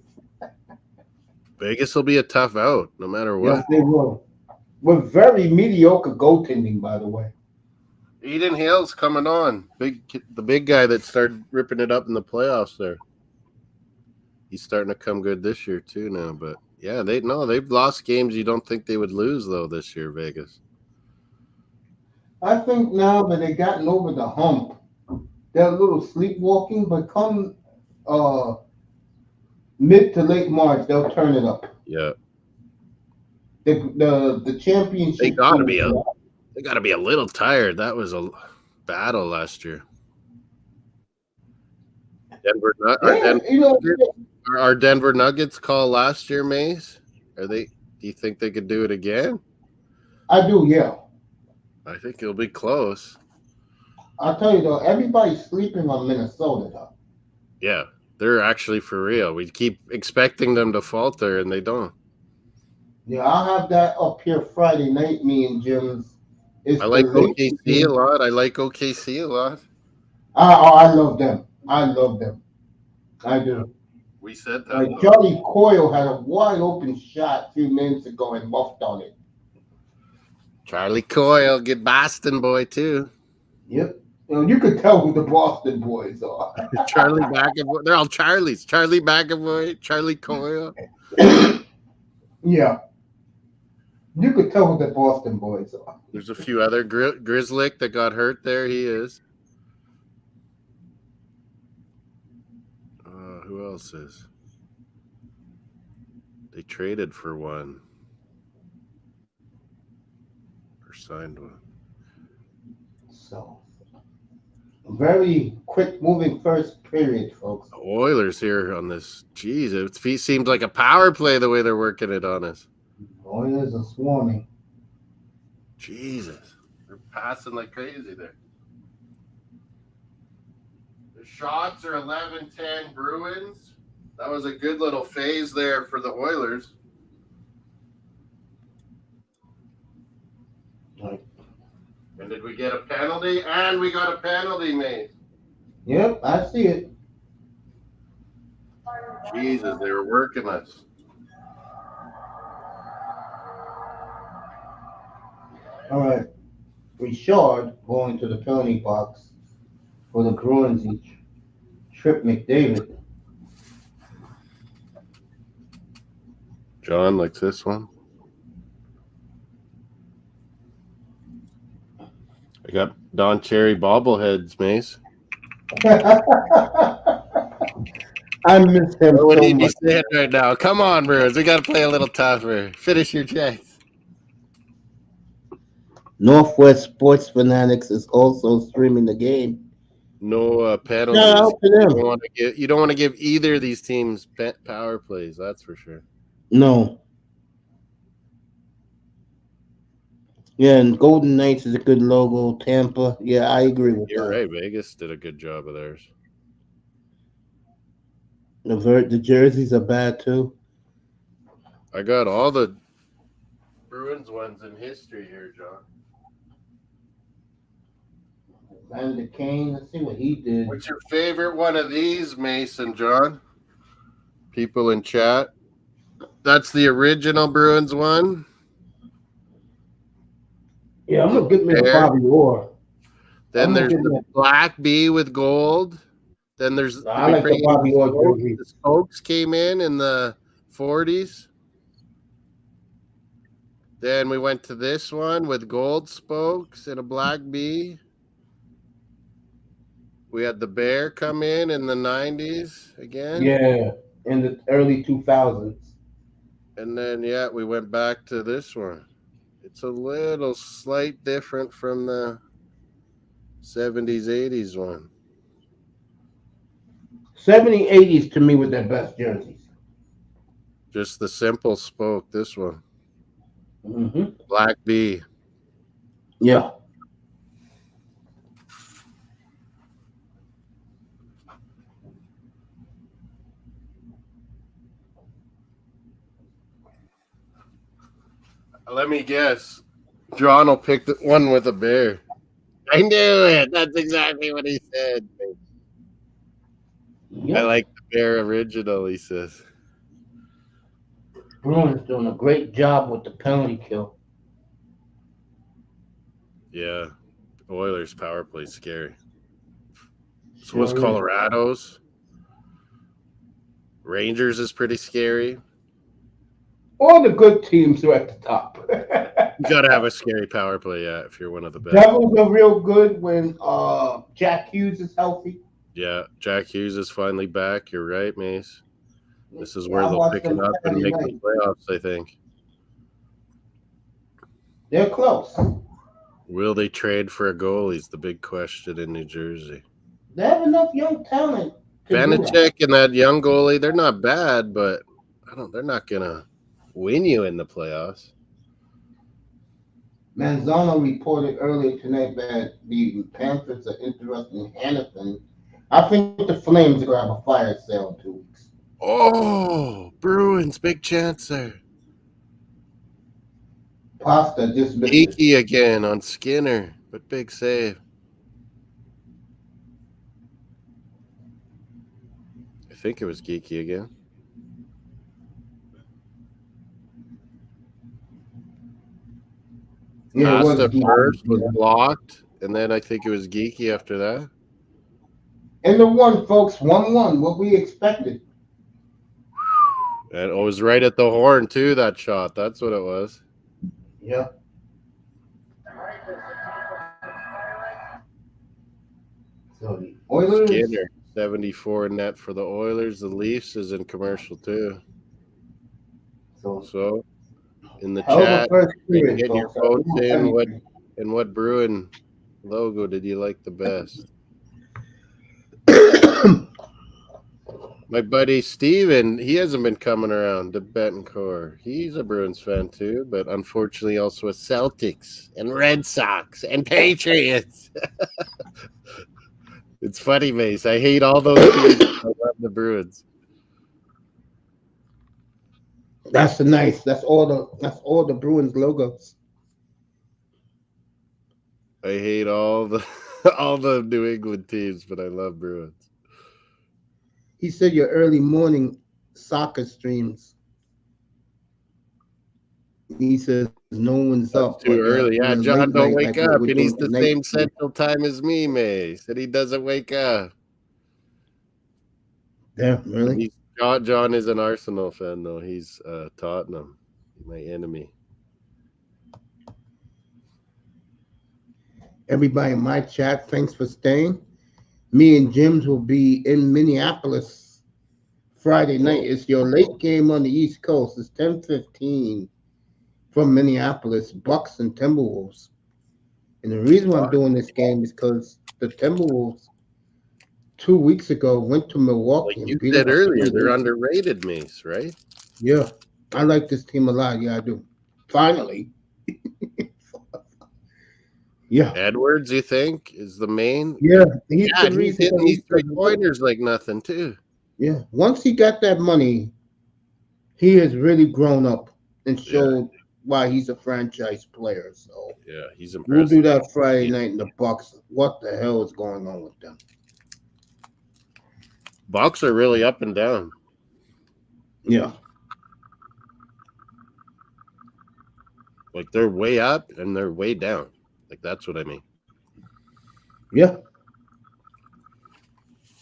Vegas will be a tough out, no matter what. Yes, they will. With very mediocre goaltending, by the way. Eden Hill's coming on. The big guy that started ripping it up in the playoffs there. He's starting to come good this year too now. But yeah, they've lost games you don't think they would lose though this year, Vegas. I think now that they've gotten over the hump, they're a little sleepwalking, but come mid to late March, they'll turn it up. Yeah. The championship. They gotta be a little tired. That was a battle last year. Are Denver Nuggets called last year, Mace? Do you think they could do it again? I do, yeah. I think it'll be close. I'll tell you though, everybody's sleeping on Minnesota though. Yeah, they're actually for real. We keep expecting them to falter, and they don't. Yeah, I'll have that up here Friday night, me and Jim's. I like OKC a lot. I love them. I do. We said that. Like Charlie Coyle had a wide open shot a few minutes ago and muffed on it. Charlie Coyle, good Boston boy too. Yep. You could tell who the Boston boys are. Charlie McAvoy. They're all Charlies. Charlie McAvoy, Charlie Coyle. Yeah. You could tell who the Boston boys are. There's a few other Grizzlick that got hurt there. He is. Who else is? They traded for one. Or signed one. So, very quick moving first period, folks. The Oilers here on this. Jeez, it seems like a power play the way they're working it on us. Oilers are swarming. Jesus. They're passing like crazy there. The shots are 11-10 Bruins. That was a good little phase there for the Oilers. Right. And did we get a penalty? And we got a penalty, mate. Yep, I see it. Jesus, they were working us. All right. Richard going to the penalty box for the Bruins each. Trip McDavid. John likes this one. I got Don Cherry bobbleheads, Mace. I miss him What so do you much. saying right now? Come on, Bruins. We got to play a little tougher. Finish your checks. Northwest Sports Fanatics is also streaming the game. No penalties. Shout out to them. You don't want to give either of these teams power plays. That's for sure. No. Yeah, and Golden Knights is a good logo. Tampa, yeah, I agree with You're that. right. Vegas did a good job of theirs. The jerseys are bad too. I got all the Bruins ones in history here, John. Vander Kane, let's see what he did. What's your favorite one of these, Mason, John? People in chat. That's the original Bruins one. Yeah, I'm gonna get me a Bobby Orr. Then there's the black B with gold. Then there's I like the Bobby Orr jersey. The Spokes came in the 40s. Then we went to this one with gold spokes and a black B. We had the Bear come in the 90s again. Yeah, in the early 2000s. And then, we went back to this one. It's a little slight different from the 70s, 80s one. 70s, 80s to me were their best jerseys. Just the simple spoke, this one. Mm-hmm. Black B. Yeah. Let me guess. John will pick the one with a bear. I knew it. That's exactly what he said. Yep. I like the Bear original, he says. Bruins doing a great job with the penalty kill. Yeah. Oilers power play scary. So was Colorado's. Rangers is pretty scary. All the good teams are at the top. You got to have a scary power play, if you're one of the best. Devils are real good when Jack Hughes is healthy. Yeah, Jack Hughes is finally back. You're right, Mace. This is where they'll pick it up and make the playoffs, I think. They're close. Will they trade for a goalie is the big question in New Jersey. They have enough young talent to do that. Vanacek and that young goalie, they're not bad, but they're not gonna win you in the playoffs. Manzano reported earlier tonight that the Panthers are interested in Hannafin. I think the Flames are going to have a fire sale in 2 weeks. Oh, Bruins, big chance there. Pasta just missed it. Geeky again on Skinner, but big save. I think it was Geeky again. Yeah, Pasta Geeky. first was blocked, and then I think it was Geeky after that. And the one, folks, 1-1, what we expected. And it was right at the horn, too, that shot. That's what it was. Yeah. So the Oilers. Skinner, 74 net for the Oilers. The Leafs is in commercial, too. So in the chat, period, get your votes in. What Bruin logo did you like the best? My buddy Steven, he hasn't been coming around to Betancourt. He's a Bruins fan too, but unfortunately also a Celtics and Red Sox and Patriots. It's funny, Mace. I hate all those teams. I love the Bruins. That's all the Bruins logos. I hate all the New England teams, but I love Bruins. He said your early morning soccer streams. He says no one's up. Too early. Yeah, John don't wake up, and he's the same central time as me, Mace. And he doesn't wake up. Yeah, really? John is an Arsenal fan, though. He's Tottenham, my enemy. Everybody in my chat, thanks for staying. Me and Jims will be in Minneapolis Friday night. It's your late game on the East Coast. It's 10:15 from Minneapolis, Bucks and Timberwolves. And the reason why I'm doing this game is because the Timberwolves 2 weeks ago went to Milwaukee. Like you said earlier, they're underrated, Mace, right? Yeah, I like this team a lot. Yeah, I do. Finally. Yeah. Edwards, you think, is the main? Yeah. He's hitting these 3-pointers like nothing, too. Yeah. Once he got that money, he has really grown up and showed why he's a franchise player. So yeah, he's impressive. We'll do that Friday night in the Bucks. What the hell is going on with them? Bucks are really up and down. Yeah. Like they're way up and they're way down. Like that's what I mean. Yeah.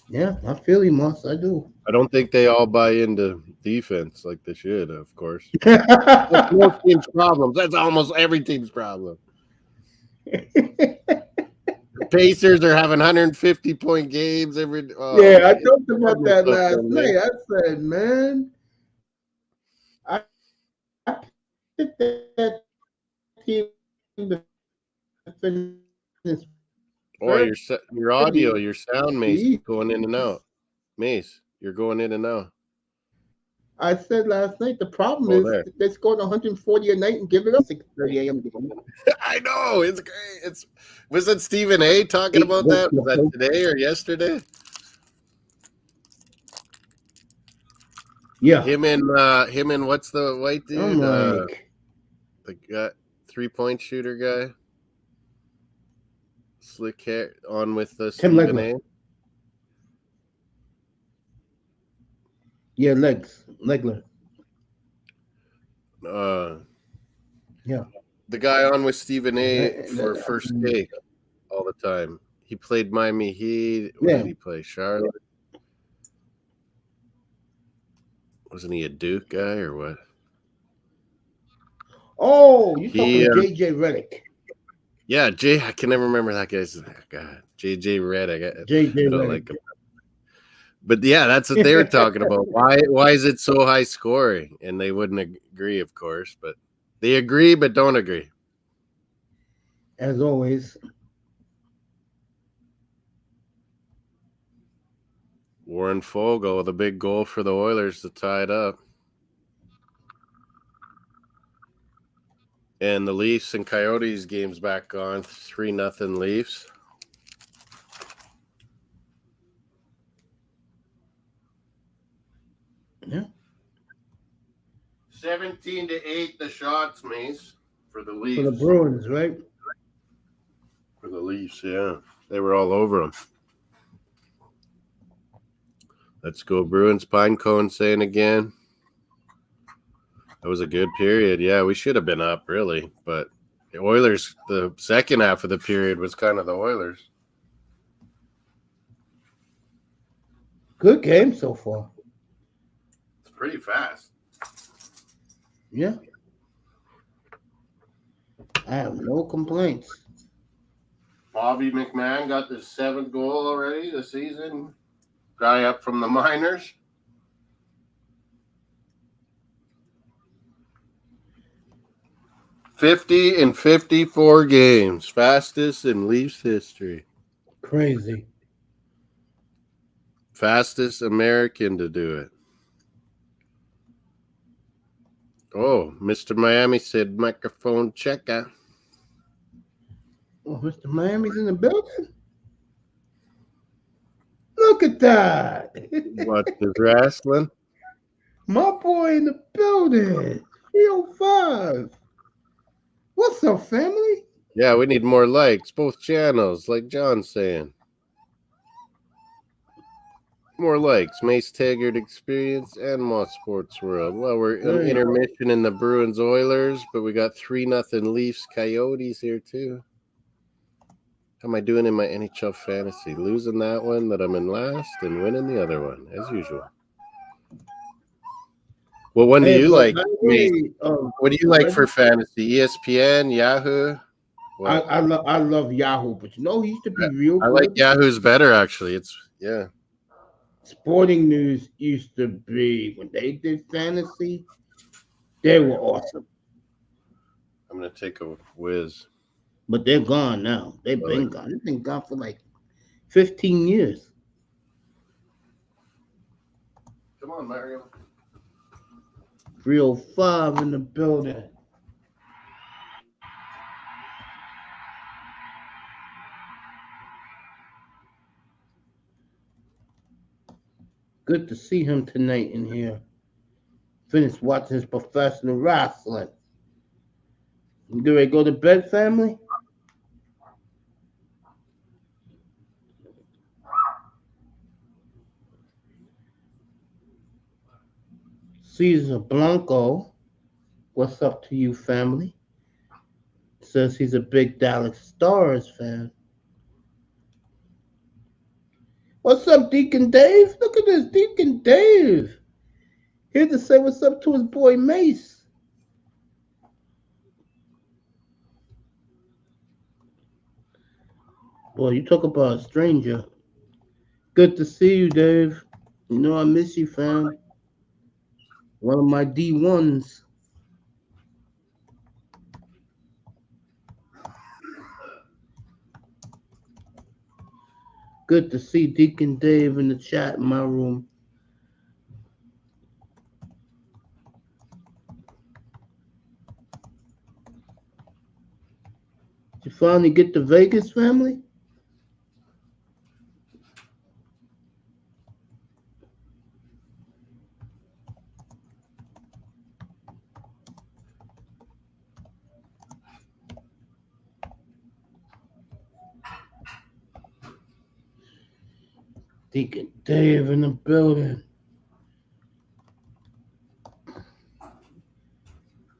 Yeah, I feel you, Moss. I do. I don't think they all buy into defense like they should, of course. That's most teams' problems. That's almost every team's problem. The Pacers are having 150-point games every. Yeah, I talked about that last night. I said, man, I picked that team to finish. Or your audio, your sound, Mace, going in and out. Mace, you're going in and out. I said last night, the problem is they scored 140 a night and give it up 6:30 a.m. I know. It's great. Was that Stephen A. talking about that? Was that today or yesterday? Yeah. Him and what's the white dude? The guy, 3-point shooter guy. Slick hair on with the Stephen A. Yeah, Legler. Yeah. The guy on with Stephen A. for First Take all the time. He played Miami Heat. Where did he play? Charlotte? Wasn't he a Duke guy or what? Oh, you talking JJ Redick. Yeah, I can never remember that guy's God. JJ Redick. JJ Redick. Like him. But yeah, that's what they were talking about. Why is it so high scoring? And they wouldn't agree, of course, but they agree but don't agree. as always. Warren Fogle with a big goal for the Oilers to tie it up. And the Leafs and Coyotes game's back on. 3-0 Leafs. Yeah. 17-8 the shots, Mace, for the Leafs. For the Bruins, right? For the Leafs, yeah. They were all over them. Let's go Bruins. Pinecone saying again. That was a good period. Yeah, we should have been up, really. But the Oilers, the second half of the period was kind of the Oilers. Good game so far. It's pretty fast. Yeah. I have no complaints. Bobby McMahon got the 7th goal already this season. Guy up from the minors. $50 in 54 games. Fastest in Leafs history. Crazy. Fastest American to do it. Oh, Mr. Miami said microphone checker. Oh, Mr. Miami's in the building? Look at that. What, the wrestling? My boy in the building. 305. What's up, family? Yeah, we need more likes. Both channels, like John's saying. More likes. MaceTaggart Experience and Mossdsports World. Well, we're in intermission in the Bruins Oilers, but we got 3-0 Leafs Coyotes here too. How am I doing in my NHL fantasy? Losing that one that I'm in last and winning the other one, as usual. What one do you like? What do you like for fantasy? ESPN, Yahoo? I love Yahoo, but you know he used to be real good. I like Yahoo's better, actually. Yeah. Sporting News used to be, when they did fantasy, they were awesome. I'm going to take a whiz. But they're gone now. They've been gone. They've been gone for like 15 years. Come on, Mario. 305 in the building. Good to see him tonight in here. Finished watching his professional wrestling. You get ready to go to bed, family? Cesar Blanco, what's up to you, family? Says he's a big Dallas Stars fan. What's up, Deacon Dave? Look at this, Deacon Dave. Here to say what's up to his boy Mace. Boy, you talk about a stranger. Good to see you, Dave. You know I miss you, fam. One of my D1s. Good to see Deacon Dave in the chat in my room. Did you finally get to Vegas, family? Deacon Dave in the building.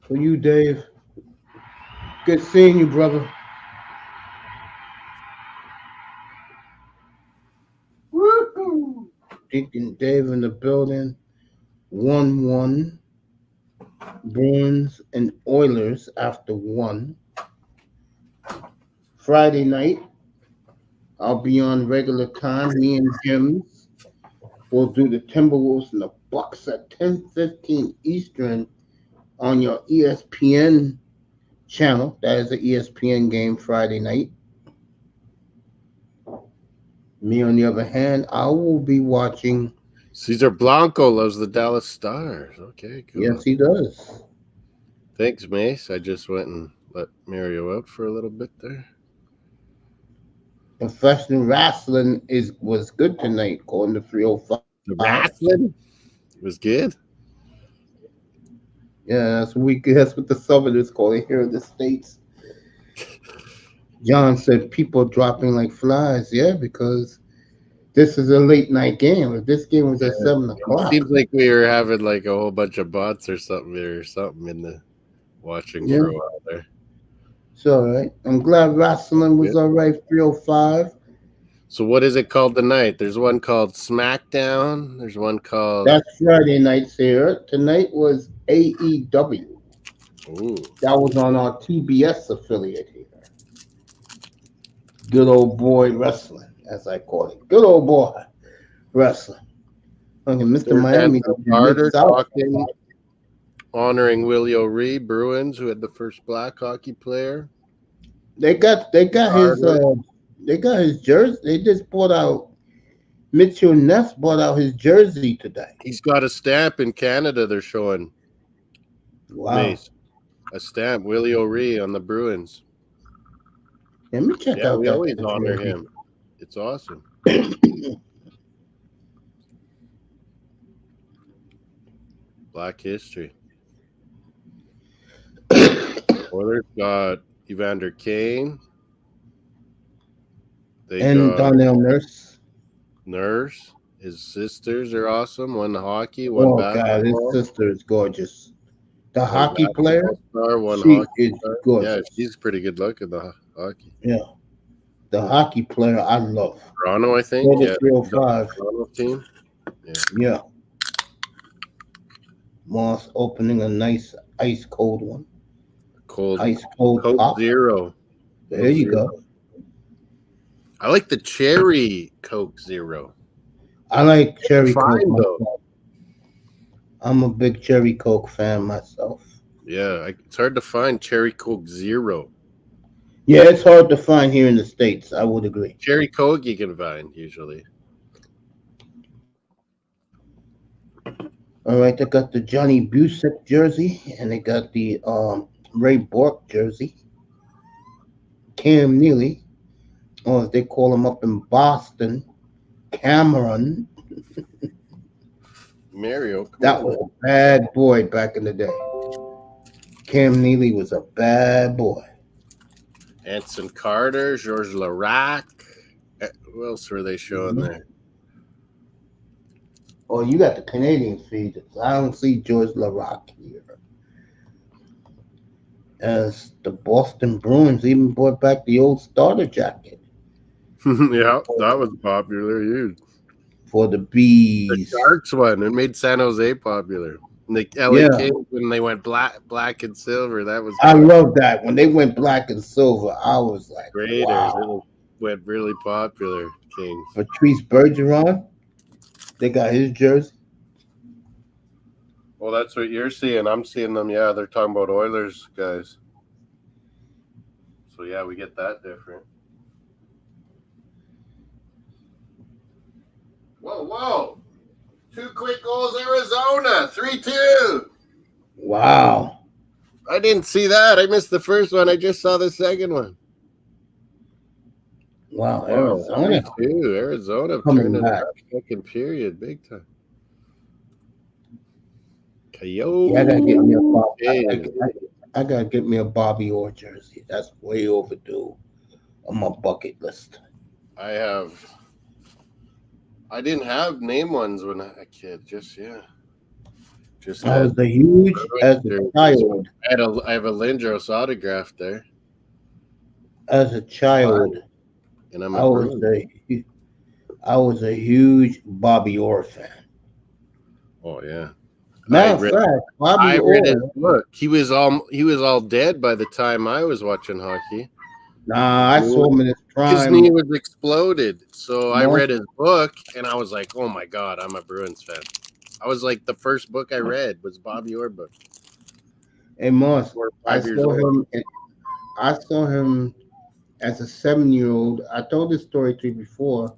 For you, Dave. Good seeing you, brother. Woohoo! Deacon Dave in the building. 1-1. Bruins and Oilers after 1. Friday night, I'll be on regular time. Me and Jim's will do the Timberwolves and the Bucks at 10:15 Eastern on your ESPN channel. That is an ESPN game Friday night. Me, on the other hand, I will be watching. Cesar Blanco loves the Dallas Stars. Okay, cool. Yes, he does. Thanks, Mace. I just went and let Mario out for a little bit there. Professional wrestling was good tonight, according to 305. The wrestling was good. Yeah, that's what the Southerners call it here in the States. John said people dropping like flies. Yeah, because this is a late night game. If this game was at 7 It o'clock. seems like we were having like a whole bunch of bots or something in the watching for a while there. It's all right. I'm glad wrestling was all right. 305. So what is it called tonight? There's one called SmackDown. There's one called... That's Friday nights here. Tonight was AEW. Ooh. That was on our TBS affiliate here. Good old boy wrestling, as I call it. Good old boy wrestling. Okay, Mr. Miami. Carter talking, honoring Willie O'Ree, Bruins, who had the first black hockey player. They got his jersey. They just bought out. Mitchell Ness bought out his jersey today. He's got a stamp in Canada. They're showing. Wow. Mace. A stamp, Willie O'Ree on the Bruins. Let me check out. We always honor him. It's awesome. Black history. Oilers got Evander Kane. And Donnell Nurse. His sisters are awesome. One hockey, one basketball. God, his sister is gorgeous. The hockey player, she is gorgeous. Yeah, she's pretty good looking. The hockey. Yeah, the hockey player I love. Toronto, I think. Yeah, 305. Toronto team. Yeah. Moss opening a nice ice cold one. Ice cold Coke pop. Zero. There you go. I like the cherry Coke Zero. I like cherry Coke myself. I'm a big cherry Coke fan myself. Yeah, it's hard to find cherry Coke Zero. Yeah, it's hard to find here in the States. I would agree. Cherry Coke you can find usually. All right, they got the Johnny Busick jersey, and they got the Ray Bork jersey. Cam Neely, or as they call him up in Boston, Cameron. Mario. That was a bad boy back in the day. Cam Neely was a bad boy. Anson Carter, Georges Larac. Who else were they showing there? Oh, you got the Canadian feed. I don't see Georges Larac here. As the Boston Bruins even brought back the old starter jacket. Yeah, that was popular, huge. For the Bees. The Sharks one. It made San Jose popular. And the LA Kings, when they went black and silver, that was. I love that. When they went black and silver, I was like, Raiders. wow. It went really popular, Kings. Patrice Bergeron, they got his jersey. Well, that's what you're seeing. I'm seeing them. Yeah, they're talking about Oilers guys. So, yeah, we get that different. Whoa. 2 quick goals, Arizona. 3-2. Wow. I didn't see that. I missed the first one. I just saw the second one. Wow, Arizona. 3-2. Arizona Coming back. Second period, big time. Coyote. Yeah, I gotta get me a Bobby Orr jersey. That's way overdue on my bucket list. I didn't have name ones when I was a kid. I was a huge as a child. I have a Lindros autograph there. As a child, and I was a huge Bobby Orr fan. Oh yeah. Matter of fact, I read his book. He was all dead by the time I was watching hockey. Nah, I saw him in his prime. His knee was exploded. So I read his book and I was like, oh my God, I'm a Bruins fan. I was like, the first book I read was Bobby Orr book. Hey Moss, 4 or I 5 years saw old. him. I saw him as a 7-year-old. I told this story to you before.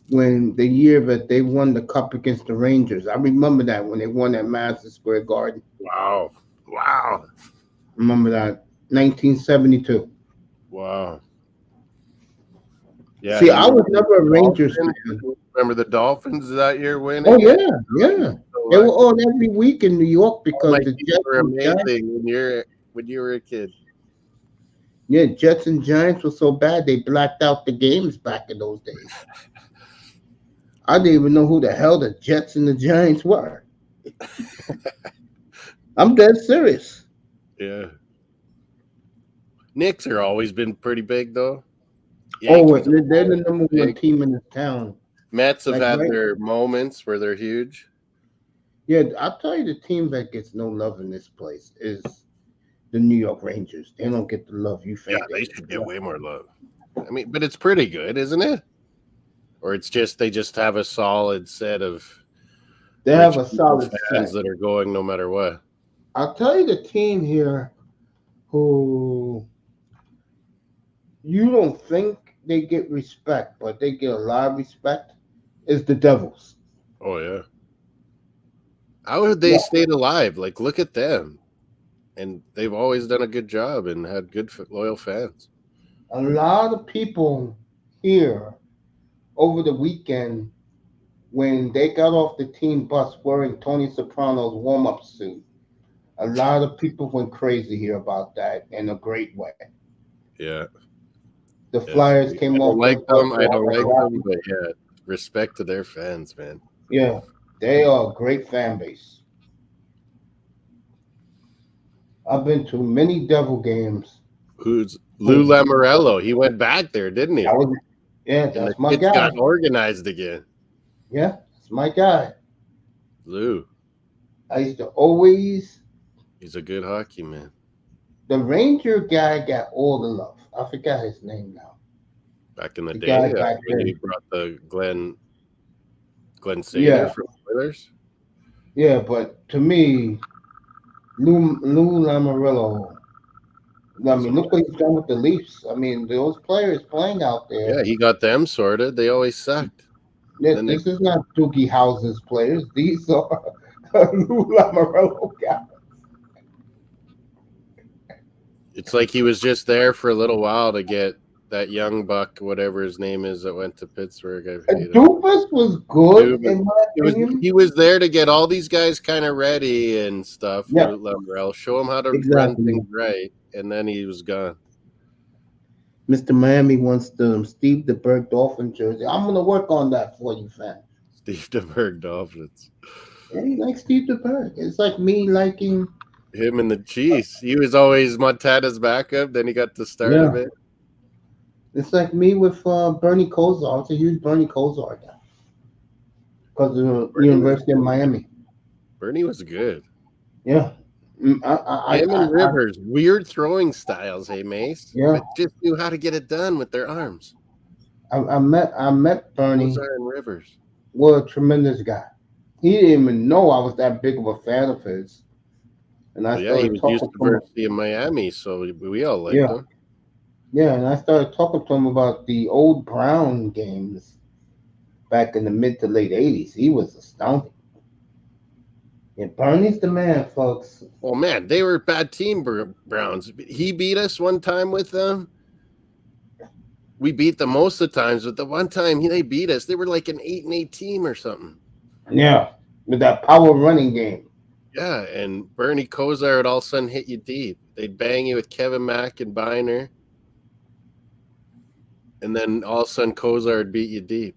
When the year that they won the cup against the Rangers, I remember that when they won at Madison Square Garden. Wow. Wow. Remember that 1972. Wow. Yeah, See, he I was was never a Rangers Dolphins. fan. Remember the Dolphins that year Oh winning it? yeah, yeah. So They were lucky. on every week in New York All because my the teams Jets were and Giants. amazing when you were a kid. Yeah, Jets and Giants were so bad they blacked out the games back in those days. I didn't even know who the hell the Jets and the Giants were. I'm dead serious. Yeah. Knicks are always been pretty big though. Oh, Yankees they're have the always number been one big. team in the town. Mets have Like had right, their moments where they're huge. yeah. I'll tell you, the team that gets no love in this place is the New York Rangers. They don't get the love you Yeah, think they they get. should get way more love. I mean, but it's pretty good, isn't it? Or it's just they just have a solid set of They have rich a people solid fans set. that are going no matter what. I'll tell you, the team here who you don't think they get respect, but they get a lot of respect is the Devils. Oh yeah. How have they Yeah, stayed alive? Like, look at them, and they've always done a good job and had good loyal fans. a lot of people here over the weekend when they got off the team bus wearing Tony Soprano's warm-up suit. A lot of people went crazy here about that in a great way. Yeah, The it's Flyers sweet. came I don't off their like bus them. I don't wearing like them, Rocky. but yeah, respect to their fans, man. Yeah, they are a great fan base. I've been to many Devil games. Who's Lou Oh, Lamoriello? He went back there, didn't that he? was, yeah, And the that's my kids guy. got organized again. Yeah, that's my guy. Lou, I used to always. he's a good hockey man. The Ranger guy got all the love. I forgot his name now. Back in the The guy day, back when he then. brought the Glenn Sather Yeah, from Oilers. yeah, but to me, Lou Lamoriello. I He's mean, look what awesome. he's done with the Leafs. I mean, those players playing out Yeah, there. he got them sorted. They always sucked. Then they This is not Doogie Howser's players. These are Lou Lamoriello guys. It's like he was just there for a little while to get that young buck, whatever his name is, that went to Pittsburgh. I hate him. Dufus was good Dude, in my opinion. he was there to get all these guys kind of ready and stuff. Yeah, Lou Lamoriello, show him how to run exactly. things right, and then he was gone. Mr. Miami wants the Steve DeBerg Dolphin jersey. I'm gonna work on that for you, fam. Steve DeBerg Dolphins. Yeah, he likes Steve DeBerg. It's like me liking. Him and the Chiefs. He was always Montana's backup. Then he got the start Yeah, of it. it's like me with Bernie Kosar. I was a huge Bernie Kosar guy because of the Bernie was University of Miami. Bernie was good. Yeah. Him and Rivers, weird throwing styles, hey Mace, Yeah. but just knew how to get it done with their arms. I met Bernie. Those are in Rivers. What a tremendous guy. He didn't even know I was that big of a fan of his. And I Well, yeah, he started was talking to him. University of Miami, so we all liked Yeah. him. Yeah, and I started talking to him about the old Brown games back in the mid to late 80s. He was astounding. Yeah, Bernie's the man, folks. Oh man, they were a bad team, Browns. He beat us one time with them. We beat them most of the times, but the one time they beat us, they were like an 8-8 team or something. Yeah, with that power running game. Yeah, and Bernie Kosar would all of a sudden hit you deep. They'd bang you with Kevin Mack and Biner. And then all of a sudden Kosar would beat you deep.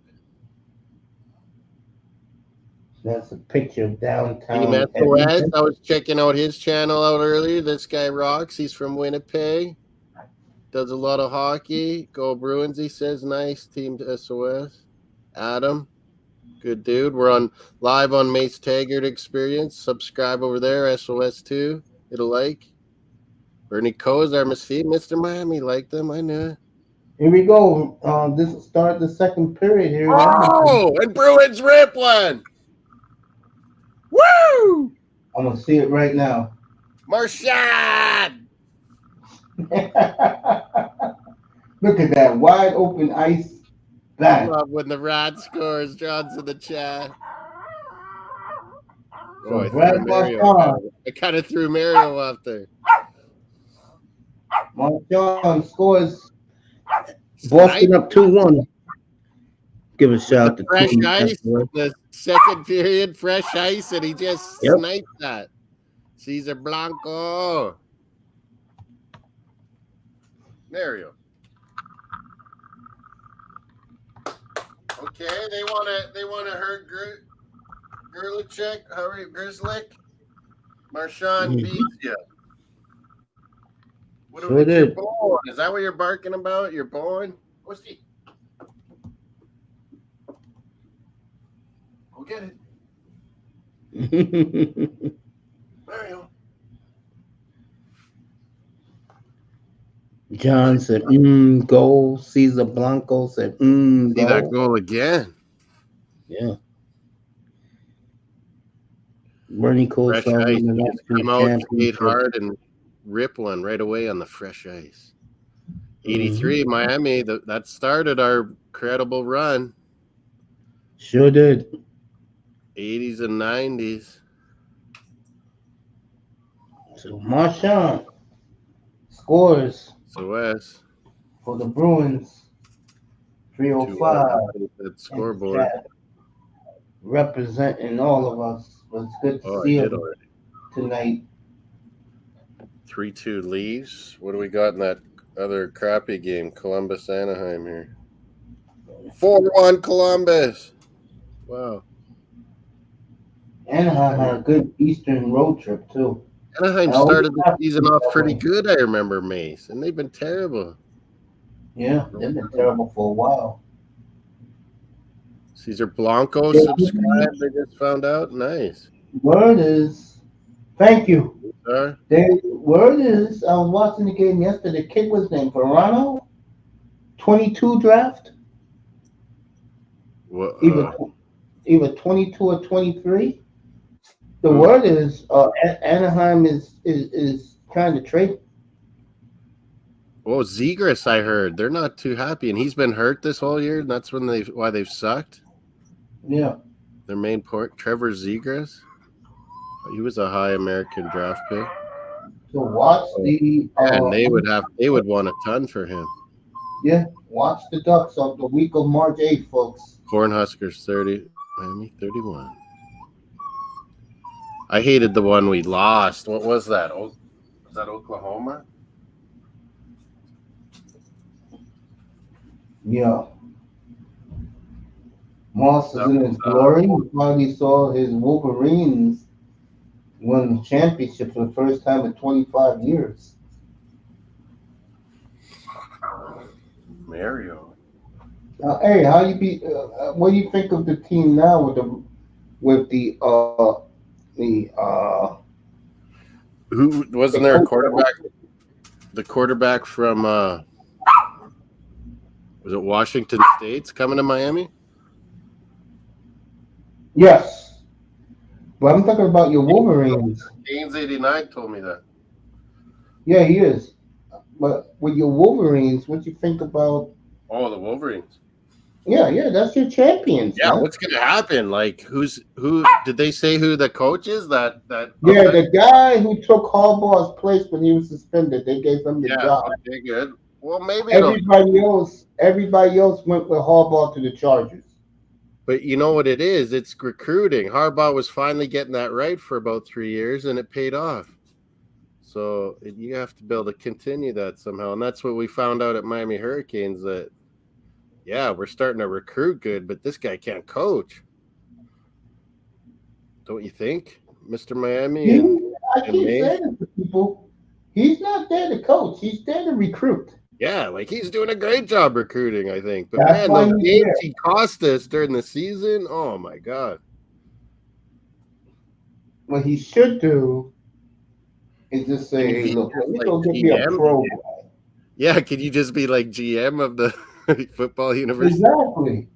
That's a picture of downtown Team SOS, Edmonton. I was checking out his channel out earlier. This guy rocks. He's from Winnipeg. Does a lot of hockey. Go Bruins, he says. Nice. Team SOS. Adam, good dude. We're on live on MaceTaggart Experience. Subscribe over there, SOS2. It'll like. Bernie Kosar, Mr. Miami liked them. I knew it. Here we go. This will start the second period here in Edmonton. Oh, and Bruins rip one. Woo! I'm gonna see it right now. Marchand! Look at that wide open ice. I Bang. love when the Rat scores. John's in the chat. So I Brad threw Mario. Marchand. I kind of threw Mario off there. Marchand scores. Boston up 2-1. Give a shout out to fresh Team ice, the second period, fresh ice, and he just sniped that. Cesar Blanco. Mario. Okay, they want to hurt Gerlichek. How are you, Grizzlick? Marchand beats you. What Sure did. Is that what you're barking about? You're born? What's the? Go get it. Mario. John said, goal. Cesar Blanco said, See goal. that goal again. Yeah. Bernie Cole Fresh ice. Come out, skate hard, and rip one right away on the fresh ice. 83, Miami. That started our credible run. Sure did. 80s and 90s. So Marchand scores for the Bruins. 305. That scoreboard. Representing all of us. But it's good to see him tonight. 3-2 leaves. What do we got in that other crappy game? Columbus, Anaheim here. 4-1 Columbus. Wow. Anaheim had a good Eastern road trip, too. Anaheim started the season off pretty good, I remember, Mace. And they've been terrible. Yeah, they've been terrible for a while. Cesar Blanco subscribed. They just found out. Nice. Word is, thank you. Sir? Word is, I was watching the game yesterday. The kid was named Verano. 22 draft. Either 22 or 23. The word is Anaheim is trying to trade. Oh, Zegras, I heard. They're not too happy. And he's been hurt this whole year. And that's why they've sucked. Yeah. Their main port, Trevor Zegras. He was a high American draft pick. So watch the and they would want a ton for him. Yeah, watch the Ducks of the week of March 8th, folks. Cornhuskers 30, Miami 31. I hated the one we lost. What was that? Was that Oklahoma? Yeah. Moss is in his glory. He finally saw his Wolverines win the championship for the first time in 25 years. Mario. Hey, what do you think of the team now with the who wasn't there a quarterback? The quarterback from was it Washington State's coming to Miami? Yes, but I'm talking about your Wolverines. Gaines 89 told me that. Yeah, he is. But with your Wolverines, what you think about? Oh, the Wolverines. Yeah, that's your champions. Yeah, man. what's gonna happen? Like, who? Did they say who the coach is? That. Yeah, the guy who took Harbaugh's place when he was suspended. They gave him the job. Okay, good. Well, maybe everybody else went with Harbaugh to the Chargers. But you know what it is? It's recruiting. Harbaugh was finally getting that right for about 3 years, and it paid off. So you have to be able to continue that somehow, and that's what we found out at Miami Hurricanes. That we're starting to recruit good, but this guy can't coach. Don't you think, Mr. Miami? I keep saying to people, he's not there to coach. He's there to recruit. Yeah, like he's doing a great job recruiting, I think. But man, those games he cost us during the season, oh my God. What he should do is just say, hey, look, let me go get me a pro guy. Yeah, could you just be like GM of the football university? Exactly.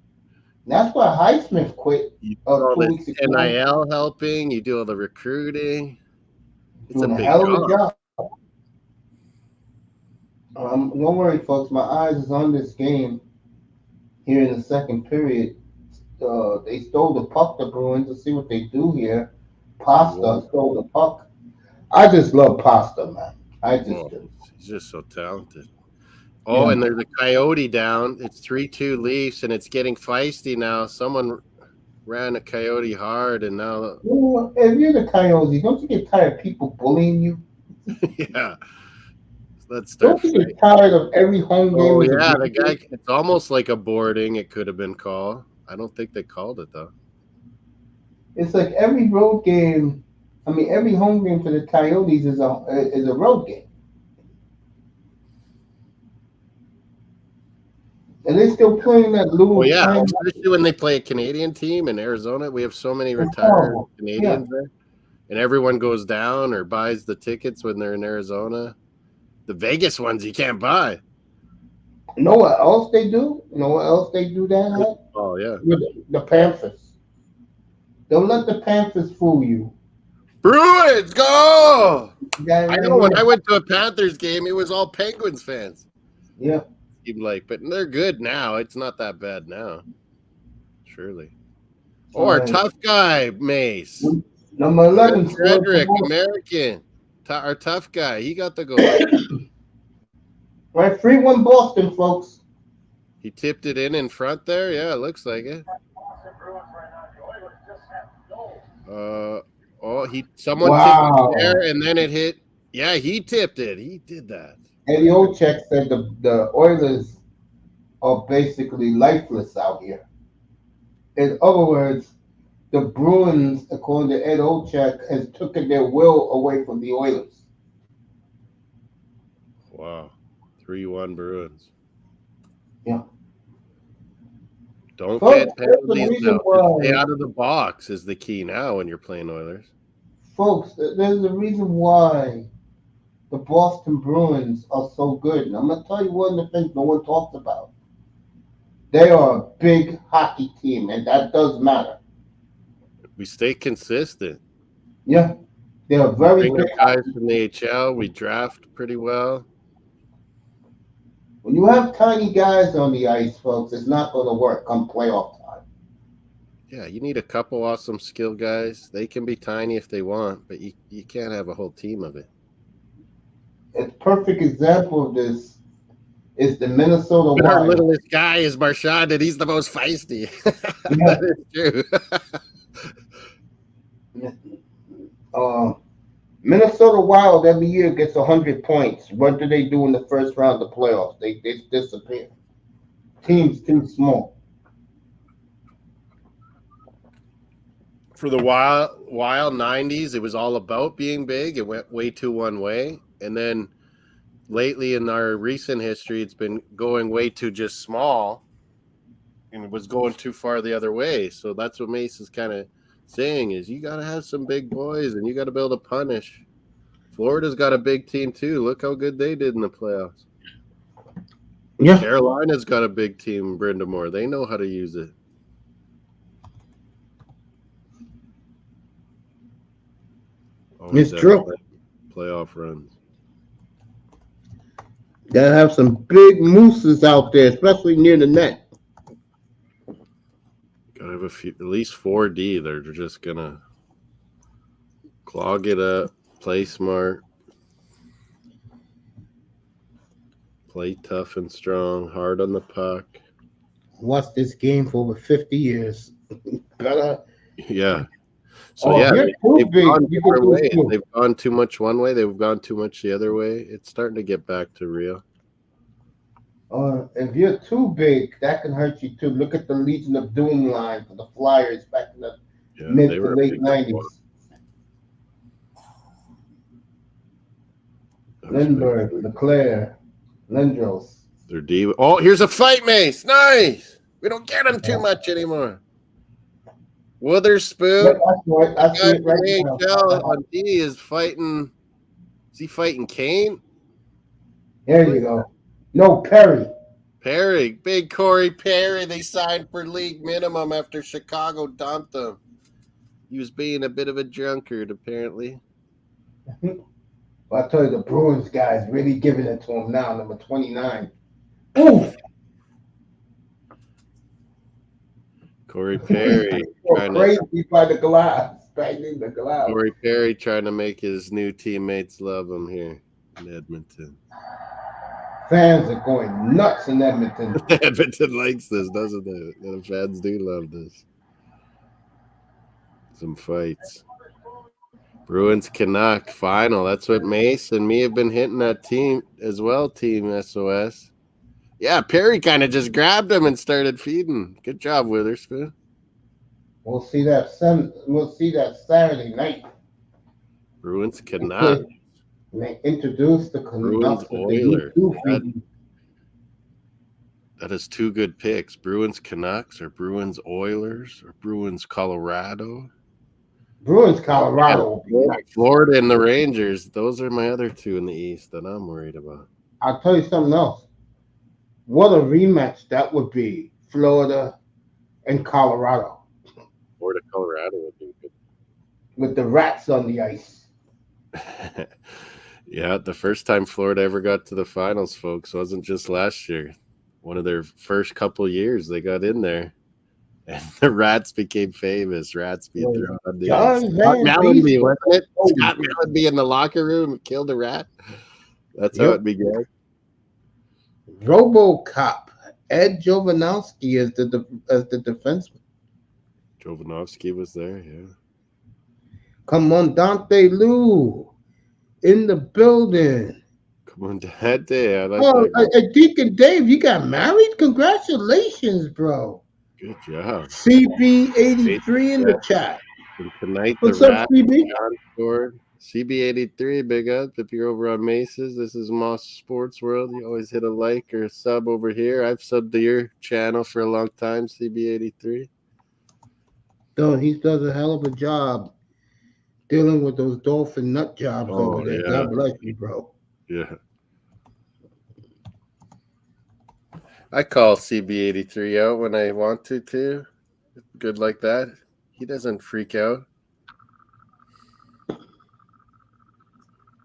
That's why Highsmith quit 2 weeks ago. NIL helping, you do all the recruiting. It's a doing a big hell of a job. job. Don't worry, folks. My eyes is on this game here in the second period. They stole the puck, the Bruins. Let's see what they do here. Pasta stole the puck. I just love Pasta, man. I just do. He's just so talented. Oh, and there's a Coyote down. It's 3-2 Leafs, and it's getting feisty now. Someone ran a Coyote hard, and now... If you're the Coyotes, don't you get tired of people bullying you? Yeah. Let's start. Don't you get tired of every home game? Oh, yeah, the guy, it's almost like a boarding. It could have been called. I don't think they called it, though. It's like every road game. I mean, every home game for the Coyotes is a road game. And they're still playing that little. Well, yeah, especially when they play a Canadian team in Arizona. We have so many retired Canadians there. And everyone goes down or buys the tickets when they're in Arizona. The Vegas ones you can't buy. You know what else they do? You know what else they do that? Oh, yeah. With the Panthers. Don't let the Panthers fool you. Bruins, go! I know when I went to a Panthers game, it was all Penguins fans. Yeah. Seemed like, but they're good now. It's not that bad now. Surely. Oh, our tough guy, Mace. Number 11. Frederick, American. Our tough guy. He got the goal. Right, 3-1 Boston, folks. He tipped it in front there. Yeah, it looks like it. Someone tipped it there, and then it hit. Yeah, he tipped it. He did that. Eddie Olczyk said the Oilers are basically lifeless out here. In other words, the Bruins, according to Ed Olczyk, has taken their will away from the Oilers. Wow. 3-1 Bruins. Yeah. Don't get penalties now. Stay out of the box is the key now when you're playing Oilers. Folks, there's a reason why the Boston Bruins are so good. And I'm going to tell you one of the things no one talks about. They are a big hockey team, and that does matter. We stay consistent. Yeah. They're very big guys from the NHL. We draft pretty well. When you have tiny guys on the ice, folks, it's not going to work come playoff time. Yeah, you need a couple awesome skill guys. They can be tiny if they want, but you can't have a whole team of it. A perfect example of this is the Minnesota Wild. Our littlest guy is Marchand, and he's the most feisty. That is true. Minnesota Wild every year gets 100 points. What do they do in the first round of the playoffs? They disappear. Team's too small. For the Wild 90s, it was all about being big. It went way too one way. And then lately in our recent history, it's been going way too just small. And it was going too far the other way. So that's what Mace is kind of saying is you got to have some big boys and you got to be able to punish. Florida's got a big team too. Look how good they did in the playoffs. Yeah. Carolina's got a big team, Brindamore. They know how to use it. It's true. Playoff runs. Gotta have some big mooses out there, especially near the net. Gotta have at least 4D. They're just gonna clog it up, play smart, play tough and strong, hard on the puck. Watched this game for over 50 years. Yeah. So they've gone too much one way. They've gone too much the other way. It's starting to get back to real. If you're too big, that can hurt you too. Look at the Legion of Doom line for the Flyers back in the mid to late 90s. Lindbergh, Leclerc, Lindros. They're D. Oh, here's a fight, Mace. Nice. We don't get them too much anymore. Witherspoon, NHL on D is fighting. Is he fighting Kane? There you go. No, Perry. Perry, big Corey Perry. They signed for league minimum after Chicago dumped him. He was being a bit of a drunkard, apparently. But I tell you, the Bruins guys really giving it to him now, number 29. Ooh, Corey Perry trying to crazy by the glass, banging the glass. Corey Perry trying to make his new teammates love him here in Edmonton. Fans are going nuts in Edmonton. Edmonton likes this, doesn't it? The fans do love this. Some fights. Bruins Canuck final. That's what Mace and me have been hitting that team as well, Team SOS. Yeah, Perry kind of just grabbed him and started feeding. Good job, Witherspoon. We'll see that Saturday night. Bruins Canuck. They introduced the Bruins Canucks with Oilers. the U2 That is two good picks. Bruins Canucks or Bruins Oilers or Bruins Colorado. Bruins Colorado. Florida and the Rangers. Those are my other two in the East that I'm worried about. I'll tell you something else. What a rematch that would be. Florida and Colorado. Florida, Colorado would be good. With the Rats on the ice. Yeah, the first time Florida ever got to the finals, folks, wasn't just last year. One of their first couple years they got in there. And the Rats became famous. Rats being thrown on the ice. Scott Mellenby, wasn't it? Scott Mellenby in the locker room and killed a rat. That's how it began. RoboCop. Ed Jovanovski as the defenseman. Jovanovski was there, yeah. Come on, Dante Lou in the building. Come on, Dante. I like that. Deacon Dave, you got married? Congratulations, bro. Good job. CB83 in the chat. And tonight, what's the up, CB? Scored. CB83, big up. If you're over on Mace's, this is Mossdsports World. You always hit a like or a sub over here. I've subbed to your channel for a long time, CB83. He does a hell of a job dealing with those dolphin nut jobs over there. Yeah. God bless you, bro. Yeah. I call CB83 out when I want to, too. Good like that. He doesn't freak out.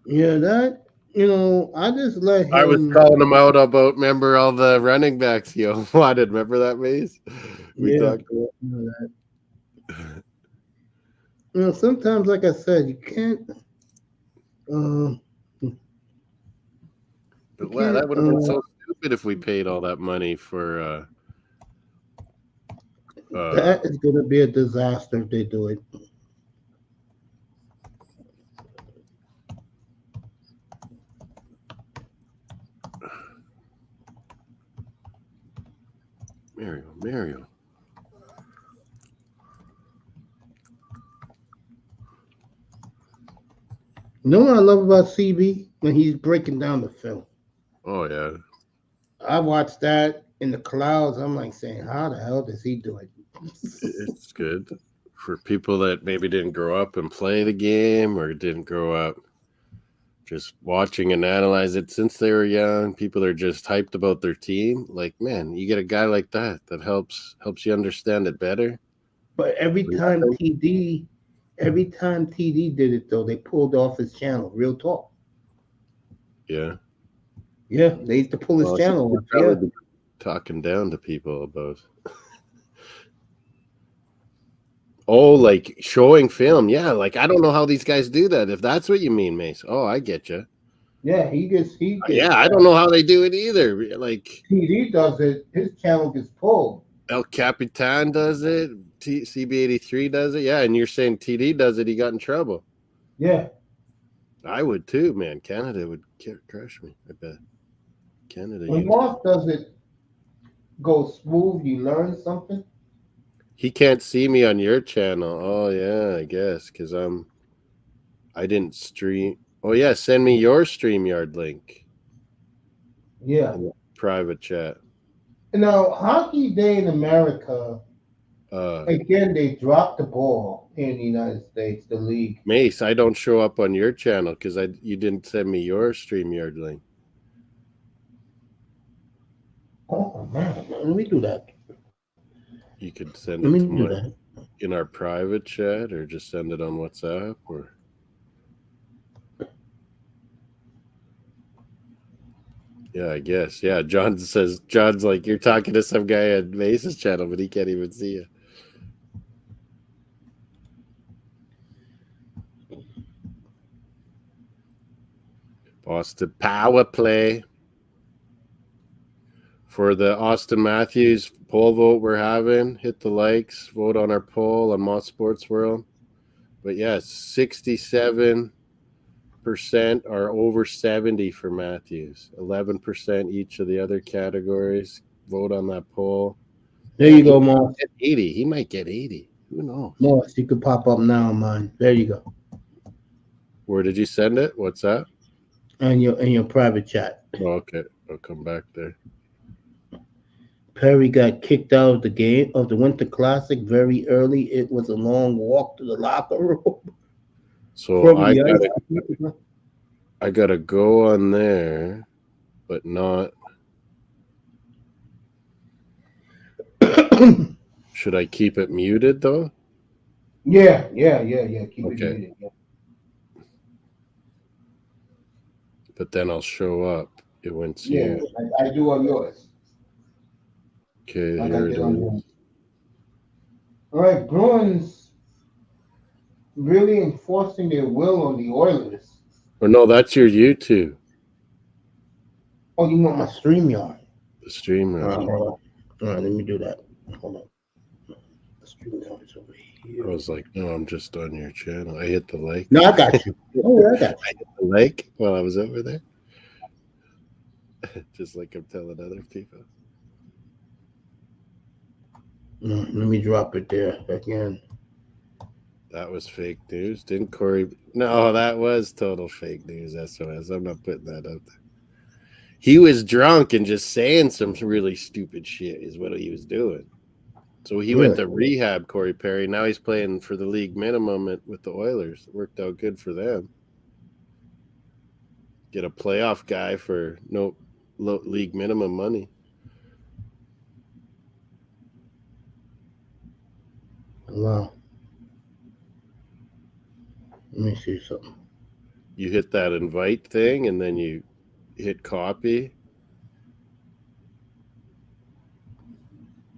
Yeah, I just let him. I was calling him out about, remember all the running backs you wanted. Remember that, Mace? We talked about that. Sometimes, like I said, you can't. But wow, that would have been so stupid if we paid all that money for. That is going to be a disaster if they do it. Mario. You know what I love about CB? When he's breaking down the film. Oh, yeah. I watched that in the clouds. I'm like saying, how the hell does he do it? It's good for people that maybe didn't grow up and play the game or didn't grow up just watching and analyze it since they were young. People that are just hyped about their team. Like, man, you get a guy like that helps you understand it better. But every time TD did it, though, they pulled off his channel. Real talk. Yeah. Yeah, they used to pull his channel off. Yeah. Talking down to people about. Oh, like showing film. Yeah, like I don't know how these guys do that. If that's what you mean, Mace. Oh, I get you. Yeah, he gets. Yeah, I don't know how they do it either. Like TD does it. His channel gets pulled. El Capitan does it. CB83 does it. Yeah, and you're saying TD does it. He got in trouble. Yeah. I would too, man. Canada would crush me. I bet. Canada. When Moss does it, go smooth. You learn something. He can't see me on your channel. Oh yeah, I guess because I didn't stream. Oh yeah, send me your StreamYard link. Yeah. In the private chat. Now, Hockey Day in America. Again, they dropped the ball in the United States, the league. Mace, I don't show up on your channel because you didn't send me your StreamYard link. Oh man, let me do that. You could send it to in our private chat or just send it on WhatsApp or. Yeah, I guess. Yeah, John's like, you're talking to some guy on Mace's channel, but he can't even see you. Boston power play for the Austin Matthews poll vote we're having. Hit the likes, vote on our poll on Mosssports World. But yeah, 67% are over 70 for Matthews. 11% each of the other categories. Vote on that poll. There you go, Moss. 80. He might get 80. Who knows? Moss, you could pop up now on mine. There you go. Where did you send it? What's that? In your private chat. Oh, okay. I'll come back there. Perry got kicked out of the game of the Winter Classic very early. It was a long walk to the locker room. So I gotta go on there, but not. Should I keep it muted though? Yeah. Keep it muted. Yeah. But then I'll show up. It went Yeah, I do on yours. Okay, Like here I it did on is. yours. All right, Bruins really enforcing their will on the Oilers. Or no, that's your YouTube. Oh, you want my StreamYard? The streamer. All right, let me do that. Hold on. The StreamYard is over here. I was like, no, I'm just on your channel. I hit the like. No, I got you. Oh, yeah, I got you. I hit the like while I was over there. Just like I'm telling other people. Let me drop it there again. That was fake news. Didn't Corey? No, that was total fake news. SOS. I'm not putting that out there. He was drunk and just saying some really stupid shit is what he was doing. So he went to rehab, Corey Perry. Now he's playing for the league minimum with the Oilers. It worked out good for them. Get a playoff guy for no league minimum money. Wow. Let me see something. You hit that invite thing and then you hit copy.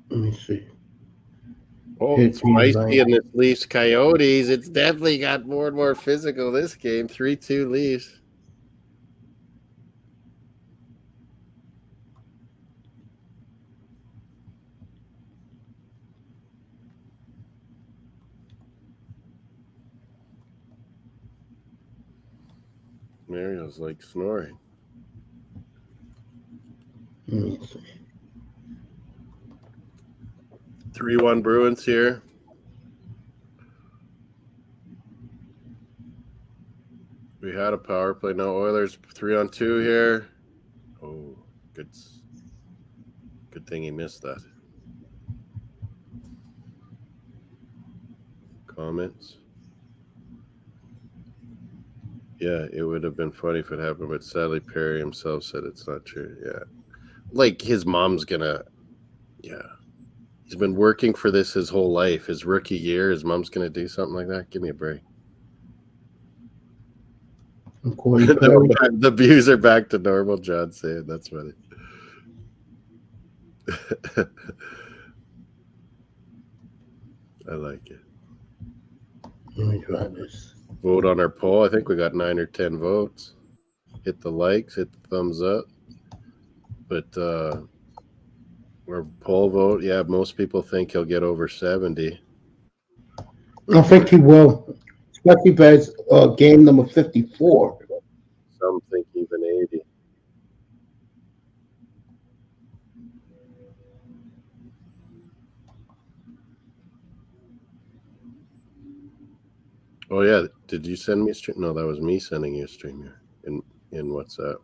Let me see. Oh, it's feisty in this Leafs Coyotes. It's definitely got more and more physical this game. 3-2 Leafs. Mario's like snoring. Let me see. 3-1 Bruins here. We had a power play. No Oilers. 3-on-2 here. Oh, good thing he missed that. Comments. Yeah, it would have been funny if it happened, but sadly Perry himself said it's not true. Yeah. Like his mom's gonna, yeah. He's been working for this his whole life. His rookie year, his mom's gonna do something like that. Give me a break. The views are back to normal, John said. That's funny. I like it. Let me try this. Vote on our poll. I think we got 9 or 10 votes. Hit the likes, hit the thumbs up. But our poll vote, yeah, most people think he'll get over 70. I think he will, especially if it's game number 54. Some think even 80. Oh yeah, did you send me a stream? No, that was me sending you a stream here in WhatsApp.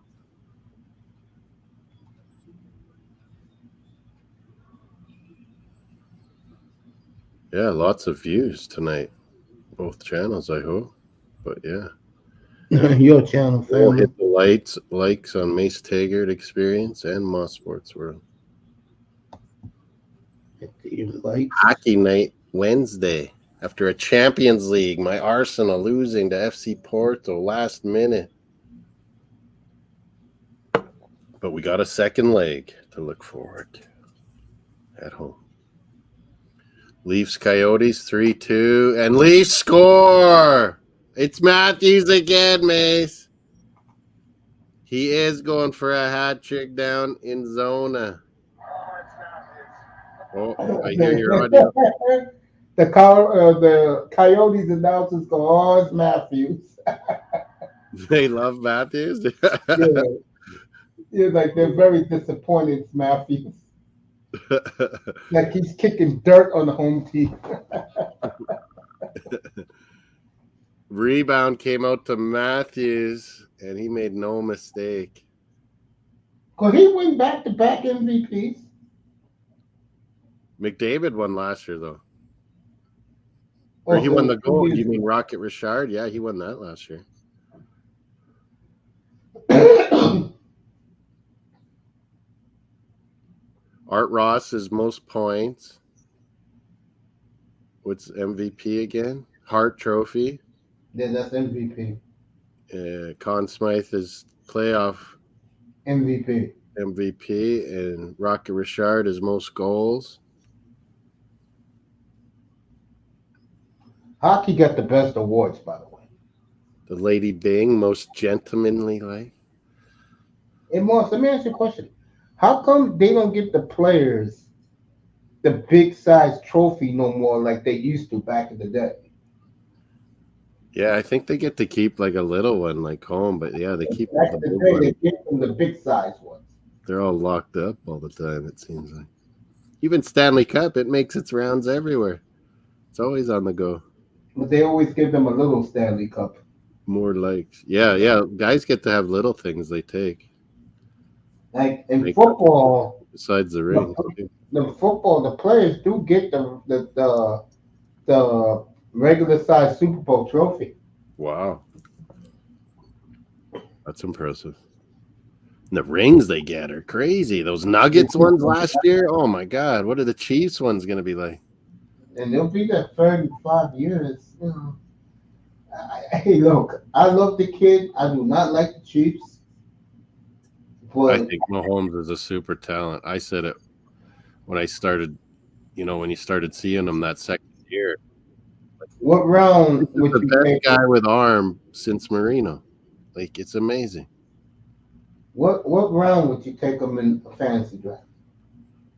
Yeah, lots of views tonight. Both channels, I hope. But yeah. Your channel, family. We'll hit the likes on MaceTaggart Experience and Mosssports World. Hit the likes. Hockey night Wednesday. After a Champions League, my Arsenal losing to FC Porto last minute. But we got a second leg to look forward to at home. Leafs Coyotes 3-2, and Leafs score. It's Matthews again, Mace. He is going for a hat trick down in Zona. Oh, I hear your audio. The Coyotes announcers go, oh, it's Matthews. They love Matthews. Yeah, like they're very disappointed it's Matthews. Like he's kicking dirt on the home team. Rebound came out to Matthews, and he made no mistake. Could he win back-to-back MVPs? McDavid won last year, though. Or he won the goal. You mean Rocket Richard? Yeah, he won that last year. Art Ross is most points. What's MVP again? Hart Trophy. Yeah, that's MVP. Conn Smythe is playoff MVP. And Rocket Richard is most goals. Hockey got the best awards, by the way. The Lady Bing, most gentlemanly like. Hey, Moss, let me ask you a question. How come they don't get the players the big size trophy no more like they used to back in the day? Yeah, I think they get to keep like a little one like home, but yeah, they keep back in the day, they get them the big size ones. They're all locked up all the time, it seems like. Even Stanley Cup, it makes its rounds everywhere. It's always on the go. But they always give them a little Stanley Cup. More likes. Yeah. Guys get to have little things they take. Like in football, besides the ring. The players do get the regular size Super Bowl trophy. Wow. That's impressive. And the rings they get are crazy. Those Nuggets ones last year, oh my God. What are the Chiefs ones going to be like? And they'll be there 35 years. You know. Hey, look, I love the kid. I do not like the Chiefs. But I think Mahomes is a super talent. I said it when I started, when you started seeing him that second year. What round was the best guy with arm since Marino? Like, it's amazing. What round would you take him in a fantasy draft?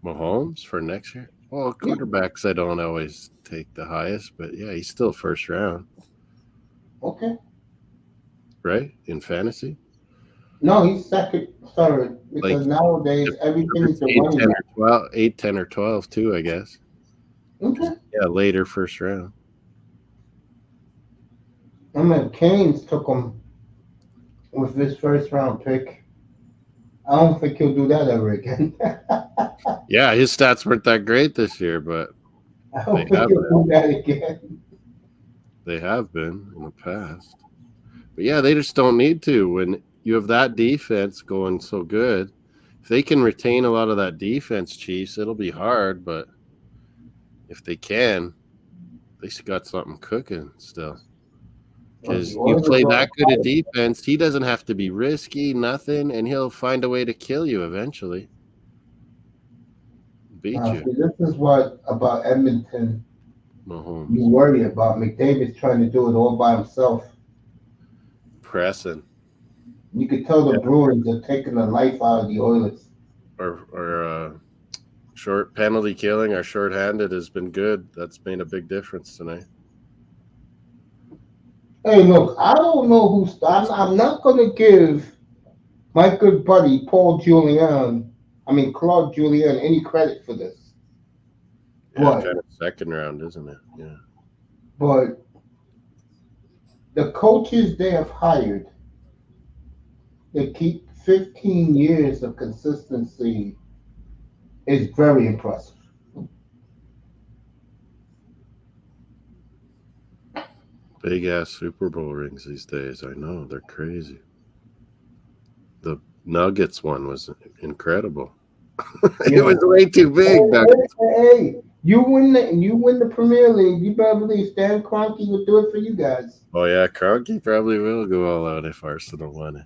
Mahomes for next year? Well, quarterbacks I don't always take the highest, but yeah, he's still first round. Okay. Right? In fantasy? No, he's second, third. Because nowadays everything is the running back. 8, 10, or 12 too, I guess. Okay. Yeah, later first round. I mean, Canes took him with his first round pick. I don't think he'll do that ever again. Yeah, his stats weren't that great this year, but I don't think he'll do that again. They have been in the past. But yeah, they just don't need to. When you have that defense going so good, if they can retain a lot of that defense, Chiefs, it'll be hard, but if they can, they got something cooking still. Because you play that good a defense, he doesn't have to be risky, nothing, and he'll find a way to kill you eventually. Beat you. See, this is what about Edmonton Mahomes. You worry about. McDavid's trying to do it all by himself. Pressing. You could tell the Bruins are taking the life out of the Oilers. Or short penalty killing, our shorthanded has been good. That's made a big difference tonight. Hey, look, I don't know who's. I'm not going to give my good buddy Claude Julien any credit for this. Yeah, kind of second round, isn't it? Yeah. But the coaches they have hired, they keep 15 years of consistency is very impressive. Big ass Super Bowl rings these days. I know, they're crazy. The Nuggets one was incredible. It was way too big. Hey, you win the Premier League. You better believe Stan Kroenke would do it for you guys. Oh yeah, Kroenke probably will go all out if Arsenal won it.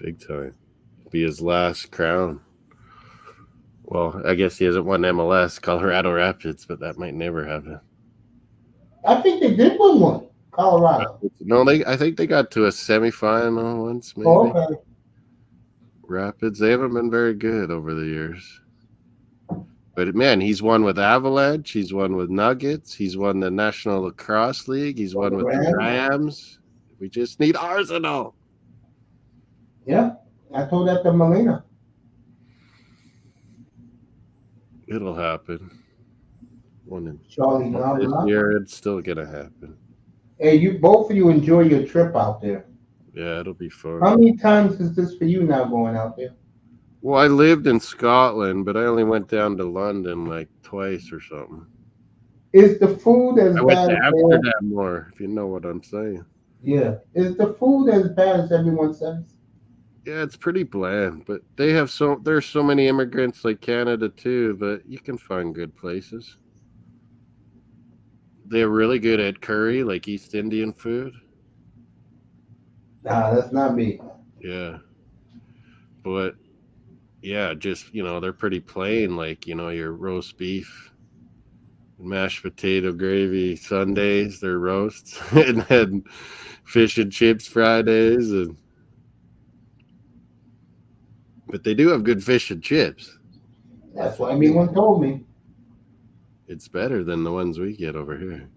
Big time. Be his last crown. Well, I guess he hasn't won MLS, Colorado Rapids, but that might never happen. I think they did win one, Colorado. No, I think they got to a semifinal once, maybe. Oh, okay. Rapids, they haven't been very good over the years. But, man, he's won with Avalanche. He's won with Nuggets. He's won the National Lacrosse League. He's won with the Rams. We just need Arsenal. Yeah, I told that to Melina. It'll happen. Charlie, this year, it's still going to happen. Hey, both of you enjoy your trip out there. Yeah, it'll be fun. How many times is this for you now going out there? Well, I lived in Scotland, but I only went down to London like twice or something. Is the food as I bad went to as Amsterdam more, if you know what I'm saying. Yeah. Is the food as bad as everyone says? Yeah, it's pretty bland, but there's so many immigrants like Canada too, but you can find good places. They're really good at curry, like East Indian food. Nah, that's not me. Yeah. But yeah, just, they're pretty plain, like, your roast beef, mashed potato gravy Sundays, they're roasts, and then fish and chips Fridays, but they do have good fish and chips. That's what everyone told me. It's better than the ones we get over here.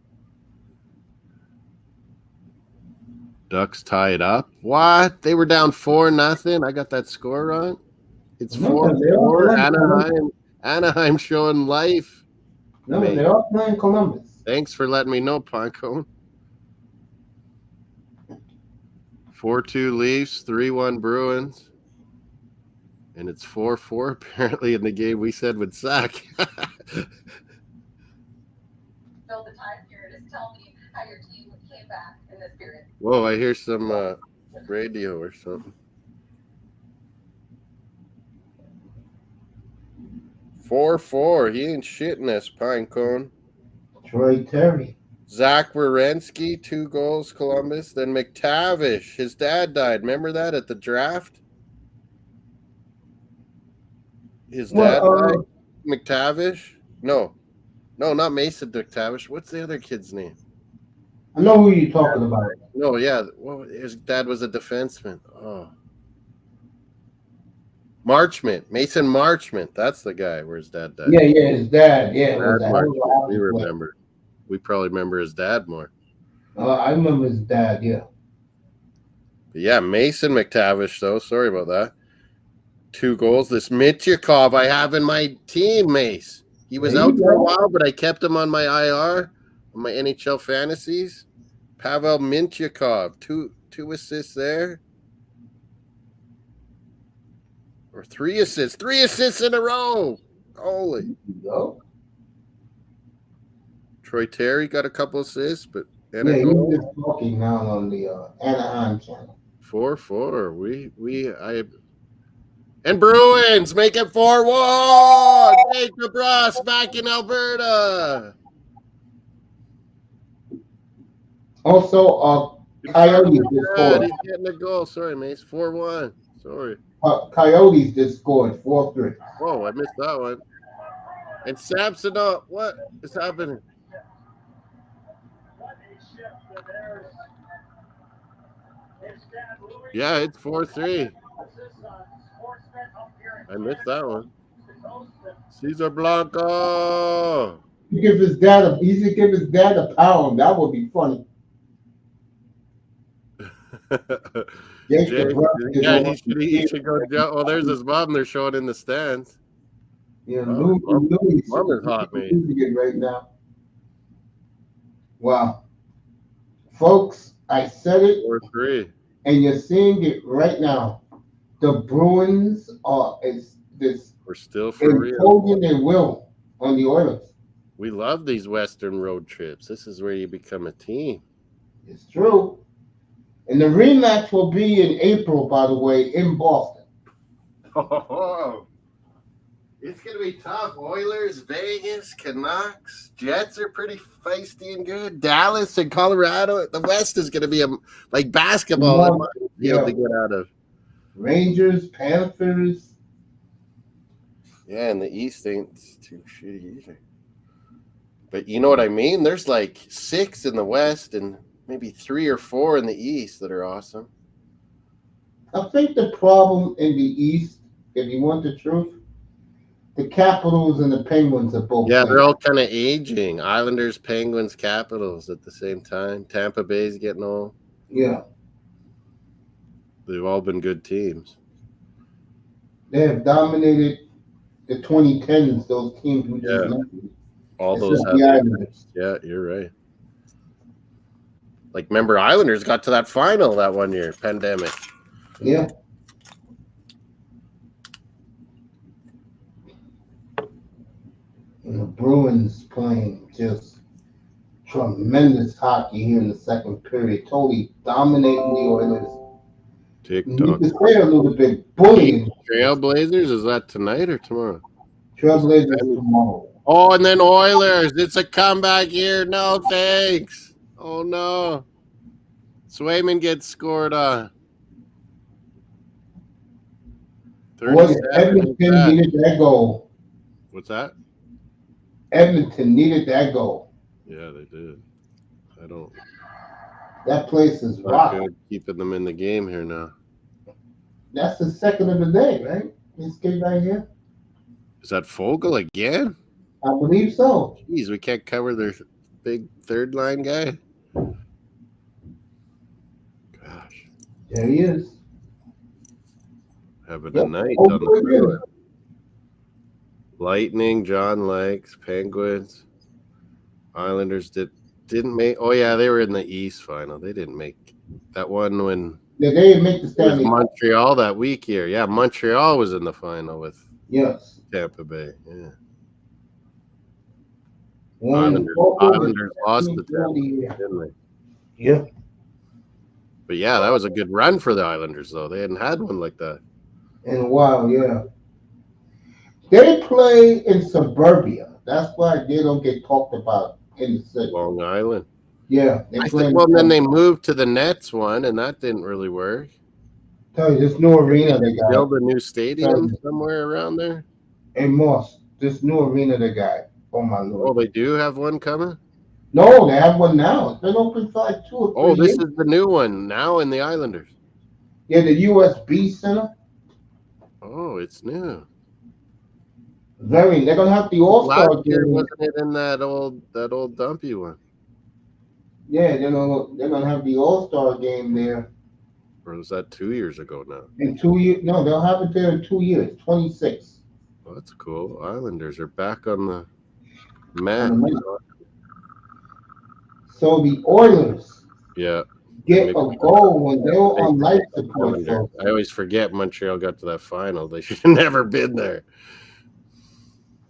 Ducks tied up. What? They were down 4-0. I got that score wrong. It's 4-4. Anaheim showing life. No, they're all playing Columbus. Thanks for letting me know, Pinecone. 4-2 Leafs, 3-1 Bruins. And it's 4-4 apparently in the game we said would suck. Fill the time here. Just tell me how your team came back in this period. Whoa, I hear some radio or something. 4-4. He ain't shitting us, Pinecone. Troy Terry. Zach Werenski, 2 goals, Columbus. Then McTavish, his dad died. Remember that at the draft? His dad died? McTavish? No, not Mason McTavish. What's the other kid's name? I know who you're talking about. No, yeah. Well, his dad was a defenseman. Oh. Marchment. Mason Marchment. That's the guy where his dad died. Yeah, his dad. Yeah. We remember. We probably remember his dad more. I remember his dad, yeah. But yeah, Mason McTavish, though. Sorry about that. 2 goals. This Mityakov I have in my team, Mace. He was out for a while, but I kept him on my IR, on my NHL fantasies. Pavel Mityakov, 2 assists there. Or 3 assists. 3 assists in a row. Holy. Troy Terry got a couple assists, but he's just talking now on the Anaheim channel. 4-4. And Bruins make it 4-1. Jacob Ross back in Alberta. Also, Coyotes just scored. He's getting a goal. Sorry, Mace. 4-1. Sorry. Coyotes just scored 4-3. Whoa, I missed that one. And Samsonov, what is happening? Yeah, it's 4-3. I missed that one. Cesar Blanco. He should give his dad a pound. That would be funny. He should go. Oh, there's his mom. They're showing in the stands. Yeah, Louis mom is hot, man. Right now. Wow, folks, I said it. 4-3. And you're seeing it right now. The Bruins we're still for real. Holding their will on the Oilers. We love these Western road trips. This is where you become a team. It's true. And the rematch will be in April, by the way, in Boston. Oh, it's going to be tough. Oilers, Vegas, Canucks, Jets are pretty feisty and good. Dallas and Colorado. The West is going to be like basketball to get out of. Rangers, Panthers. Yeah, and the East ain't too shitty either. But you know what I mean? There's like 6 in the West and maybe 3 or 4 in the East that are awesome. I think the problem in the East, if you want the truth, the Capitals and the Penguins are both. Yeah, playing. they're all kind of aging. Islanders, Penguins, Capitals at the same time. Tampa Bay's getting old. Yeah, They've all been good teams. they have dominated the 2010s. Those teams we just Yeah. mentioned. All Except those the have their Islanders. Yeah, you're right. Like, remember, Islanders got to that final that one year, pandemic. Yeah. And the Bruins playing just tremendous hockey here in the second period, totally dominating the Oilers. You TikTok. could say a little bit bullying. Trailblazers, is that tonight or tomorrow? Trailblazers tomorrow. Oh, and then Oilers. It's a comeback here. No, thanks. Oh, no. Swayman gets scored on. Boy, 37 Edmonton is that. needed that goal. What's that? Edmonton needed that goal. Yeah, they did. I don't. That place is Not rotten. good keeping them in the game here now. That's the second of the day, right? This game right here? Is that Fogle again? I believe so. Jeez, we can't cover their big third line guy. Gosh, There he is. having Yep. a night Oh, on the good. Bruins. Lightning, John likes, Penguins, Islanders didn't make. Oh yeah, they were in the East final. They didn't make that one when Yeah, they didn't make the it was Stanley Cup. Montreal that week here. Yeah, Montreal was in the final with Yes. Tampa Bay. Yeah, One Islanders lost to Tampa Bay, didn't they? Yeah. But yeah, that was a good run for the Islanders, though. They hadn't had one like that. In a while, yeah. They play in suburbia. That's why they don't get talked about in the city. Long Island. Yeah. They play in Well, then they moved to the Nets one, and that didn't really work. tell you, this new arena they got. Build a new stadium somewhere around there. Hey, Moss, this new arena they got. Oh, my Lord. Oh, they do have one coming? No, they have one now. It's been open for like 2 or 3 Oh, this years. is the new one now in the Islanders. Yeah, the USB Center. Oh, it's new. They're gonna have the All-Star Last year, game. wasn't it in that old dumpy one? Yeah, they're gonna have the All-Star game there Or was that 2 years ago now? in 2 years. No, they'll have it there in 2 years. 26. Oh, that's cool. Islanders are back on the map. So the Oilers Yeah. get a goal when they were on life support. Folks. I always forget Montreal got to that final. They should have never been there.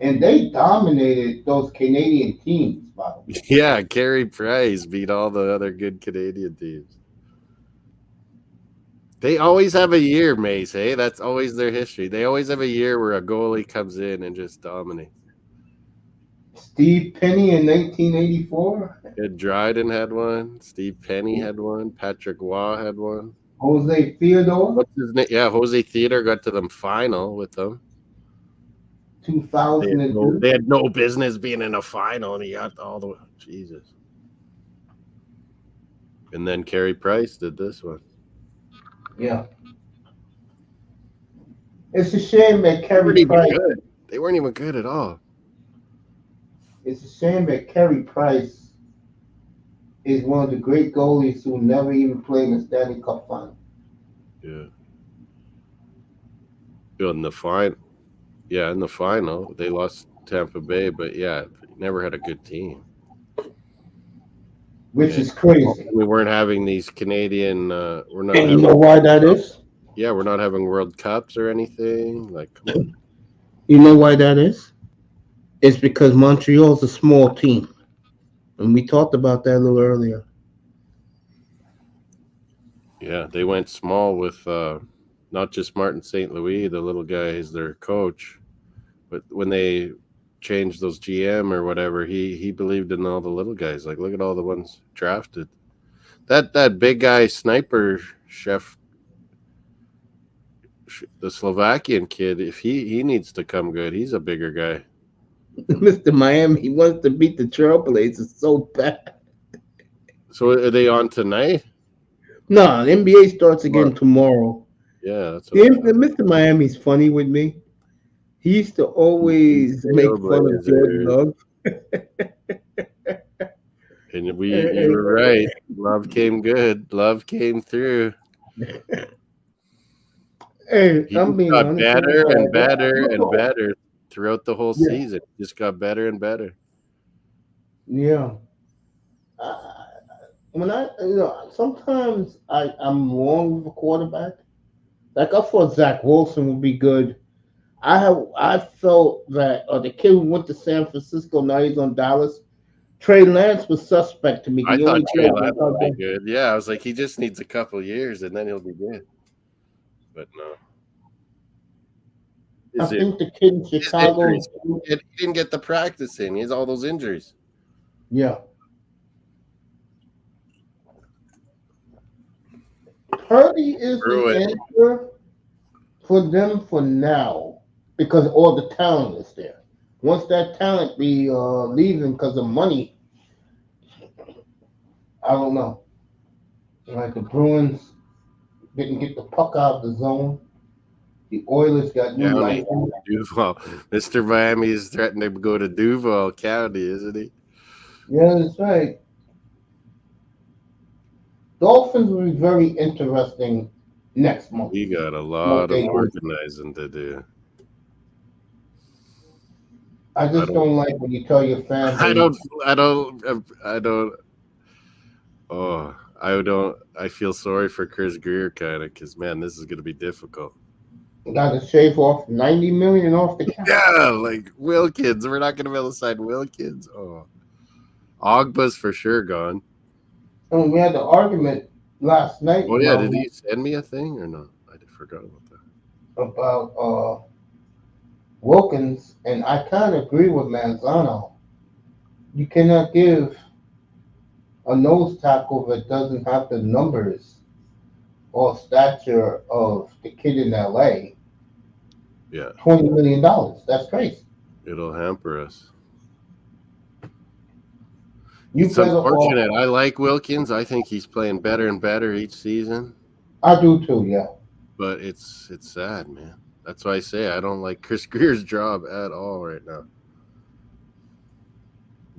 And they dominated those Canadian teams, by the way. Yeah, Carey Price beat all the other good Canadian teams. They always have a year, Mace, hey? That's always their history. They always have a year where a goalie comes in and just dominates. Steve Penny in 1984. Ed Dryden had one. Steve Penny had one. Patrick Waugh had one. Jose Theodore. What's his name? Yeah, Jose Theodore got to the final with them. 2002. They had no business being in a final, and he got all the way. Jesus. And then Carey Price did this one. Yeah. It's a shame that Carey Price. Good. They weren't even good at all. It's a shame that Carey Price is one of the great goalies who never even played in the Stanley Cup final. Yeah. In the final. Yeah, in the final, they lost Tampa Bay, but yeah, never had a good team. Which is crazy. We weren't having these Canadian. We're not. And you know why that is? Yeah, we're not having World Cups or anything. Like, come on. You know why that is? It's because Montreal's a small team. And we talked about that a little earlier. Yeah, they went small with not just Martin St. Louis, the little guy is their coach, but when they changed those GM or whatever, he believed in all the little guys. Like, look at all the ones drafted. That big guy sniper chef the Slovakian kid, if he needs to come good, he's a bigger guy. Mr. Miami, he wants to beat the Trailblazers so bad. So are they on tonight? No, the NBA starts again tomorrow. Yeah, that's what I thought. Mr. Miami's funny with me. He used to always make fun of Jordan Love. And you were right. Love came good. Love came through. Hey, He I'm being got honest. better and better and better throughout the whole season. Just got better and better. Yeah. Sometimes I'm wrong with a quarterback. Like I thought Zach Wilson would be good. I felt that the kid who went to San Francisco, now he's on Dallas. Trey Lance was suspect to me. I He thought only Trey played Lance would be good. Yeah, I was like, he just needs a couple years and then he'll be good. But no. I think the kid in Chicago. He didn't get the practice in. He has all those injuries. Yeah. Purdy is the answer for them for now because all the talent is there. Once that talent be leaving because of money, I don't know. Like the Bruins didn't get the puck out of the zone. The Oilers got new life. Duval. Mr. Miami is threatening to go to Duval County, isn't he? Yeah, that's right. Dolphins will be very interesting next month. We got a lot of organizing to do. I just don't like when you tell your fans. I feel sorry for Chris Greer kind of because, man, this is going to be difficult. Got to shave off $90 million off the cap. Yeah, like Wilkins. We're not going to be able to sign Wilkins. Oh, Ogba's for sure gone. And we had the argument last night. Oh yeah, did he send me a thing or no? I forgot about that. About Wilkins, and I kind of agree with Manzano. You cannot give a nose tackle that doesn't have the numbers or stature of the kid in LA. Yeah. $20 million. That's crazy. It'll hamper us. It's unfortunate. I like Wilkins. I think he's playing better and better each season. I do too, yeah. But it's sad, man. That's why I say I don't like Chris Greer's job at all right now.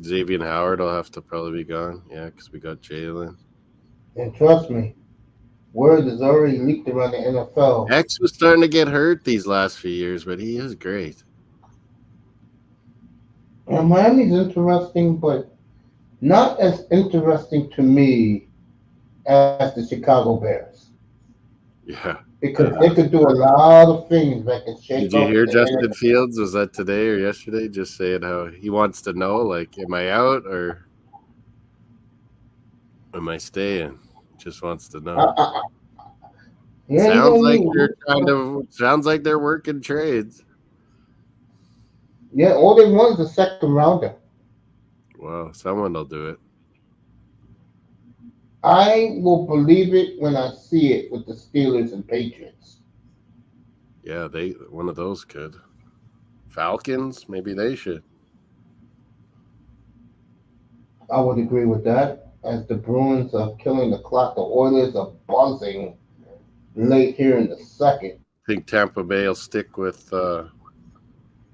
Xavier Howard will have to probably be gone. Yeah, because we got Jalen. And trust me, word is already leaked around the NFL. X was starting to get hurt these last few years, but he is great. And Miami's interesting, but not as interesting to me as the Chicago Bears. Yeah. Because they could do a lot of things that can shake up. Did you hear Justin Fields? Was that today or yesterday? Just saying how he wants to know, like, am I out or am I staying? Just wants to know. Yeah, sounds like they're working trades. Yeah, all they want is a second rounder. Well, someone will do it. I will believe it when I see it with the Steelers and Patriots. Yeah, one of those could. Falcons, maybe they should. I would agree with that. As the Bruins are killing the clock, the Oilers are buzzing late here in the second. Think Tampa Bay will stick with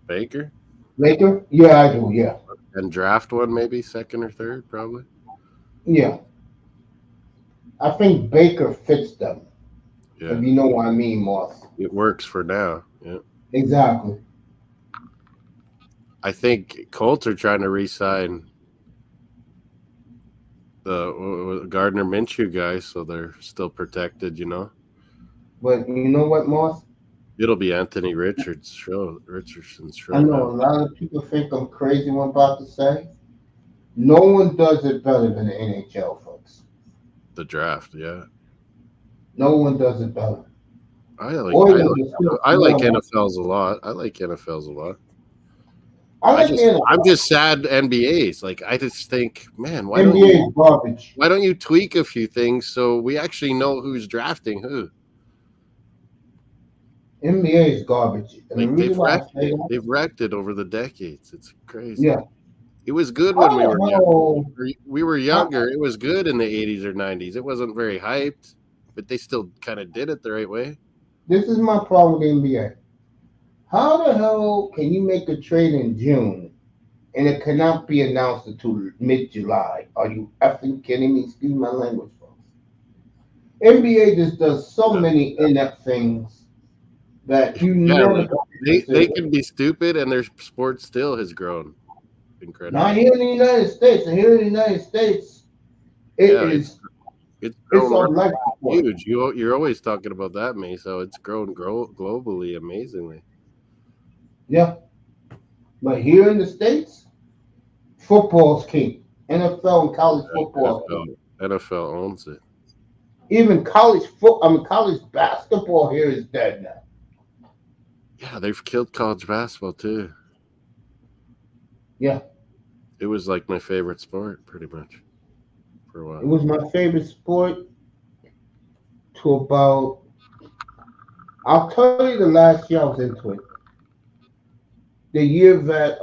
Baker? Baker? Yeah, I do, yeah. And draft one maybe, second or third, probably? Yeah. I think Baker fits them. Yeah. If you know what I mean, Moss. It works for now. Yeah. Exactly. I think Colts are trying to re-sign the Gardner Minshew guy, so they're still protected, you know. But you know what, Moss? It'll be Anthony Richardson's show. I know a lot of people think I'm crazy what I'm about to say. No one does it better than the NHL, folks. The draft, yeah. No one does it better. I like NFLs a lot. I'm just sad NBA's. Like, I just think, man, why don't you tweak a few things so we actually know who's drafting who? NBA is garbage. And the Like reason why I say that, they've wrecked it over the decades. It's crazy. yeah. It was good How when we the were hell? younger. We were younger. It was good in the 80s or 90s. It wasn't very hyped, but they still kind of did it the right way. This is my problem with the NBA. How the hell can you make a trade in June and it cannot be announced until mid-July? Are you effing kidding me? Excuse my language, folks. NBA just does so many inept things that you Yeah, never like, can they consider. can be stupid, and their sport still has grown incredibly. Not here in the United States. And here in the United States, Yeah, it's it's grown a really life sport. huge. You're always talking about that, Mace. So it's grown globally amazingly. Yeah. But here in the States, football's king. NFL and college football is king. NFL owns it. Even college basketball here is dead now. Yeah, they've killed college basketball too. Yeah. It was like my favorite sport, pretty much, for a It while. was my favorite sport to about, I'll tell you the last year I was into it. The year that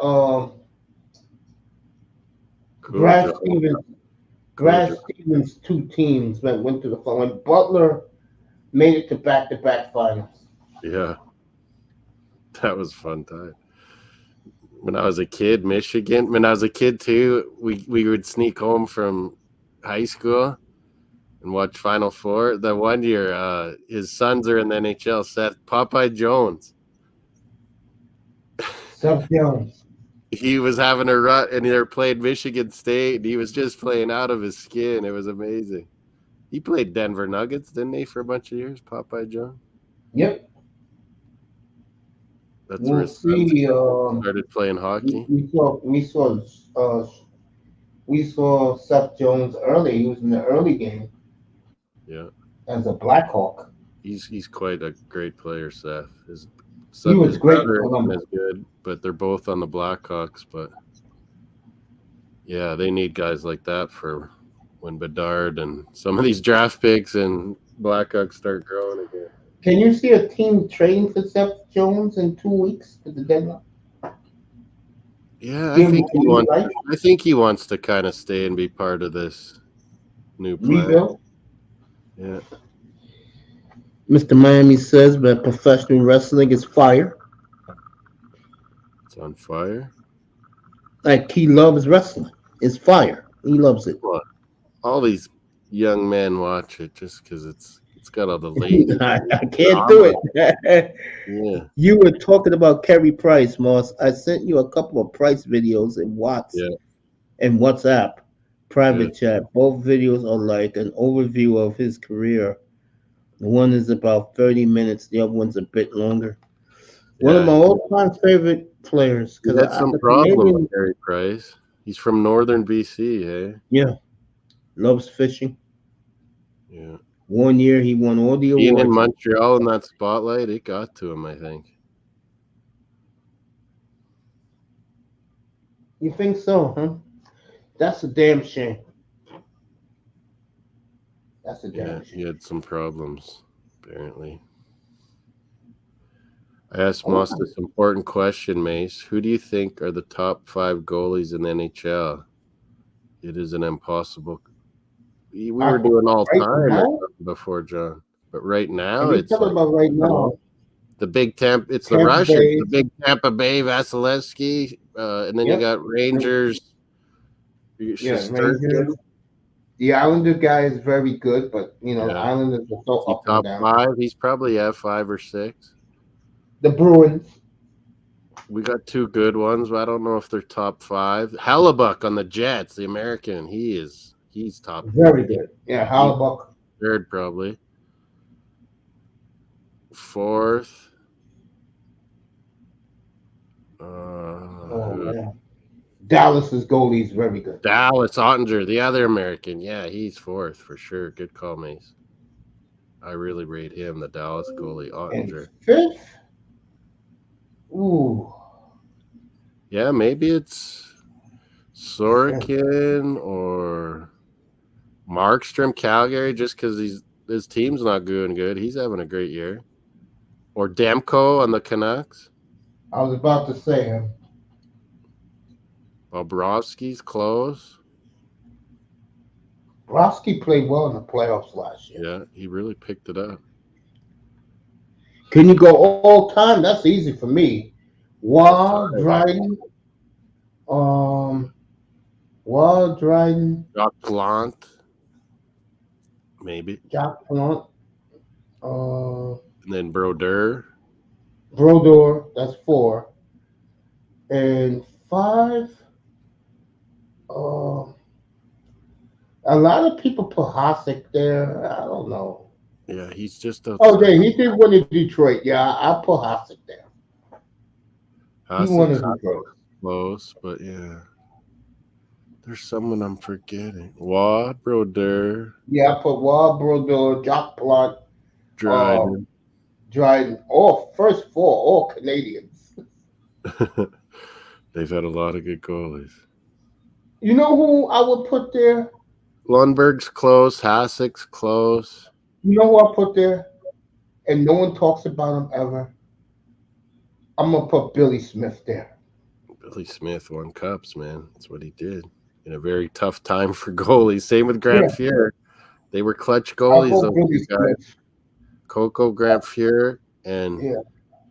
Brad Cool job. Stevens' two teams that went to the final. When Butler made it to back-to-back finals. Yeah, that was a fun time. When I was a kid, Michigan. When I was a kid too, we would sneak home from high school and watch Final Four. The one year, his sons are in the NHL. Seth Popeye Jones. Seth Jones. He was having a rut, and they were playing Michigan State, and he was just playing out of his skin. It was amazing. He played Denver Nuggets, didn't he, for a bunch of years, Popeye Jones? Yep. That's where We'll his sons see. started playing hockey. We saw Seth Jones early. He was in the early game. Yeah. As a Blackhawk. He's quite a great player, Seth. He was his great. brother isn't as good, but they're both on the Blackhawks. But yeah, they need guys like that for when Bedard and some of these draft picks and Blackhawks start growing again. Can you see a team trading for Seth Jones in 2 weeks to the deadline? Yeah, I think he wants to kind of stay and be part of this new plan. Rebuild? Yeah. Mr. Miami says that professional wrestling is fire. It's on fire. Like he loves wrestling. It's fire. He loves it. Well, all these young men watch it just because it's got all the ladies. I can't do it. Yeah. You were talking about Kerry Price, Moss. I sent you a couple of Price videos in WhatsApp private chat. Both videos are like an overview of his career. One is about 30 minutes. The other one's a bit longer. One of my all-time favorite players. He had some problem with Kerry Price. He's from northern BC, hey? Yeah. Loves fishing. Yeah. 1 year he won all the awards. Being in Montreal in that spotlight, it got to him, I think. You think so, huh? That's a damn shame. That's a damn shame. He had some problems, apparently. I asked Moss this important question, Mace. Who do you think are the top 5 goalies in the NHL? It is an impossible. We were doing all time before, John. But right now, it's talking about right now. The big Tampa. It's the Russians. The big Tampa Bay, Vasilevsky, and then you got Rangers. Rangers. The Islander guy is very good, but Islanders are so up and down. Top 5. He's probably 5 or 6. The Bruins. We got 2 good ones, but I don't know if they're top 5. Hellebuck on the Jets, the American. He's top. Very good. Yeah, Hellebuck. 3rd probably. 4th. Dallas's goalie is very good. Dallas Ottinger, the other American. Yeah, he's 4th for sure. Good call, Mace. I really rate him, the Dallas goalie, Ottinger. And 5th? Ooh. Yeah, maybe it's Sorokin or Markstrom, Calgary, just because his team's not doing good. He's having a great year. Or Demko on the Canucks. I was about to say him. Bobrovsky's close. Broski played well in the playoffs last year. Yeah, he really picked it up. Can you go all time? That's easy for me. All time. Dryden. Dryden. Jacques Plante. Maybe. Jacques Plante. And then Brodeur. Brodeur. That's 4. And 5. A lot of people put Hasek there. I don't know. Yeah, he's just a. Oh, yeah, he did win in Detroit. Yeah, I put Hasek there. He won in Detroit. Close, but yeah. There's someone I'm forgetting. Brodeur. Yeah, I put Brodeur, Jacques Plante, Dryden. Dryden. All first 4, all Canadians. They've had a lot of good goalies. You know who I would put there? Lundberg's close. Hasek's close. You know who I put there? And no one talks about him ever. I'm going to put Billy Smith there. Billy Smith won cups, man. That's what he did. In a very tough time for goalies. Same with Grant Fuhr. They were clutch goalies. Those guys. Coco, Grant Fuhr, and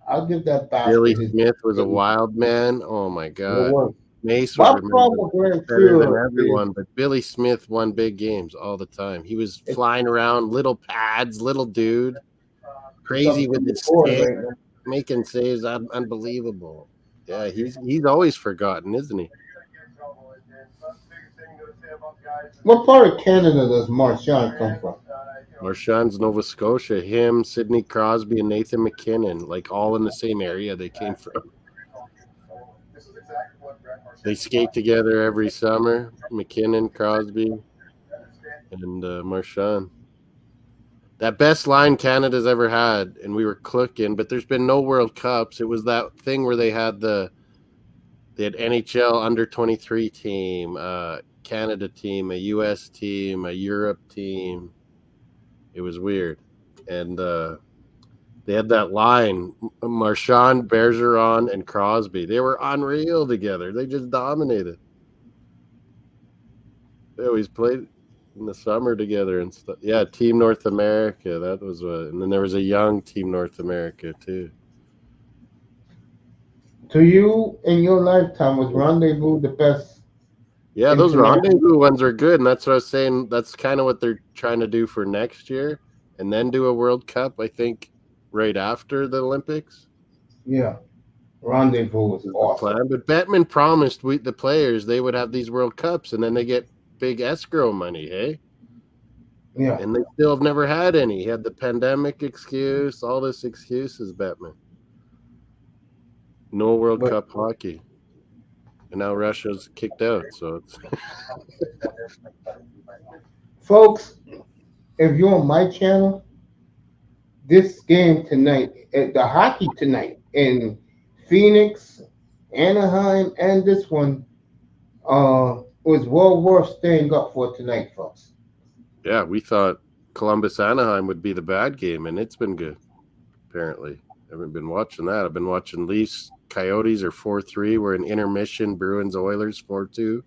I'll give that back. Billy Smith was a wild man. Oh my God. Mace My was problem with better than everyone, but Billy Smith won big games all the time. He was flying around, little pads, little dude, crazy with his stick, making saves, unbelievable. Yeah, he's always forgotten, isn't he? What part of Canada does Marchand come from? Marchand's Nova Scotia. Him, Sidney Crosby, and Nathan McKinnon, like all in the same area they came from. They skate together every summer. McKinnon, Crosby, and Marchand. That best line Canada's ever had, and we were clicking, but there's been no World Cups. It was that thing where they had NHL under 23 team, Canada team, a US team, a Europe team. It was weird. And they had that line, Marchand, Bergeron, and Crosby. They were unreal together. They just dominated. They always played in the summer together and stuff. Yeah, Team North America. That was and then there was a young Team North America too. To you, in your lifetime, was Rendezvous the best? Yeah, those Rendezvous ones are good, and that's what I was saying. That's kind of what they're trying to do for next year, and then do a World Cup, I think, right after the Olympics. Yeah, Rendezvous was awesome. Plan. But Bettman promised the players they would have these World Cups, and then they get big escrow money, hey? Yeah. And they still have never had any. He had the pandemic excuse, all this excuses, Bettman. No World Cup hockey. And now Russia's kicked out, so it's folks, if you're on my channel, this game tonight, the hockey tonight in Phoenix, Anaheim, and this one was well worth staying up for tonight, folks. Yeah, we thought Columbus Anaheim would be the bad game, and it's been good, apparently. I haven't been watching that. I've been watching Leafs Coyotes are 4-3. We're in intermission. Bruins Oilers 4-2.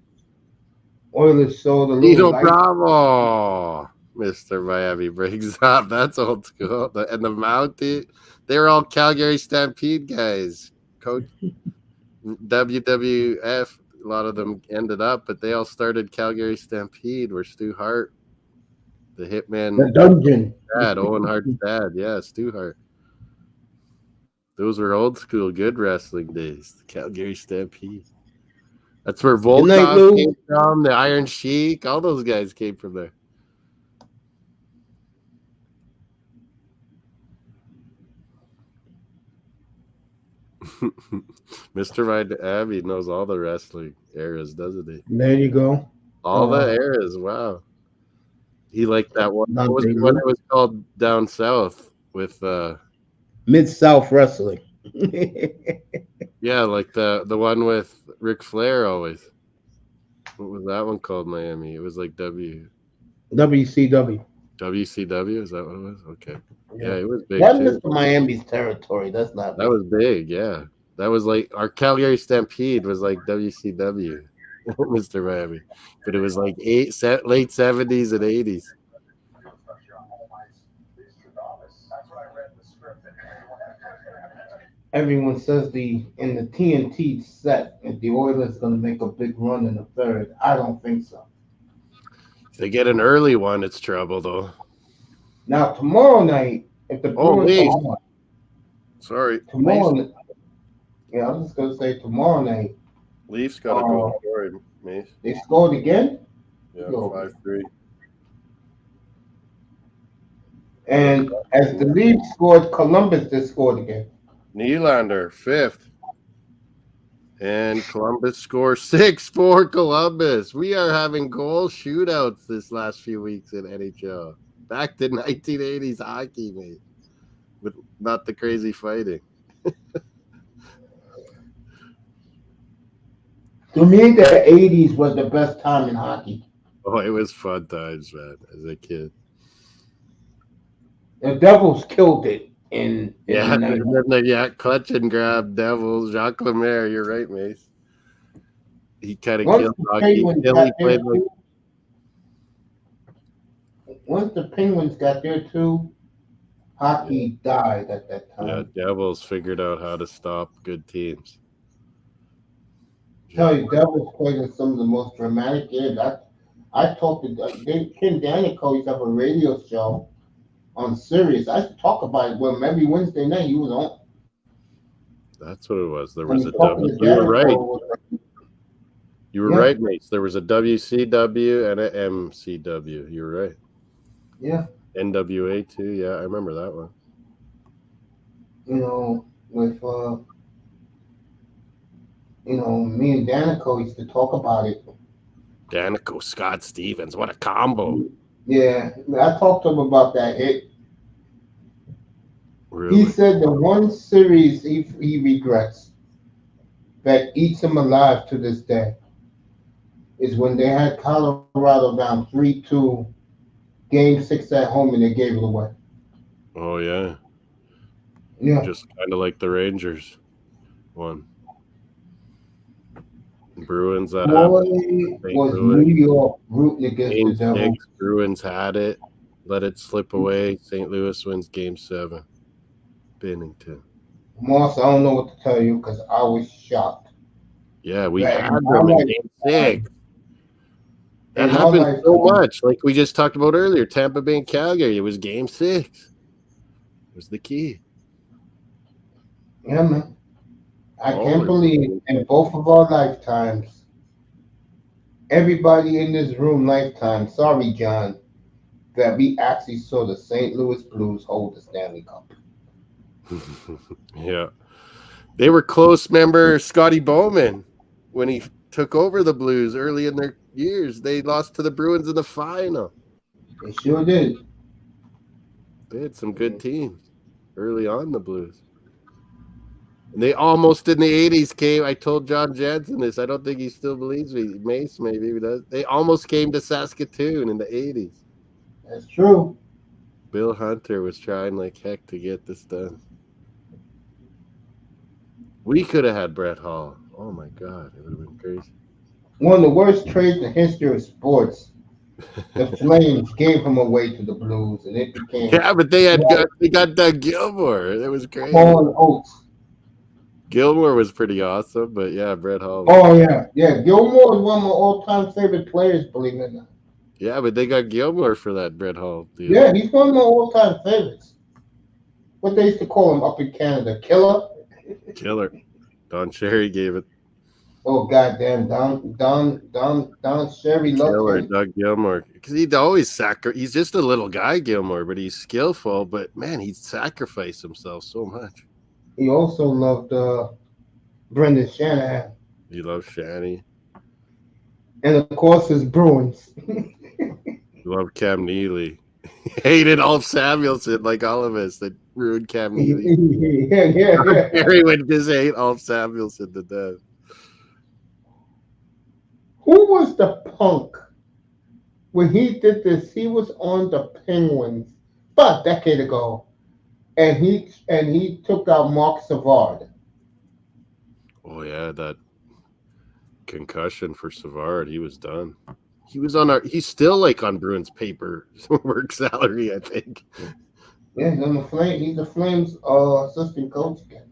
Oilers sold a little little Bravo. Mr. Miami brings up. That's old school. And the Mountie, they were all Calgary Stampede guys. Coach WWF, a lot of them ended up, but they all started Calgary Stampede where Stu Hart, the hitman. The Dungeon. Dad, Owen Hart's dad. Yeah, Stu Hart. Those were old school good wrestling days. The Calgary Stampede. That's where Volkov came from, the Iron Sheik. All those guys came from there. Mr. Miami knows all the wrestling eras, doesn't he? There you go. All the eras. Wow. He liked that one. What was the one that was called Down South with Mid-South Wrestling. Yeah, like the one with Ric Flair always. What was that one called, Miami? It was like WCW. WCW, is that what it was? Okay. Yeah, it was big That's too. Mr. Miami's territory. That's not That was big, yeah. That was like our Calgary Stampede was like WCW, Mr. Miami. But it was like late 70s and 80s. Everyone says in the TNT set, if the Oilers going to make a big run in the third. I don't think so. If they get an early one, it's trouble though. Now tomorrow night, if the Bruins Sorry. tomorrow night, yeah, I was just going to say tomorrow night. Leafs got a goal for him, Mace. They scored again? Yeah, 5-3. And as the Leafs scored, Columbus just scored again. Nylander, 5th. And Columbus scores 6 for Columbus. We are having goal shootouts this last few weeks in NHL. Back to 1980s hockey, mate. With not the crazy fighting. To me, the 80s was the best time in hockey. Oh, it was fun times, man, as a kid. The Devils killed it in Yeah, the 90s. clutch and grab Devils. Jacques Lemaire, you're right, Mace. He kind of Once killed the hockey. Once the Penguins got there too, hockey died at that time. Yeah, Devils figured out how to stop good teams. I tell you, Devils played in some of the most dramatic games. I talked to Ken Danico. Used to have a radio show on Sirius. I talk about it with him every Wednesday night. He was on. That's what it was. There was a W. You were right. You were right, Mace. There was a WCW and a MCW. You were right. Yeah. NWA too. Yeah, I remember that one. You know, with me and Danico used to talk about it. Danico, Scott Stevens, what a combo! Yeah, I talked to him about that hit. Really? He said the one series he regrets that eats him alive to this day is when they had Colorado down 3-2, Game 6 at home, and they gave it away. Oh yeah. Yeah. Just kind of like the Rangers one. Bruins that was Louis. New York rooting against Game the Devils. 6, Bruins had it, let it slip away. St. Louis wins Game 7. Bennington. Moss, I don't know what to tell you because I was shocked. Yeah, we had them in Game 6. That happened so much. Like we just talked about earlier, Tampa Bay and Calgary. It was Game 6. It was the key. Yeah, man. I can't believe in both of our lifetimes, everybody in this room lifetime, sorry, John, that we actually saw the St. Louis Blues hold the Stanley Cup. Yeah. They were close. Remember Scotty Bowman when he took over the Blues early in their years. They lost to the Bruins in the final. They sure did. They had some good teams early on, the Blues. And they almost in the 80s came. I told John Jansen this. I don't think he still believes me. Mace maybe he does. They almost came to Saskatoon in the 80s. That's true. Bill Hunter was trying like heck to get this done. We could have had Brett Hall. Oh my God, it would have been crazy. One of the worst trades in the history of sports. The Flames gave him away to the Blues, and it became but they got Doug Gilmour. That was crazy. Paul Oates. Gilmour was pretty awesome, but yeah, Brett Hall. Oh yeah. Gilmour is one of my all-time favorite players, believe it or not. Yeah, but they got Gilmour for that Brett Hall deal. Yeah, he's one of my all-time favorites. What they used to call him up in Canada, Killer. Killer. Don Cherry gave it. Oh goddamn, Don Cherry Killer, loved him. Doug Gilmour, because he'd always he's just a little guy, Gilmour, but he's skillful. But man, he'd sacrifice himself so much. He also loved Brendan Shanahan. He loved Shanny. And of course his Bruins. He loved Cam Neely. He hated Ulf Samuelsson like all of us that ruined Cam Neely. yeah. Harry would just hate Ulf Samuelsson to death. Who was the punk when he did this, he was on the Penguins about a decade ago, and he took out Mark Savard. Oh yeah, that concussion for Savard. He was done. He was on our. He's still like on Bruins paper work salary, I think. Yeah, he's on the Flame. He's the Flames assistant coach again.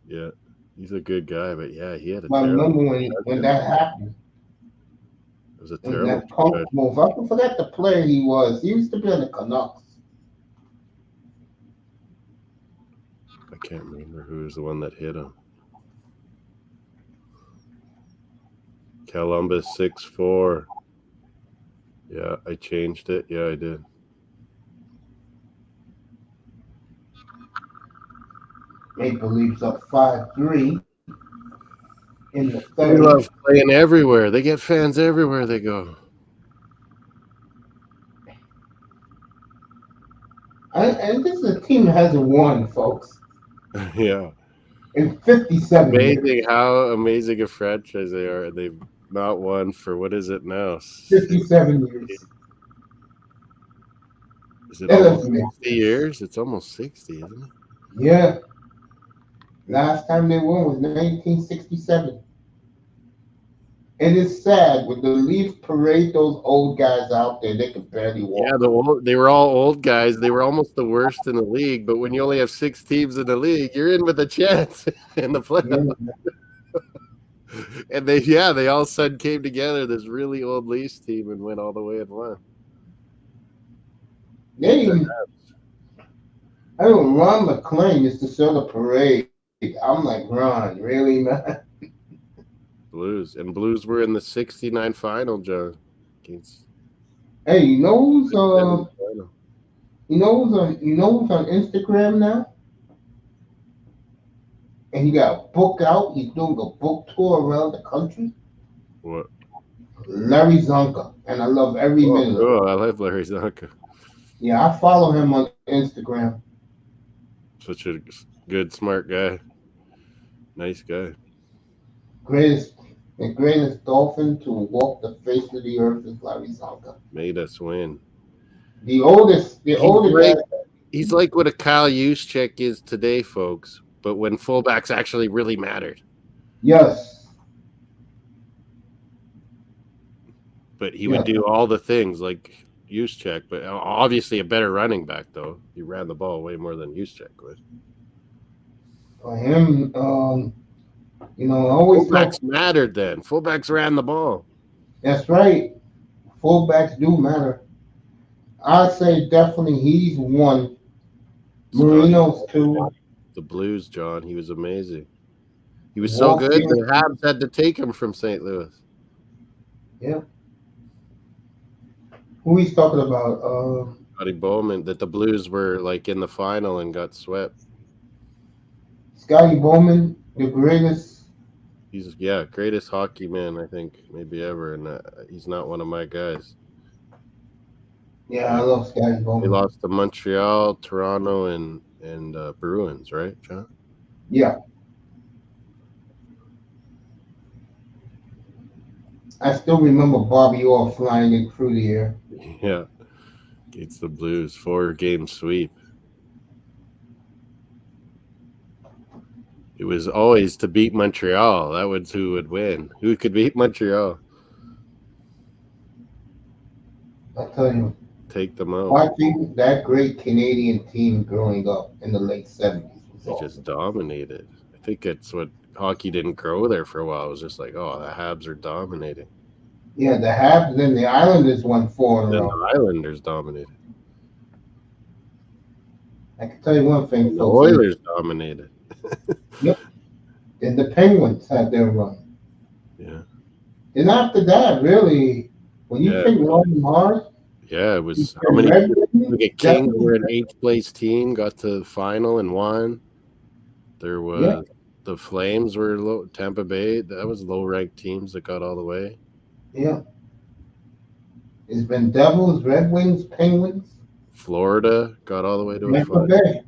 Yeah, he's a good guy, but yeah, he had a But I terrible. remember when that happened, It was a when terrible. that punk move. I forgot the player he was. He used to be on the Canucks. I can't remember who was the one that hit him. Columbus 6-4. Yeah, I changed it. Yeah, I did. Maple Leafs up 5-3 in the They third. love playing everywhere. They get fans everywhere they go. And this is a team that hasn't won, folks, Yeah. in 57 years. Amazing how amazing a franchise they are. They've not won for what is it now? 57 years. Is it That almost doesn't make 60 years? It's almost 60, isn't it? Yeah. Last time they won was 1967. And it's sad when the Leafs parade those old guys out there, they can barely walk. Yeah, they were all old guys. They were almost the worst in the league. But when you only have 6 teams in the league, you're in with a chance in the playoffs. And they all of a sudden came together, this really old Leafs team, and went all the way and won. I know Ron McClain used to show the parade. I'm like, Ron, really, man? Blues were in the 69 final, John. Hey, you know who's on Instagram now? And he got a book out. He's doing a book tour around the country. What? Larry Zonka, and I love every minute. Oh, I love Larry Zonka. Yeah, I follow him on Instagram. Such a good, smart guy. Nice guy. The greatest dolphin to walk the face of the earth is Larry Zonka. Made us win. The oldest guy. He's like what a Kyle Juszczyk is today, folks. But when fullbacks actually really mattered. Yes. But he would do all the things like Juszczyk, but obviously a better running back, though. He ran the ball way more than Juszczyk would. For him, always fullbacks mattered then. Fullbacks ran the ball. That's right. Fullbacks do matter. I'd say definitely he's one. Marino's two. The Blues, John. He was amazing. He was so good, the Habs had to take him from St. Louis. Yeah. Who he's talking about? Scotty Bowman, that the Blues were like in the final and got swept. Scotty Bowman, the greatest. He's greatest hockey man I think maybe ever, and he's not one of my guys. Yeah, I love Scotty Bowman. They lost to Montreal, Toronto, and Bruins, right, John? Yeah. I still remember Bobby Orr flying it through the air. Yeah. It's the Blues, 4-game sweep. It was always to beat Montreal. That was who would win. Who could beat Montreal? I'll tell you. Take them out. Watching that great Canadian team growing up in the late 70s. They just dominated. I think it's what hockey didn't grow there for a while. It was just like, oh, the Habs are dominating. Yeah, the Habs, then the Islanders won 4 in a row. The Islanders dominated. I can tell you one thing. The Oilers dominated. Yep. And the Penguins had their run. Yeah. And after that, really, when you think long hard. Yeah, it was how many? Kings were an 8th place team, got to the final and won. There was the Flames were low. Tampa Bay, that was low ranked teams that got all the way. Yeah. It's been Devils, Red Wings, Penguins. Florida got all the way to a Tampa final. Bay.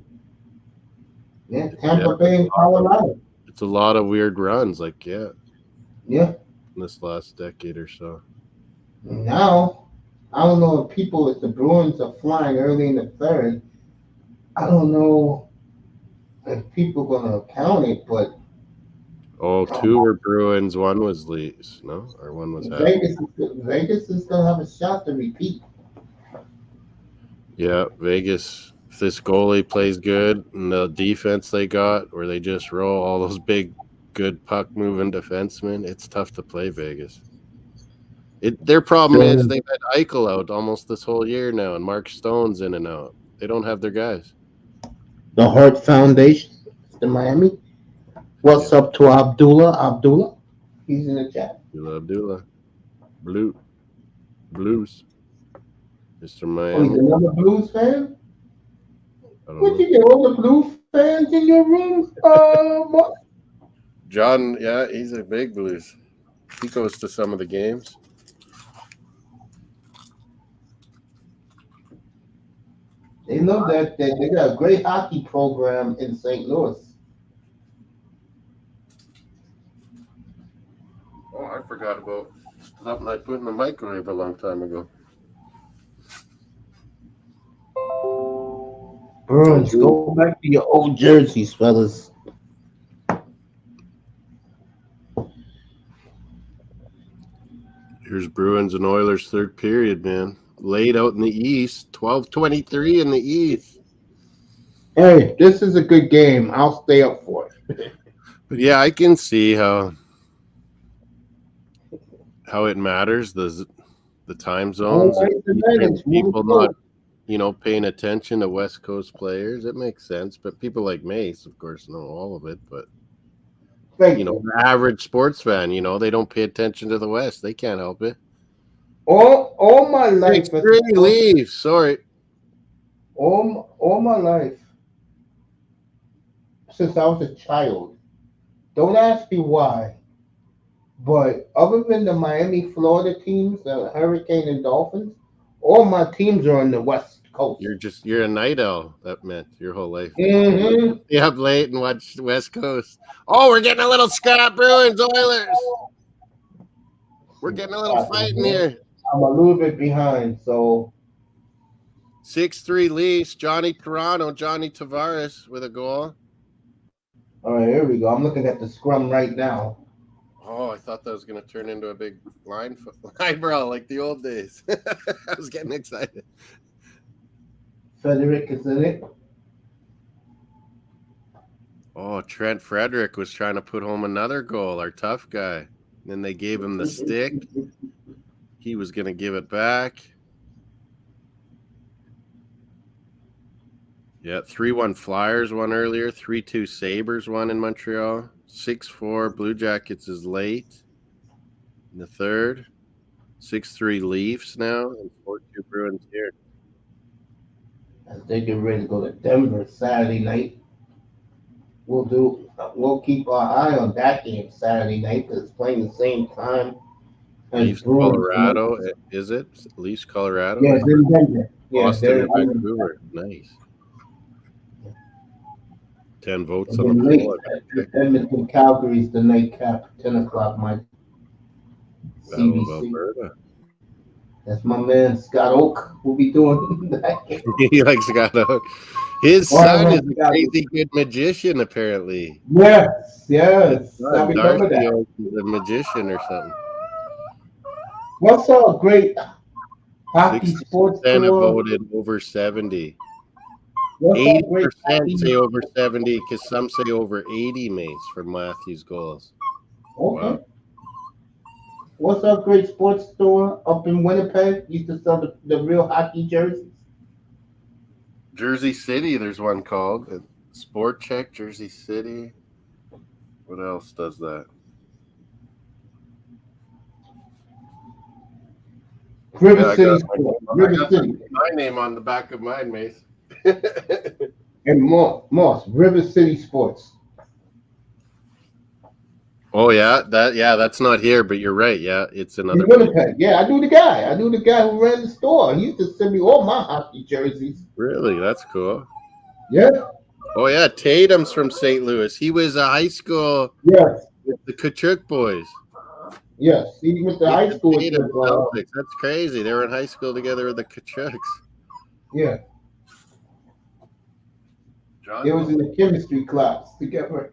Yeah, Tampa Bay and Colorado. It's a lot of weird runs, in Yeah. this last decade or so. Now, I don't know if the Bruins are flying early in the third. I don't know if people are going to count it, but Oh, two were Bruins, one was Leafs, no? Or one was Habs. Vegas is going to have a shot to repeat. Yeah, Vegas. If this goalie plays good and the defense they got, where they just roll all those big, good puck-moving defensemen, it's tough to play Vegas. Their problem is they've had Eichel out almost this whole year now, and Mark Stone's in and out. They don't have their guys. The Hart Foundation, the Miami. What's up to Abdullah? He's in the chat. Abdullah. Blues. Mr. Oh, Miami. he's another Blues fan? What you get all the Blues fans in your room? John, yeah, he's a big Blues. He goes to some of the games. They know that they got a great hockey program in St. Louis. Oh, I forgot about something I put in the microwave a long time ago. Bruins, go back to your old jerseys, fellas. Here's Bruins and Oilers third period, man. Laid out in the East, 12-23 in the East. Hey, this is a good game. I'll stay up for it. But yeah, I can see how it matters, the time zones, people not, paying attention to West Coast players. It makes sense, but people like Mace, of course, know all of it. But the average sports fan, they don't pay attention to the West. They can't help it. All my life, leave. Sorry. All my life, since I was a child. Don't ask me why. But other than the Miami, Florida teams, the Hurricane and Dolphins, all my teams are on the West Coast. You're a night owl. That meant your whole life. Mm-hmm. Stay up late and watch the West Coast. Oh, we're getting a little Scott Bruins Oilers. We're getting a little fight in here. I'm a little bit behind, so 6-3 Leafs. Johnny Tavares with a goal. All right, here we go. I'm looking at the scrum right now. Oh, I thought that was going to turn into a big line brawl like the old days. I was getting excited. Frederick is in it. Oh, Trent Frederick was trying to put home another goal, our tough guy. Then they gave him the stick. He was going to give it back. Yeah, 3-1 Flyers won earlier. 3-2 Sabres won in Montreal. 6-4 Blue Jackets is late in the third. 6-3 Leafs now, and 4-2 Bruins here. As they get ready to go to Denver Saturday night, we'll keep our eye on that game Saturday night because it's playing the same time. Leafs Colorado, is it? Leafs Colorado? Yeah, they're in Denver. Boston and Vancouver. Nice. 10 votes on the poll. Edmonton Calgary's the nightcap, 10 o'clock, Mike. Battle of Alberta. That's my man Scott Oak who'll be doing that game. He likes Scott Oak. His son is a crazy good magician, apparently. Yes. I remember that. He's a magician or something. What's a great hockey sports score? Voted over 70. 80% say over 70 because some say over 80, Mace, for Matthews goals. Okay. Wow. What's our great sports store up in Winnipeg? Used to sell the real hockey jerseys. Jersey City, there's one called Sport Check, Jersey City. What else does that? River City Sports. River City. My name on the back of mine, Mace. And Moss, River City Sports. Oh yeah, that's not here, but you're right. Yeah, it's another. In Winnipeg. Yeah, I knew the guy who ran the store. He used to send me all my hockey jerseys. Really, that's cool. Yeah. Oh yeah, Tatum's from St. Louis. He was a high school. Yes. With the Kachuk boys. Yes, he went to He high school with competed in the, the Celtics. That's crazy. They were in high school together with the Kachucks. yeah. John They was in the chemistry class together.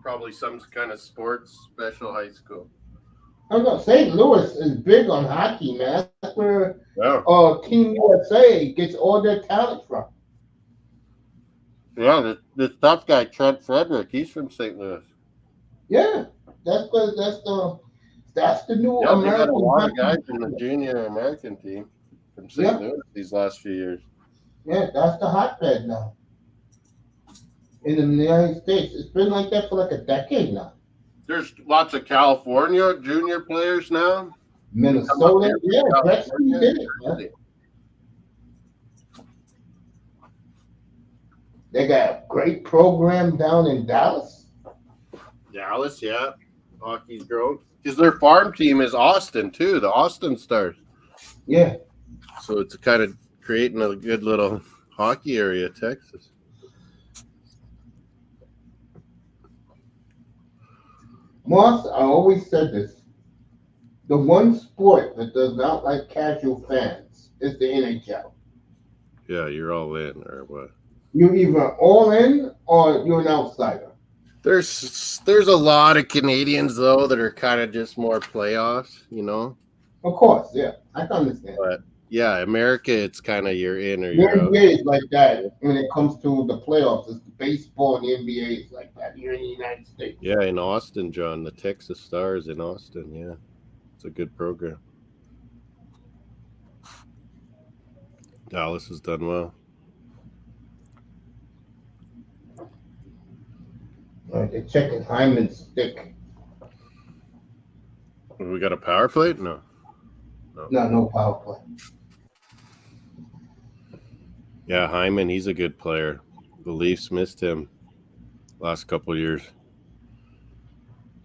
probably some kind of sports special high school. I know St. Louis is big on hockey, man. That's where Yeah. Team USA gets all their talent from. Yeah, this tough guy, Trent Frederick, he's from St. Louis. Yeah, that's the new Yeah, they got a American lot of hockey. guys in the junior American team from St. Yeah. Louis these last few years. Yeah, that's the hotbed now in the United States. It's been like that for like a decade now. There's lots of California junior players now. Minnesota, yeah, Gretzky did it. Man. They got a great program down in Dallas. Dallas, yeah. Hockey's growing. Because their farm team is Austin, too, the Austin Stars. Yeah. So it's kind of creating a good little hockey area, Texas. Moss, I always said this. The one sport that does not like casual fans is the NHL. Yeah, you're all in, or what? You're either all in or you're an outsider. There's a lot of Canadians, though, that are kind of just more playoffs, you know? Of course, yeah. I can understand. But, yeah, America, it's kind of you're in or The you're out. NBA is like that when it comes to the playoffs. It's the baseball and the NBA is like that here in the United States. Yeah, in Austin, John, the Texas Stars in Austin, yeah. It's a good program. Dallas has done well. All right, they're checking Hyman's stick. We got a power plate? No. No power play. Yeah, Hyman, he's a good player. The Leafs missed him last couple of years.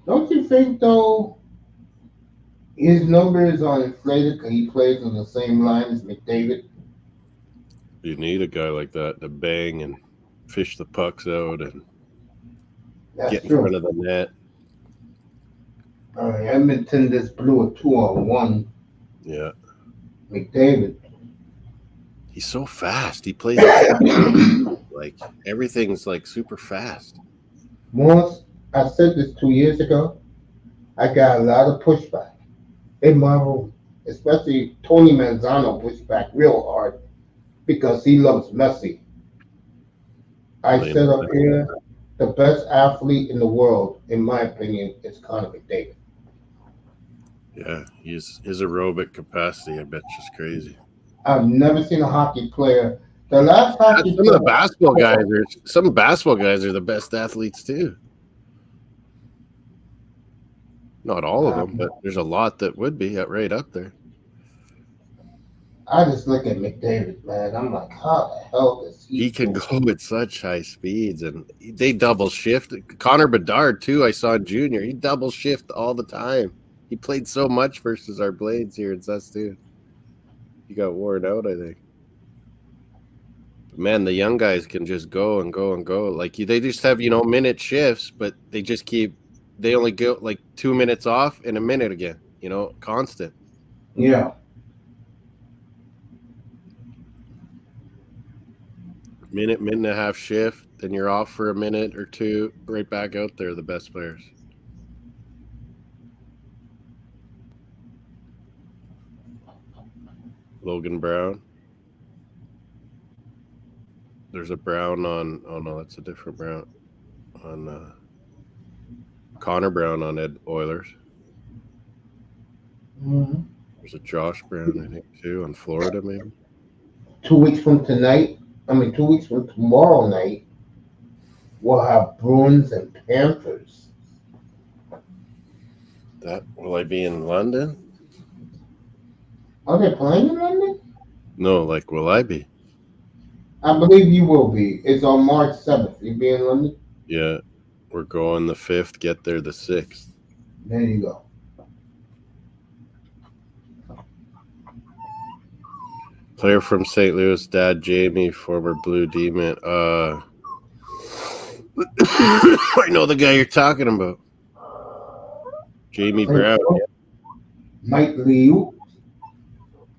Don't you think, though, his numbers are inflated because he plays on the same line as McDavid? You need a guy like that to bang and fish the pucks out and That's get in true. front of the net. All right, Edmonton just blew a 2-on-1. Yeah. McDavid. He's so fast. He plays like everything's like super fast. Moss, I said this 2 years ago. I got a lot of pushback in my room, especially Tony Manzano pushed back real hard because he loves Messi. I said up here, the best athlete in the world, in my opinion, is Connor McDavid. Yeah, his aerobic capacity, I bet, is crazy. I've never seen a hockey player. The last hockey Some of the basketball guys are the best athletes too. Not all of them, but there's a lot that would be right up there. I just look at McDavid, man. I'm like, how the hell does he? He can go at such high speeds, and they double shift. Connor Bedard too. I saw junior. He double shift all the time. He played so much versus our Blades here in Saskatoon. He got worn out, I think. But man, the young guys can just go and go and go. Like they just have minute shifts, but they just they only go like 2 minutes off and a minute again. Constant. Yeah. Minute and a half shift, then you're off for a minute or two, right back out there, the best players. Logan Brown. There's a Brown on, oh no, that's a different Brown. On Connor Brown on Ed Oilers. Mm-hmm. There's a Josh Brown, I think, too, on Florida, maybe. 2 weeks from tonight, 2 weeks from tomorrow night, we'll have Bruins and Panthers. Will I be in London? Are they playing in London? No, will I be? I believe you will be. It's on March 7th. You'll be in London? Yeah. We're going the 5th, get there the 6th. There you go. Player from St. Louis, dad Jamie, former Blue Demon. I know the guy you're talking about. Jamie Brown. Mike Liu.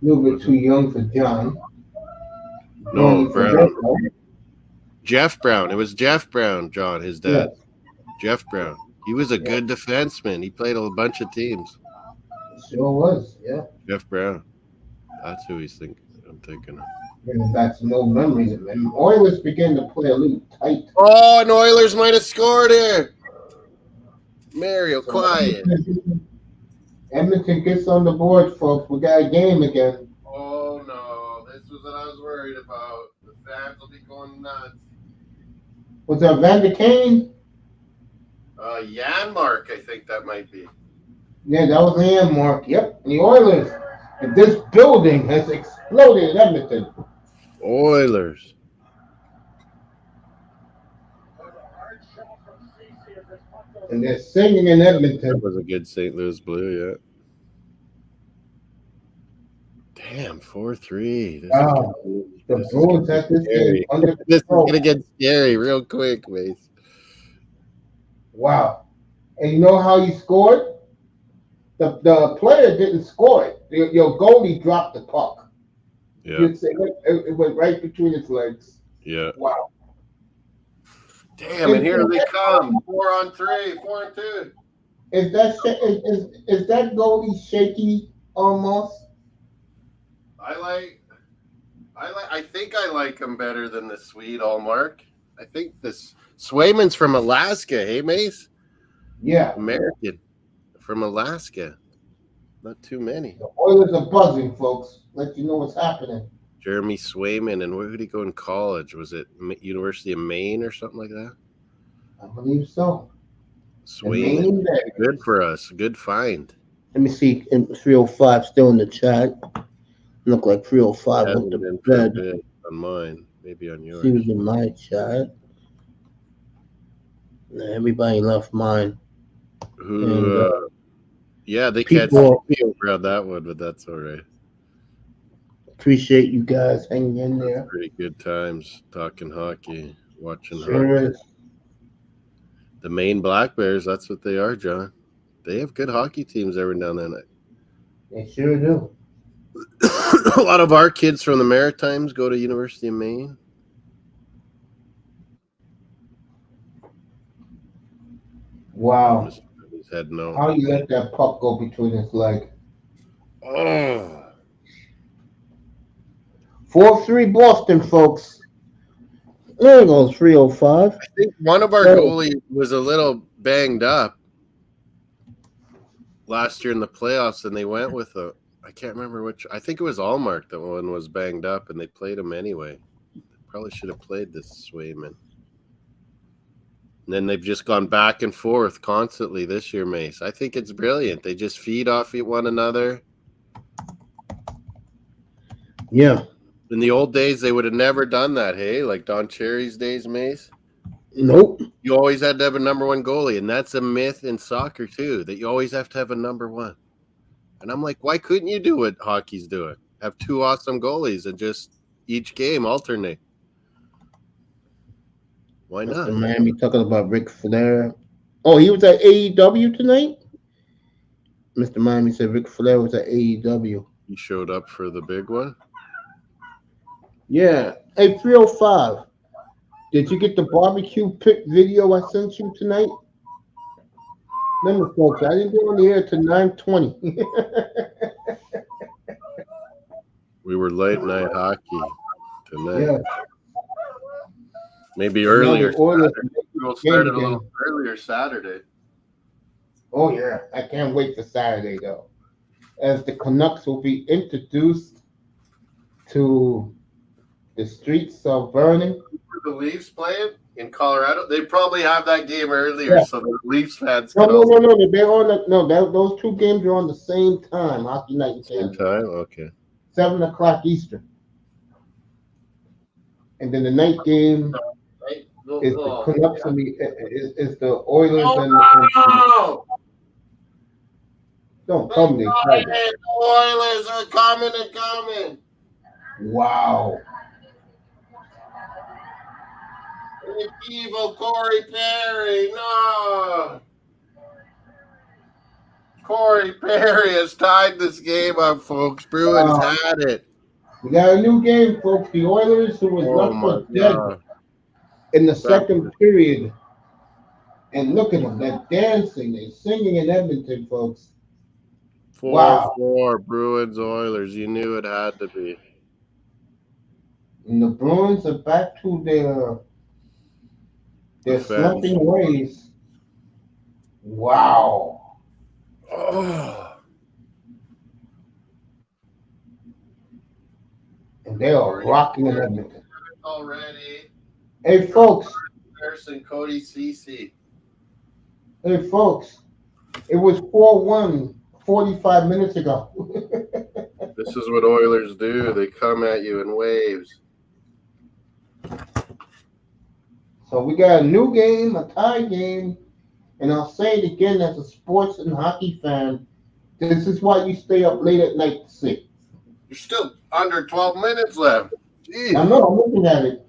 A little bit too young for John. No, Bernie Brown. Federico. Jeff Brown. It was Jeff Brown, John, his dad. Yes. Jeff Brown. He was a good defenseman. He played a bunch of teams. Sure was, yeah. Jeff Brown. That's who he's thinking. I'm thinking of. Bringing back some old memories of him. Oilers began to play a little tight. Oh, and Oilers might have scored here. Mario, quiet. Edmonton gets on the board, folks. We got a game again. Oh, no. This was what I was worried about. The fans will be going nuts. Was that Vander Kane? Janmark, I think that might be. Yeah, that was Landmark. Yep. And the Oilers. And this building has exploded in Edmonton. Oilers. And they're singing in Edmonton. That was a good St. Louis Blue, yeah. Damn, 4-3. Wow. The Bruins have this game under This is control. going to get scary real quick, Mace. Wow. And you know how he scored? The player didn't score it. Your goalie dropped the puck. Yeah, It went right between his legs. yeah. Wow. Damn, and here they come. 4-on-3, 4-on-2. Is that goalie shaky almost? I think I like him better than the Swede Allmark. I think this Swayman's from Alaska, hey Mace? Yeah. American from Alaska. Not too many. The Oilers are buzzing, folks. Let you know what's happening. Jeremy Swayman, and where did he go in college? Was it University of Maine or something like that? I believe so. Swayman, good for us. Good find. Let me see. 305 still in the chat. Look like 305 went to bed. On mine, maybe on yours. She was in my chat. Everybody left mine. Yeah, they can't see me around that one, but that's all right. Appreciate you guys hanging in there. Pretty good times talking hockey, watching Sure hockey. is. The Maine Black Bears, that's what they are, John. They have good hockey teams every now and then. They sure do. A lot of our kids from the Maritimes go to University of Maine. Wow. His head no. How you let that puck go between his legs? Oh. 4-3 Boston, folks. There goes 305. I think one of our goalies was a little banged up last year in the playoffs, and they went with I can't remember which. I think it was Allmark that one was banged up, and they played him anyway. Probably should have played this Swayman. And then they've just gone back and forth constantly this year, Mace. I think it's brilliant. They just feed off one another. Yeah. In the old days, they would have never done that, hey? Like Don Cherry's days, Mace? Nope. You always had to have a number one goalie, and that's a myth in soccer, too, that you always have to have a number one. And I'm like, why couldn't you do what hockey's doing? Have two awesome goalies and just each game alternate. Why not? Mr. Miami talking about Ric Flair. Oh, he was at AEW tonight? Mr. Miami said Ric Flair was at AEW. He showed up for the big one? Yeah. Hey, 305. Did you get the barbecue pit video I sent you tonight? Remember, folks, I didn't get on the air till 9:20. We were late night hockey tonight. Yeah. Maybe earlier. Oilers We'll start it a little earlier Saturday. Oh, yeah. I can't wait for Saturday, though. As the Canucks will be introduced to the streets of Vernon. The Leafs playing in Colorado? They probably have that game earlier, so the Leafs fans No. can also They're on those two games are on the same time. Hockey night in same Canada. time. Okay. 7:00 Eastern. And then the night game is the Canucks and is the Oilers and don't tell me they tied. The Oilers are coming. Wow. Evil Corey Perry. No. Corey Perry has tied this game up, folks. Bruins had it. We got a new game, folks. The Oilers, who was left for dead in the second period. And look at them. They're dancing. They're singing in Edmonton, folks. 4-4 Bruins Oilers. You knew it had to be. And the Bruins are back to their slumping ways. Wow. Oh. And they are rocking in Edmonton. Already. Hey, folks. Harrison, Cody Ceci. Hey, folks. It was 4-1 45 minutes ago. This is what Oilers do. They come at you in waves. So we got a new game, a tie game. And I'll say it again as a sports and hockey fan. This is why you stay up late at night to see. You're still under 12 minutes left. Jeez. I know, I'm looking at it.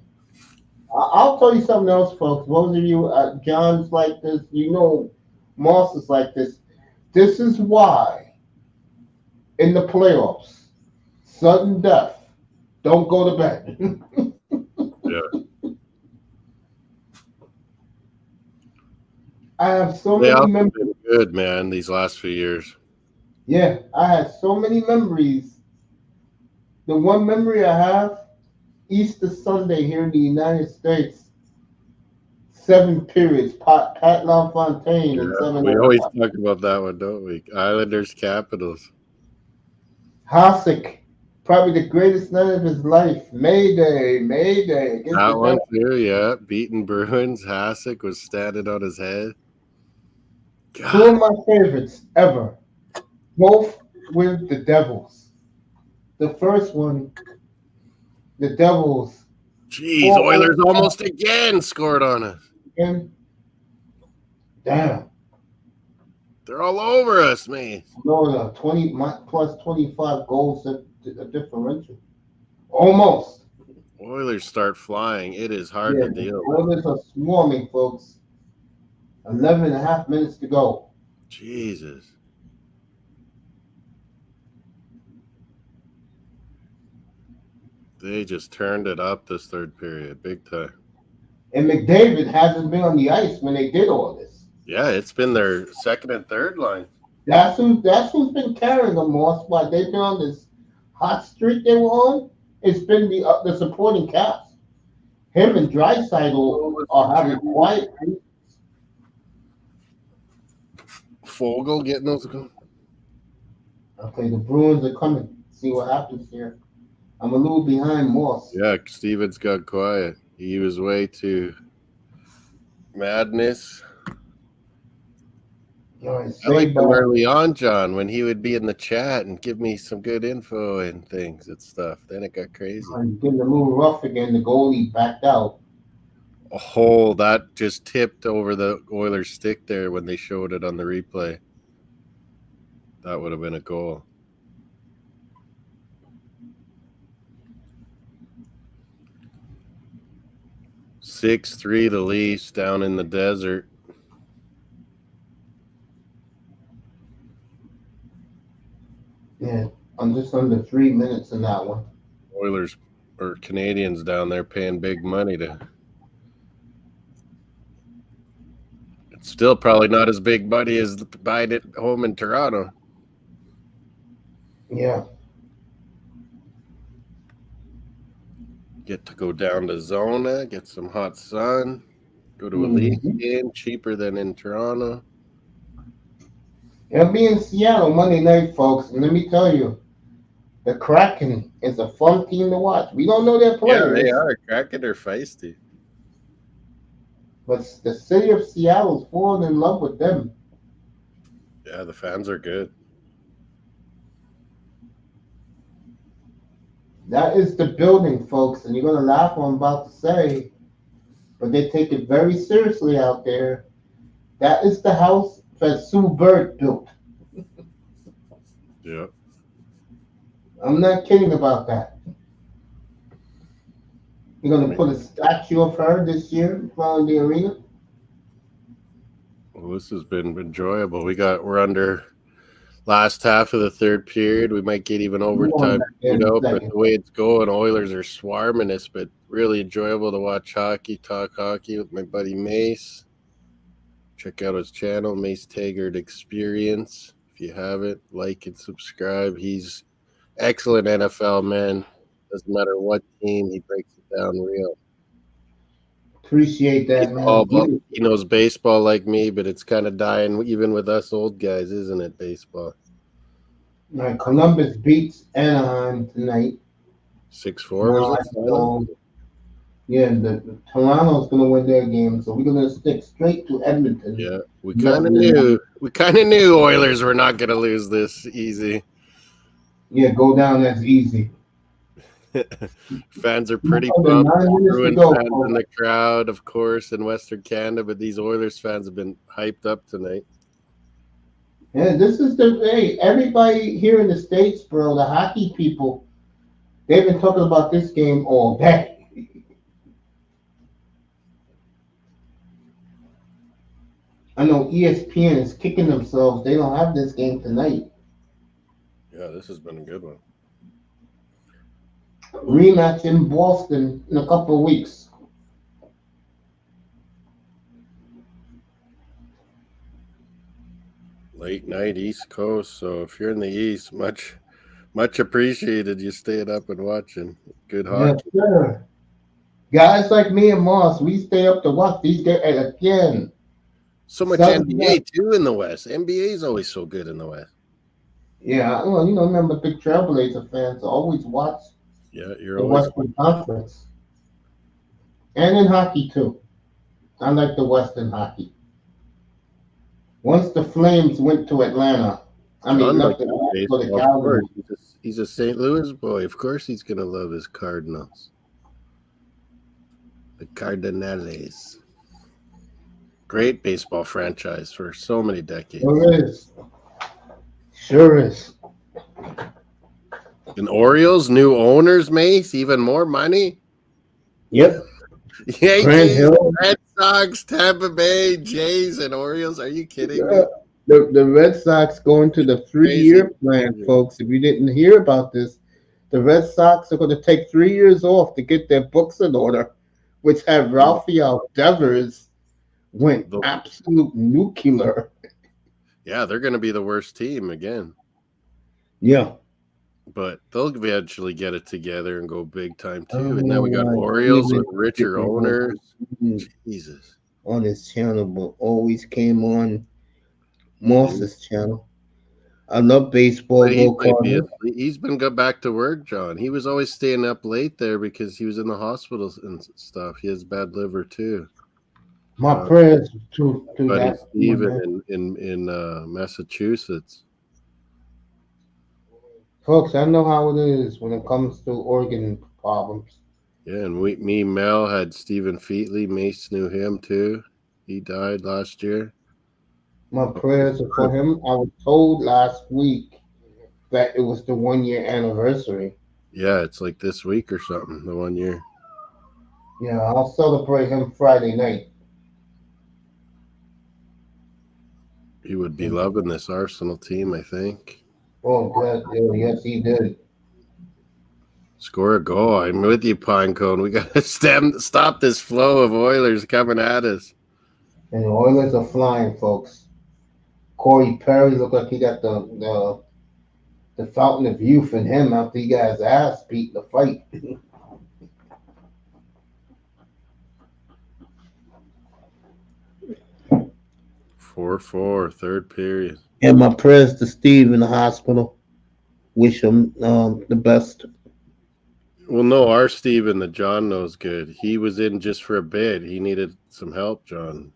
I'll tell you something else, folks. Those of you, John's like this, you know, Moss is like this. This is why in the playoffs, sudden death, don't go to bed. Yeah. I have so They many have memories. been good, man, these last few years. Yeah, I had so many memories. The one memory I have, Easter Sunday here in the United States, 7 periods, Pat LaFontaine and 7. We always talk about that one, don't we? Islanders, Capitals. Hasek, probably the greatest night of his life. Mayday. That one too, yeah. Beating Bruins. Hasek was standing on his head. God. 2 of my favorites ever, both with the Devils. The first one, the Devils. Jeez, Oilers almost again scored on us. And damn. They're all over us, man. No, the 20 plus 25 goals a differential. Almost. Oilers start flying. It is hard to deal with. Oilers are swarming, folks. 11 and a half minutes to go. Jesus. They just turned it up this third period, big time. And McDavid hasn't been on the ice when they did all this. Yeah, it's been their second and third line. That's who's been carrying them, Moss. While they've been on this hot streak they were on, it's been the supporting cast. Him and Draisaitl are having quiet. Fogle getting those goals. Okay, the Bruins are coming. See what happens here. I'm a little behind Moss. Yeah, Stevens got quiet. He was way too madness. I like him early on, John, when he would be in the chat and give me some good info and things and stuff. Then it got crazy. I'm getting a little rough again. The goalie backed out. Oh, that just tipped over the Oilers stick there when they showed it on the replay. That would have been a goal. Six-3 the Leafs down in the desert. Yeah, I'm just under 3 minutes in that one. Oilers or Canadians down there paying big money to. It's still probably not as big money as buying it home in Toronto. Yeah. Get to go down to Zona, get some hot sun, go to a Leafs game, cheaper than in Toronto. It'll be in Seattle Monday night, folks. And let me tell you, the Kraken is a fun team to watch. We don't know their players. Yeah, they are. Kraken are feisty. But the city of Seattle is falling in love with them. Yeah, the fans are good. That is the building, folks. And you're going to laugh what I'm about to say. But they take it very seriously out there. That is the house that Sue Bird built. Yeah. I'm not kidding about that. You're gonna put a statue of her this year in front of the arena. Well, this has been enjoyable. We're under last half of the third period. We might get even overtime, but the way it's going, Oilers are swarming us. But really enjoyable to watch hockey, talk hockey with my buddy Mace. Check out his channel, MaceTaggart Experience. If you haven't, like and subscribe. He's excellent NFL man. Doesn't matter what team, he breaks it down real. Appreciate that, man. He knows baseball like me, but it's kind of dying even with us old guys, isn't it, baseball? All right, Columbus beats Anaheim tonight. 6-4. Yeah, the Toronto's going to win their game, so we're going to stick straight to Edmonton. Yeah, we kind of knew Oilers were not going to lose this easy. Yeah, go down as easy. Fans are pretty pumped. Bruins fans in the crowd, of course, in Western Canada, but these Oilers fans have been hyped up tonight. Yeah, this is everybody here in the States, bro, the hockey people, they've been talking about this game all day. I know ESPN is kicking themselves. They don't have this game tonight. Yeah, this has been a good one. Rematch in Boston in a couple of weeks. Late night East Coast, so if you're in the East, much appreciated you staying up and watching. Good hockey. Yes, sir. Guys like me and Moss, we stay up to watch these games again. So much NBA too in the West. NBA is always so good in the West. Yeah, well, remember big Trailblazer fans always watch. Yeah, you're the always Western Conference. And in hockey, too. I like the Western hockey. Once the Flames went to Atlanta, left for the Calgary. He's a St. Louis boy. Of course he's going to love his Cardinals. The Cardinals. Great baseball franchise for so many decades. Sure is. And Orioles, new owners, Mace, even more money. Yep. Yankees, Red Sox, Tampa Bay, Jays, and Orioles. Are you kidding me? The Red Sox going to the 3-year plan, folks. If you didn't hear about this, the Red Sox are going to take 3 years off to get their books in order, which had Rafael Devers went absolute nuclear. Yeah, they're going to be the worst team again. Yeah. But they'll eventually get it together and go big time too. And now we got Orioles with richer owners. Jesus. On his channel, but always came on Moss's channel. I love baseball. He's been got back to work, John. He was always staying up late there because he was in the hospital and stuff. He has bad liver too. My prayers to that. Steven in Massachusetts. Folks, I know how it is when it comes to organ problems. Yeah, and Mel had Stephen Featley. Mace knew him too. He died last year. My prayers are for him. I was told last week that it was the 1-year anniversary. Yeah, it's like this week or something, the 1 year. Yeah, I'll celebrate him Friday night. He would be loving this Arsenal team, I think. Oh, good. Yes, he did. Score a goal. I'm with you, Pinecone. We got to stop this flow of Oilers coming at us. And the Oilers are flying, folks. Corey Perry looked like he got the fountain of youth in him after he got his ass beat in the fight. 4-4, third period. And my prayers to Steve in the hospital. Wish him the best. Well, no, our Steven that John knows good. He was in just for a bit. He needed some help, John.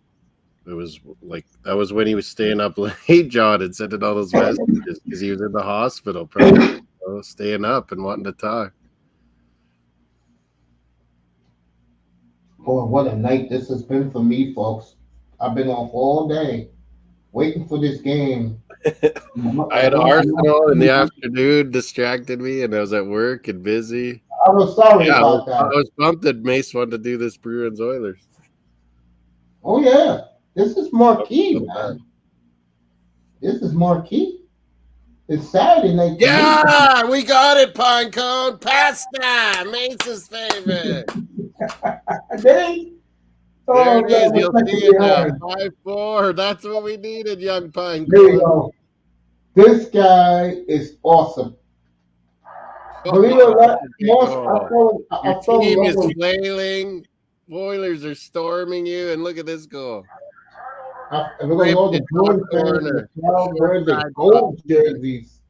It was like that was when he was staying up late, John, and sending all those messages because he was in the hospital, probably staying up and wanting to talk. Boy, what a night this has been for me, folks. I've been off all day waiting for this game. I had Arsenal in the afternoon, distracted me, and I was at work and busy. I was sorry Yeah, about I that. was pumped that Mace wanted to do this Bruins Oilers. Oh yeah, this is marquee, Oh, man. This is marquee. It's Saturday night. Yeah, we got it, Pinecone. Pasta, Mace's favorite. There There oh it is. man, You'll we're see it now. behind. 5-4. That's what we needed, young There you Pinecone. go. This guy is awesome. Believe it or Oh, not, that's a big most goal. Your I fell in team love is with flailing. Oilers are storming you, and look at this goal. because all the Ripped it top Bruins fans in the corner. crowd Short wearing the side gold top. jerseys.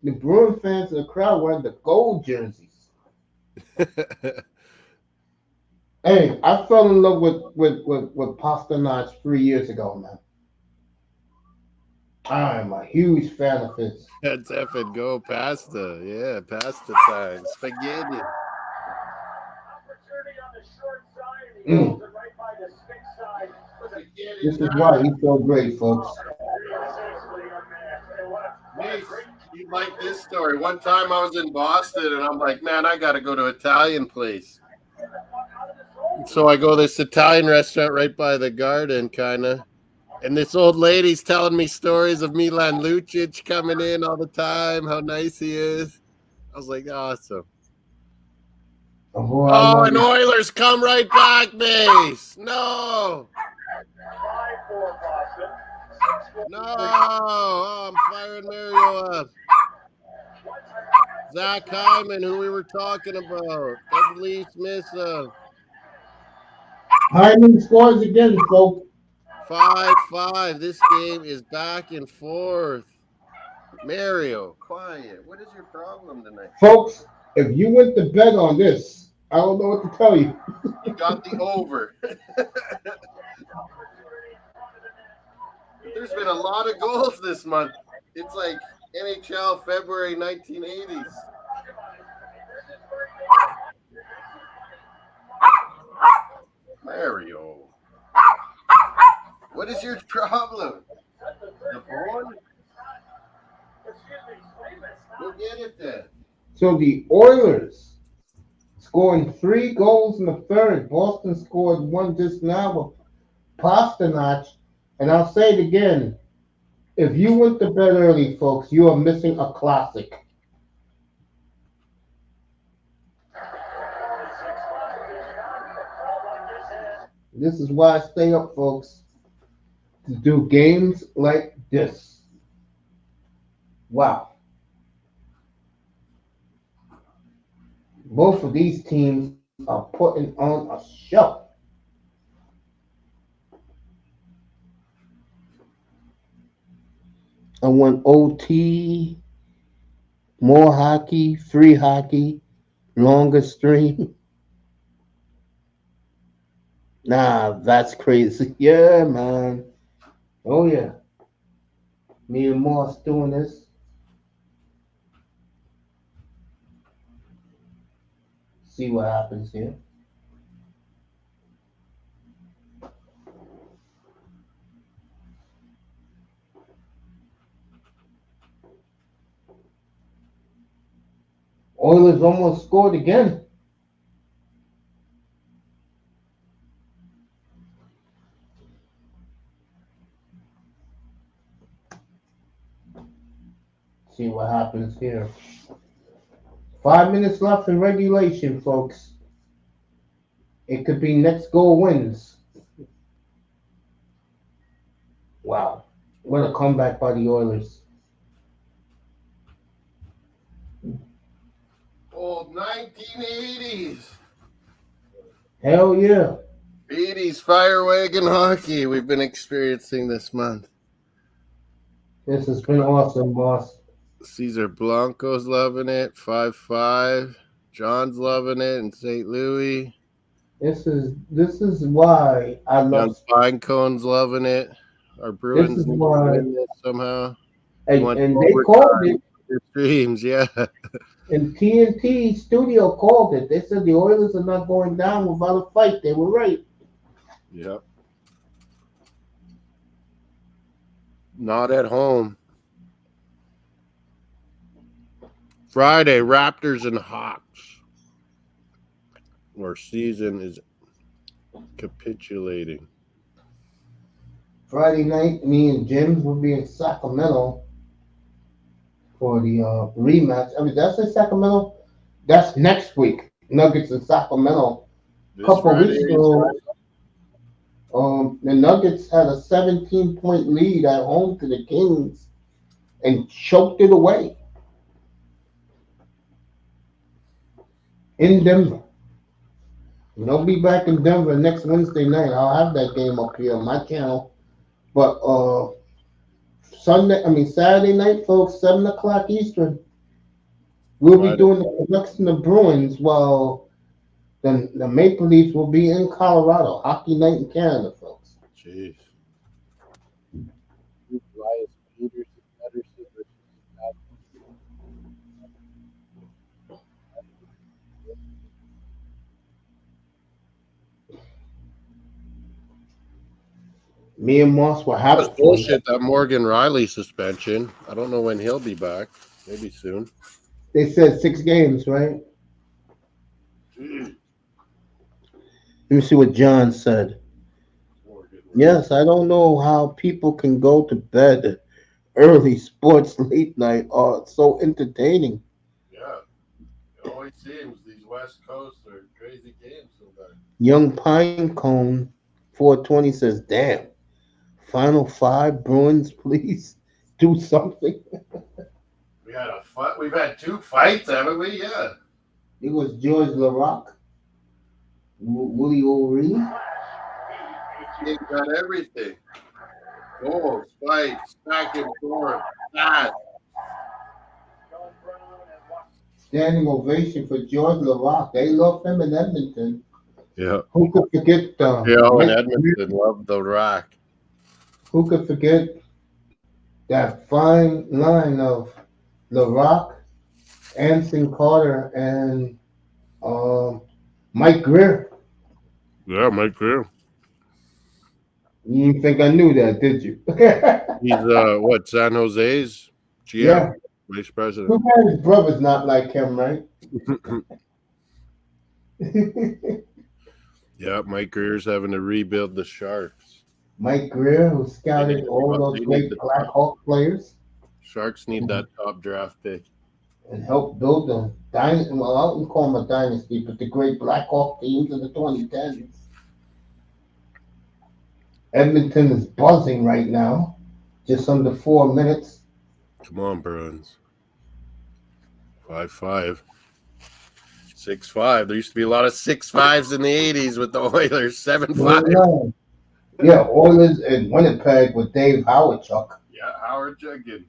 The Bruins fans in the crowd wearing the gold jerseys. Hey, I fell in love with Pasternak 3 years ago, man. I am a huge fan of his. That's effing go pasta. Yeah, pasta time. Spaghetti. Mm. Spaghetti This is why time. he's so great, folks. Mace, you like this story. One time I was in Boston and I'm like, man, I got to go to an Italian place. So I go to this Italian restaurant right by the garden, kind of. And this old lady's telling me stories of Milan Lucic coming in all the time, how nice he is. I was like, awesome. Oh, I Oh, love and it. Oilers come right back, Mace. No. No. Oh, I'm firing Mario up. Zach Hyman, who we were talking about. That Leafs miss him. Hyman scores again, folks. 5-5. This game is back and forth. Mario, quiet. What is your problem tonight? Folks, if you went to bed on this, I don't know what to tell you. You got the over. There's been a lot of goals this month. It's like NHL February 1980s. Mario. What is your problem? The phone? Go get it then. So the Oilers scoring 3 goals in the third. Boston scored 1 just now with Pasternak. And I'll say it again. If you went to bed early, folks, you are missing a classic. This is why I stay up, folks, to do games like this. Wow. Both of these teams are putting on a show. I want OT, more hockey, free hockey, longer stream. Nah, that's crazy. Yeah, man. Oh, yeah. Me and Moss doing this. See what happens here. Oilers almost scored again. See what happens here. 5 minutes left in regulation, folks. It could be next goal wins. Wow. What a comeback by the Oilers. Old 1980s. Hell yeah. 80s fire wagon hockey we've been experiencing this month. This has been awesome, boss. Cesar Blanco's loving it. 5-5. John's loving it in St. Louis. This is why I Young love. Pinecone's loving it. Our Bruins is need to why- win this somehow. And they called it. Their streams, yeah. And TNT Studio called it. They said the Oilers are not going down without a fight. They were right. Yep. Not at home. Friday, Raptors and Hawks. or season is capitulating. Friday night, me and James will be in Sacramento for the rematch. I mean, that's in Sacramento. That's next week. Nuggets in Sacramento. A This couple Friday, weeks ago, the Nuggets had a 17-point lead at home to the Kings and choked it away in Denver. And I'll be back in Denver next Wednesday night. I'll have that game up here on my channel. But Saturday night, folks, 7 o'clock Eastern. We'll be doing the Canucks and the Bruins while the Maple Leafs will be in Colorado. Hockey night in Canada, folks. jeez. Me and Moss will That have was it for you. bullshit, that Morgan Riley suspension. I don't know when he'll be back. Maybe soon. They said 6 games, right? Let me see what John said. Yes, I don't know how people can go to bed early. Sports late night are so entertaining. Yeah. It always seems these West Coast are crazy games sometimes. Young Pinecone 420 says, damn. Final 5 Bruins, please do something. We had a fight. We've had 2 fights, haven't we? Yeah. It was George LaRock, Willie O'Ree. They've got everything. Goals, fights, back and forth, fast. Standing ovation for George LaRock. They love him in Edmonton. Yeah. Who could forget Yeah, in Edmonton, love the Rock. Who could forget that fine line of LaRock, Anson Carter, and Mike Greer? Yeah, Mike Greer. You didn't think I knew that, did you? He's San Jose's GM, Yeah. vice president. Who had his brothers not like him, right? Yeah, Mike Greer's having to rebuild the Sharks. Mike Greer, who scouted all those great Blackhawk players Sharks need that top draft pick. and helped build the dynasty. Well, I wouldn't call them a dynasty, but the great Blackhawk teams of the 2010s. Edmonton is buzzing right now, just under 4 minutes. Come on, Bruins. 5-5. 6-5. There used to be a lot of 6-5s in the 80s with the Oilers. 7-5. Yeah, Oilers and Winnipeg with Dave Howardchuk. Yeah, Howard Chuck and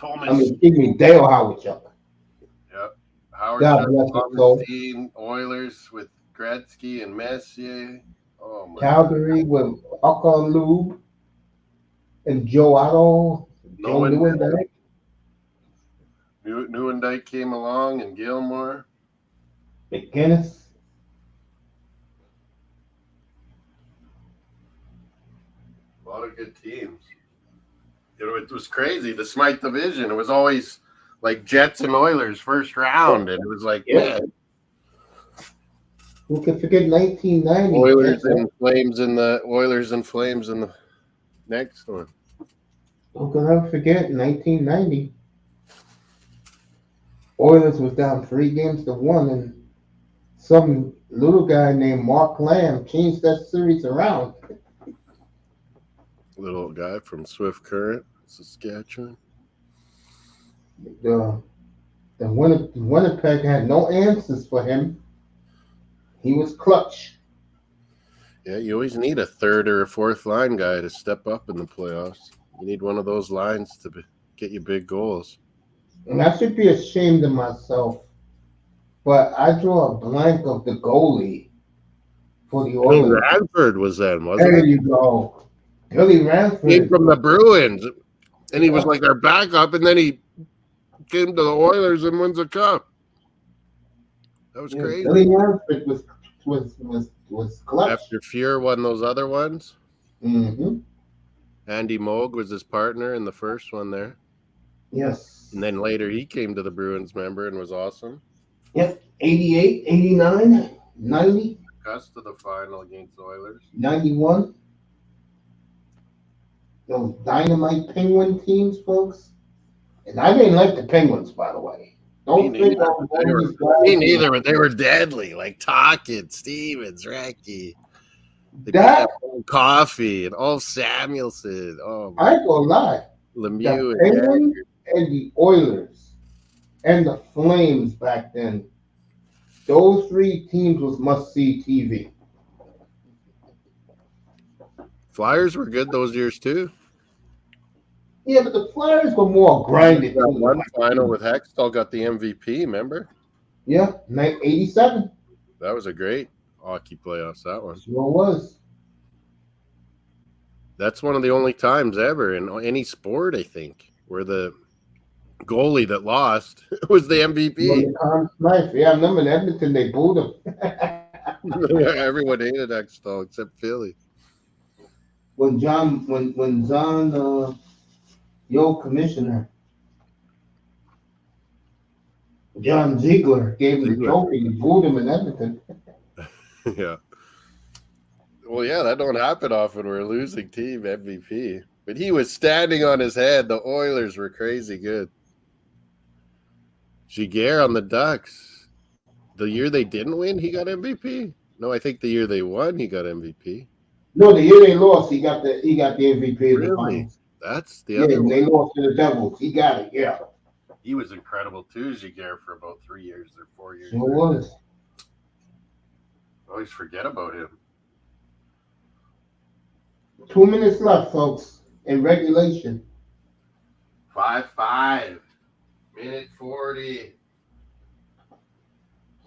Thomas. Excuse me, Dale Howardchuk. Yep. Howard God Chuck, bless his Thomas soul. Dean, Oilers with Gretzky and Messier. Oh my Calgary with Ucker Lube and Joe Otto. Joe Newendike. Newendike came along and Gilmore. McGinnis. A lot of good teams. It was crazy. The Smythe division. It was always like Jets and Oilers first round, and it was like, man, Who can forget 1990? Oilers and Flames in the next one. Who can ever forget 1990? Oilers was down 3-1, and some little guy named Mark Lamb changed that series around. Little guy from Swift Current, Saskatchewan. The Winnipeg had no answers for him. He was clutch. Yeah, you always need a third or a fourth line guy to step up in the playoffs. You need one of those lines to get you big goals. And I should be ashamed of myself, but I draw a blank of the goalie for the Oilers. Ranford was then, wasn't it? There you go. Billy Ranford. Came from the Bruins, and he was like our backup, and then he came to the Oilers and wins a cup. That was crazy. Billy Ranford was clutch. After Fuhr won those other ones, Mm-hmm. Andy Moog was his partner in the first one there. Yes. And then later he came to the Bruins, member, and was awesome. Yep. 88, 89. 90, Cusp to the final against the Oilers. 91. Those dynamite Penguin teams, folks. And I didn't like the Penguins, by the way. Don't think I was one of these guys. Me neither, but they were deadly. Like Talkett, Stevens, Recchi. They That Coffee and all Samuelson. Oh, I ain't gonna lie. Lemieux The Penguins and the Oilers and the Flames back then. Those three teams was must-see TV. Flyers were good those years too. Yeah, but the Flyers were more grinded. That one final with Hextall got the MVP, remember? Yeah, 87. That was a great hockey playoffs, that one. Sure was. That's one of the only times ever in any sport, I think, where the goalie that lost was the MVP. Yeah, I remember in Edmonton they booed him. Everyone hated Hextall except Philly. When John, your commissioner, John Ziegler, gave him the trophy, he booed him in Edmonton. Yeah. Well, yeah, that don't happen often. We're a losing team MVP. But he was standing on his head. The Oilers were crazy good. Giguère on the Ducks. The year they didn't win, he got MVP. No, I think the year they won, he got MVP. No, the year they lost, he got the MVP of the finals. That's the other one. They lost to the Devils. He got it, yeah. He was incredible too, Giguère, for about 3 years or 4 years. Sure was. I always forget about him. 2 minutes left, folks, in regulation. 5-5. Minute 40.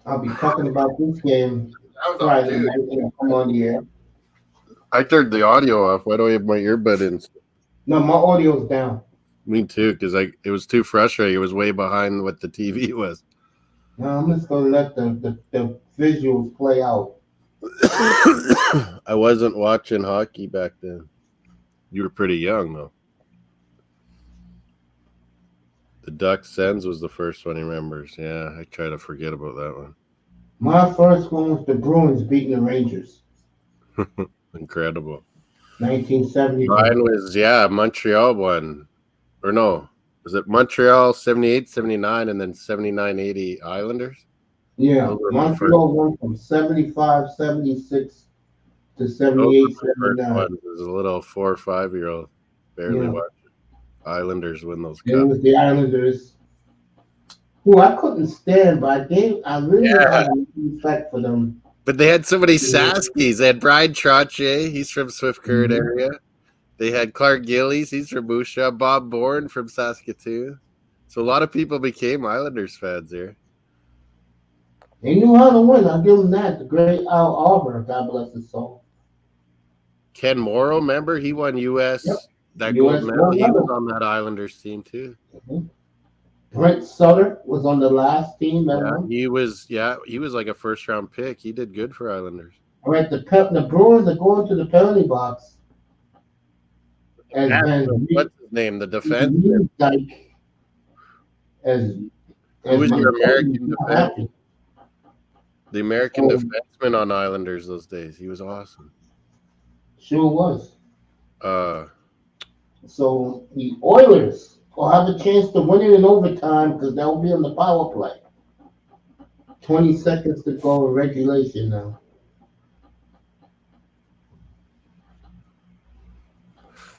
I'll be talking about this game Friday night when I come on the air. I turned the audio off. Why do I have my earbud in? No, my audio's down. Me too, because it was too frustrating. It was way behind what the TV was. No, I'm just gonna let the visuals play out. I wasn't watching hockey back then. You were pretty young though. The Ducks Sens was the first one he remembers. Yeah, I try to forget about that one. My first one was the Bruins beating the Rangers. Incredible. 1970. Mine was, Montreal won. Or no, was it Montreal 78, 79, and then 79, 80 Islanders? Yeah, Montreal won from 75, 76 to 78, 79. It was a little 4 or 5-year-old. Barely watching Islanders win those cups. It was the Islanders, who I couldn't stand, but I really had respect for them. But they had so many Saskies. They had Brian Trottier, he's from Swift Current area. They had Clark Gillies, he's from Moose Jaw. Bob Bourne from Saskatoon. So a lot of people became Islanders fans here. They knew how to win. I'll give them that. The great Al Arbor, God bless his soul. Ken Morrow, remember? He won U.S. Yep. That gold medal. He was on that Islanders team too. Brent Sutter was on the last team. He was like a first-round pick. He did good for Islanders. All right, the Bruins are going to the penalty box. What's his name? The defense. Who was your American defense? The American defenseman on Islanders those days. He was awesome. Sure was. So the Oilers will have a chance to win it in overtime because they'll be on the power play. 20 seconds to go in regulation now.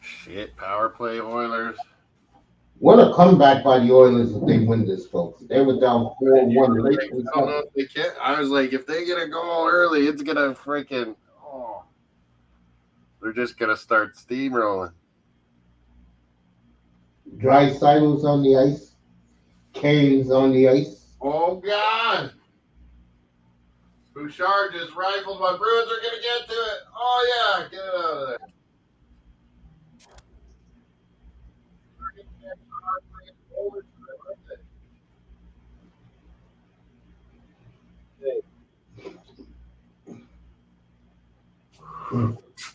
Shit, power play Oilers. What a comeback by the Oilers if they win this, folks. They were down 4-1. I don't know if they can. I was like, if they get a goal early, it's going to freaking, they're just going to start steamrolling. Draisaitl's on the ice. Kane's on the ice. Oh, God. Bouchard just rifled. My Bruins are going to get to it. Oh, yeah. Get it out of there.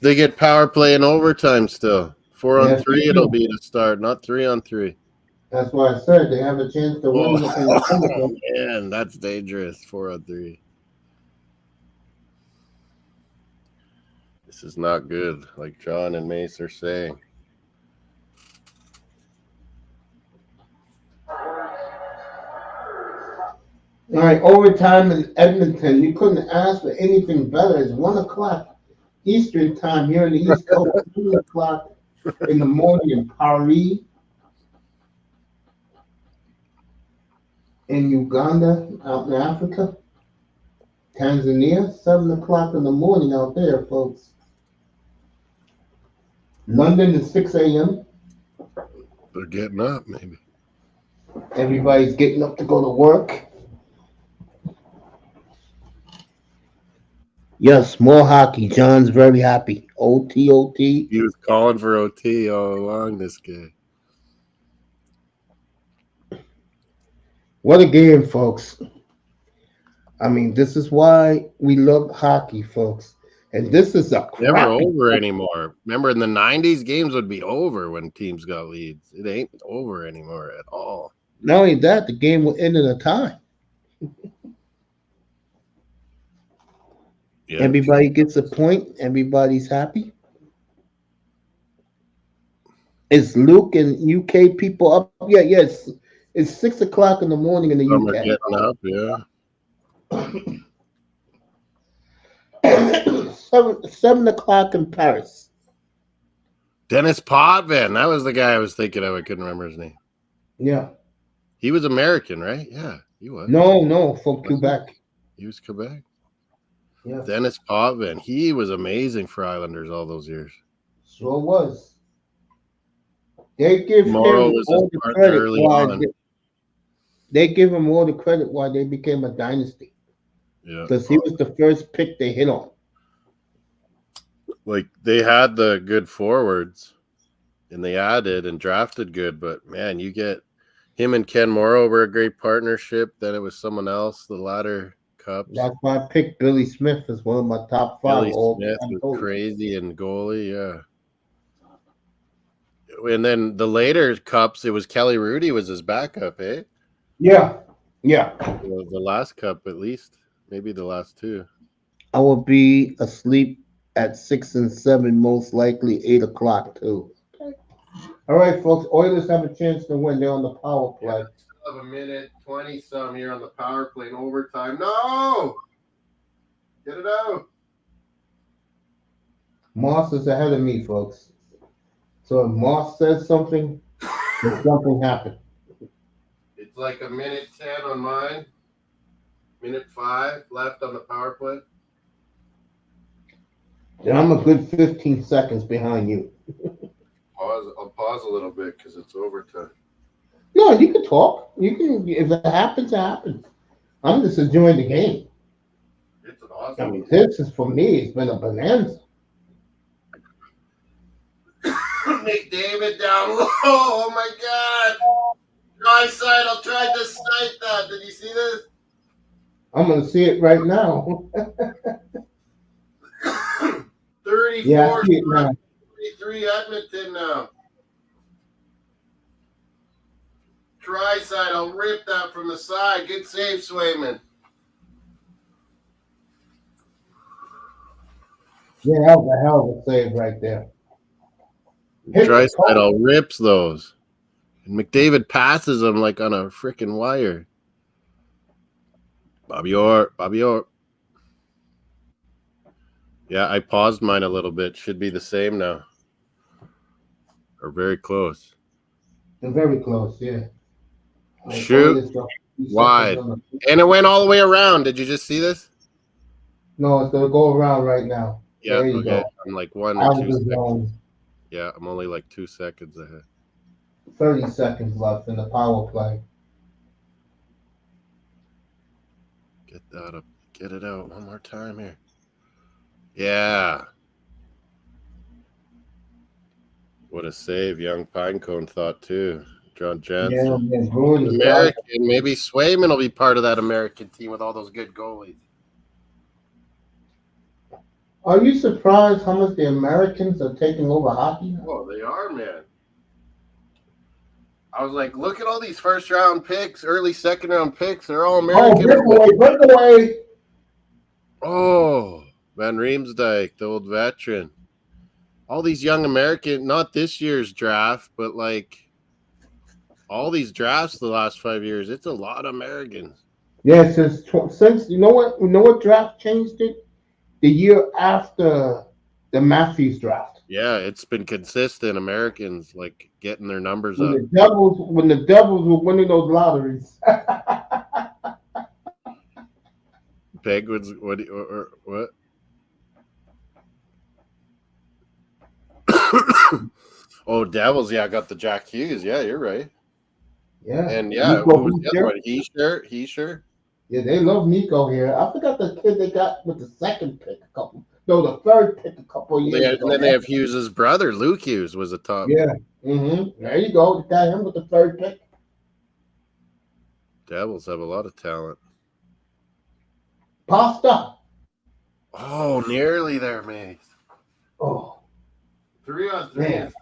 They get power play in overtime still. 4-on-3 it'll be to start, not 3-on-3. That's why I said they have a chance to win. Man, that's dangerous. 4-on-3. This is not good, like John and Mace are saying. All right, overtime in Edmonton. You couldn't ask for anything better. It's 1 o'clock Eastern time here in the East Coast. 3 o'clock in the morning in Paris, in Uganda, out in Africa, Tanzania. 7 o'clock in the morning out there, folks. London is 6 a.m. They're getting up, maybe. Everybody's getting up to go to work. Yes, more hockey. John's very happy. OT, OT. He was calling for OT all along, this guy. What a game, folks. I mean, this is why we love hockey, folks. And this is a Never crappy over anymore. Remember, in the 90s, games would be over when teams got leads. It ain't over anymore at all. Not only that, the game will end in a tie. Yeah. Everybody gets a point. Everybody's happy. Is Luke and UK people up? Yeah, yes. It's 6 o'clock in the morning in the Some are UK. getting up, yeah. 7 o'clock in Paris. Dennis Potvin. That was the guy I was thinking of. I couldn't remember his name. Yeah. He was American, right? Yeah, he was. No, from Quebec. He was Quebec. Yeah. Dennis Potvin. He was amazing for Islanders all those years. Sure was. They give Morrow him was all his the partner credit early why on. they give him all the credit why they became a dynasty. Yeah. Because he was the first pick they hit on. Like, they had the good forwards, and they added and drafted good, but, man, you get him and Ken Morrow were a great partnership. Then it was someone else, the latter Cups. That's why I picked Billy Smith as one of my top 5. Billy Smith was crazy and goalie, yeah. And then the later Cups, it was Kelly Rudy was his backup, eh? Yeah. The last Cup, at least. Maybe the last 2. I will be asleep at 6 and 7, most likely 8 o'clock too. Okay. All right, folks. Oilers have a chance to win. They're on the power play. Yeah, still have a minute 20 some here on the power play in overtime. No! Get it out. Moss is ahead of me, folks. So if Moss says something, then something happened. It's like a minute 10 on mine. Minute 5 left on the power play. Then I'm a good 15 seconds behind you. I'll pause a little bit because it's overtime. No, you can talk. You can. If it happens, it happens. I'm just enjoying the game. It's an awesome. I mean, this is for me. It's been a bonanza. McDavid down low. Oh my God! Draisaitl tried to snipe that. Did you see this? I'm gonna see it right now. 34. Yeah, I see it now. 33 Edmonton now. Draisaitl ripped that from the side. Good save, Swayman. Yeah, that was a hell of a save right there. Draisaitl rips those. And McDavid passes him like on a freaking wire. Bobby Orr. Yeah, I paused mine a little bit. Should be the same now. Or very close. They're very close, yeah. Shoot. Wide. And it went all the way around. Did you just see this? No, it's gonna go around right now. Yeah, there you okay. go. I'm like 1 Out or of 2 the seconds. zone. Yeah, I'm only like 2 seconds ahead. 30 seconds left in the power play. Get that up. Get it out one more time here. Yeah. What a save. Young Pinecone thought too. John Jansen. Yeah, man, Bruins American. Maybe Swayman will be part of that American team with all those good goalies. Are you surprised how much the Americans are taking over hockey now? Oh, they are, man. I was like, look at all these first-round picks, early second-round picks. They're all American. Oh, breakaway. Oh, Van Riemsdyk, the old veteran. All these young American, not this year's draft, but like all these drafts the last 5 years, it's a lot of Americans. Yeah, since you know what draft changed it? The year after the Matthews draft. Yeah, it's been consistent. Americans like getting their numbers When up. the Devils were winning those lotteries. Penguins, what? What? Oh, Devils. Yeah, I got the Jack Hughes. Yeah, you're right. Yeah. And yeah, Nico who was the other one? He sure. Yeah, they love Nico here. I forgot the kid they got with the second pick the third pick a couple of years ago. And then they have Hughes' brother, Luke Hughes, was a top. Yeah. Mm-hmm. There you go. They got him with the third pick. Devils have a lot of talent. Pasta. Oh, nearly there, Mace. Oh. 3-on-3 Man. is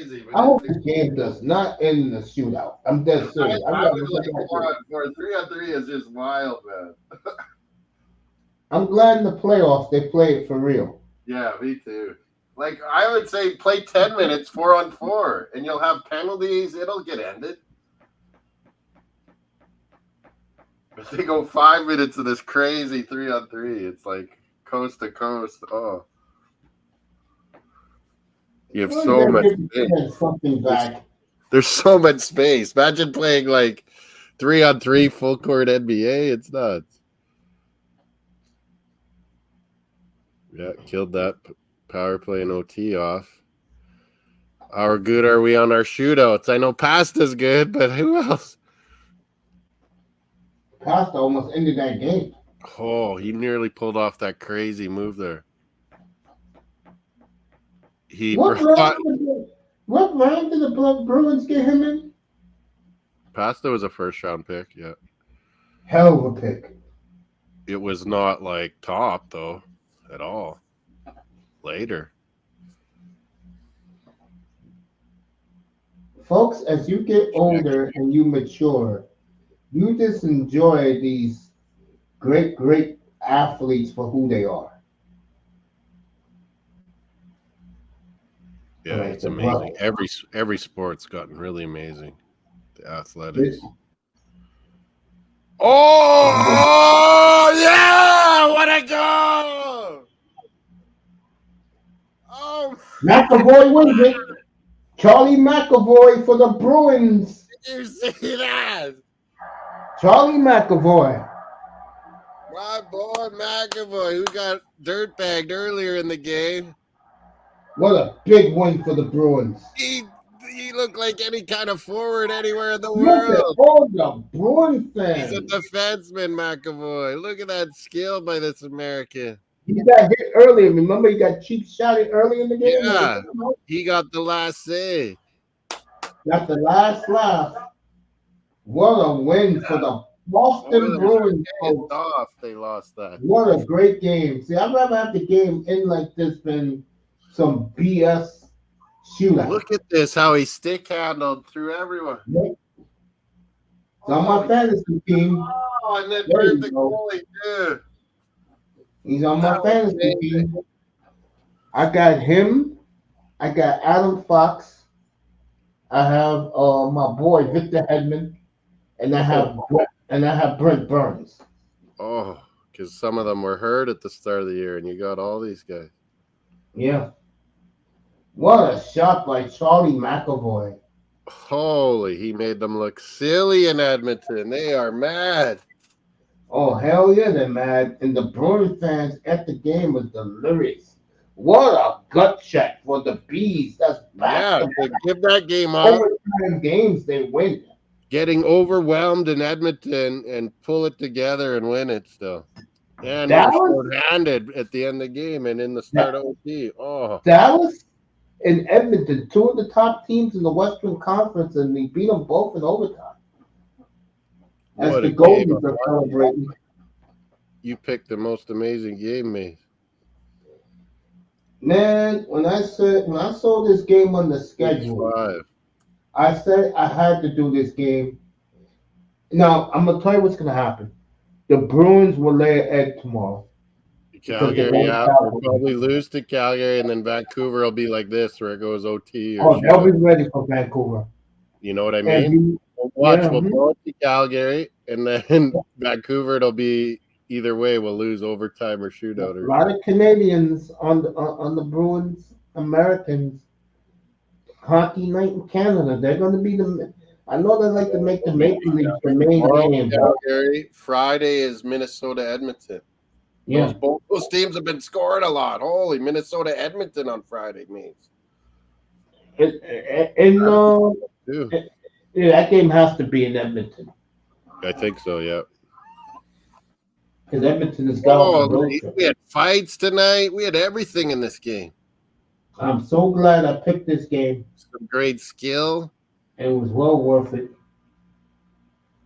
crazy. I hope the game does not end in a shootout. I'm dead serious. I would like 3-on-3 is just wild, man. I'm glad in the playoffs they play it for real. Yeah, me too. Like, I would say play 10 minutes 4-on-4, and you'll have penalties. It'll get ended. If they go 5 minutes of this crazy 3-on-3, it's like coast to coast. Oh. You have so much space. Something back. There's so much space. Imagine playing like 3-on-3 full court NBA. It's nuts. Yeah, killed that power play and OT off. How good are we on our shootouts? I know Pasta's good, but who else? Pasta almost ended that game. Oh, he nearly pulled off that crazy move there. What round did the Bruins get him in? Pasta was a first-round pick, yeah. Hell of a pick. It was not like top, though, at all. Later. Folks, as you get older and you mature, you just enjoy these great, great athletes for who they are. Yeah, Like it's the amazing. brothers. Every sport's gotten really amazing. The athletics. Oh, yeah! What a goal! Oh, McAvoy wins it. Charlie McAvoy for the Bruins. did you see that? Charlie McAvoy. My boy McAvoy, who got dirtbagged earlier in the game. What a big win for the Bruins. He looked like any kind of forward anywhere in the Look at world. all the Bruins fans. He's a defenseman, McAvoy. Look at that skill by this American. He got hit earlier. Remember, he got cheap shotted early in the game? Yeah, he got the last save. Got the last laugh. What a win for the Boston Bruins. Off, they lost that. What a great game. See, I'd rather have the game in like this than some BS shootout. Look at this, how he stick handled through everyone. It's on my fantasy team. Oh, and then There turned you the go. goalie, too. He's on my fantasy team. I got him. I got Adam Fox. I have my boy Victor Hedman, and I have Brent Burns. Oh, because some of them were hurt at the start of the year, and you got all these guys. Yeah. What a shot by Charlie McAvoy. Holy, he made them look silly in Edmonton. They are mad. Oh, hell yeah, they're mad. And the Bruins fans at the game was delirious. What a gut check for the Bees. That's Yeah, back to give that game up. overtime games they win. Getting overwhelmed in Edmonton and pull it together and win it still. And Dallas? we're short-handed at the end of the game and in the start of OT. Oh, Dallas and Edmonton, two of the top teams in the Western Conference, and we beat them both in overtime. As what the a game. goalies are celebrating. You picked the most amazing game, mate. Man, when I saw this game on the schedule, 5. I said I had to do this game. Now, I'm going to tell you what's going to happen. The Bruins will lay an egg tomorrow. Because they're Calgary, going to yeah, we'll Calgary. probably lose to Calgary, and then Vancouver will be like this, where it goes OT or Oh, they'll shootout. be ready for Vancouver. You know what I And mean? We'll mhm. go to Calgary, and then Vancouver, it'll be either way. We'll lose overtime or shootout. A Or lot of Canadians on the Bruins Americans hockey night in Canada. They're going to be the. I know they like to make the Maple Leafs the main tomorrow, game, but Calgary. Friday is Minnesota Edmonton. yeah, Those teams have been scoring a lot. Holy Minnesota Edmonton on Friday means. and yeah, that game has to be in Edmonton I think so. Yeah. because Edmonton has got on the road trip. We had fights tonight. We had everything in this game. I'm so glad I picked this game. Some great skill. It was well worth it.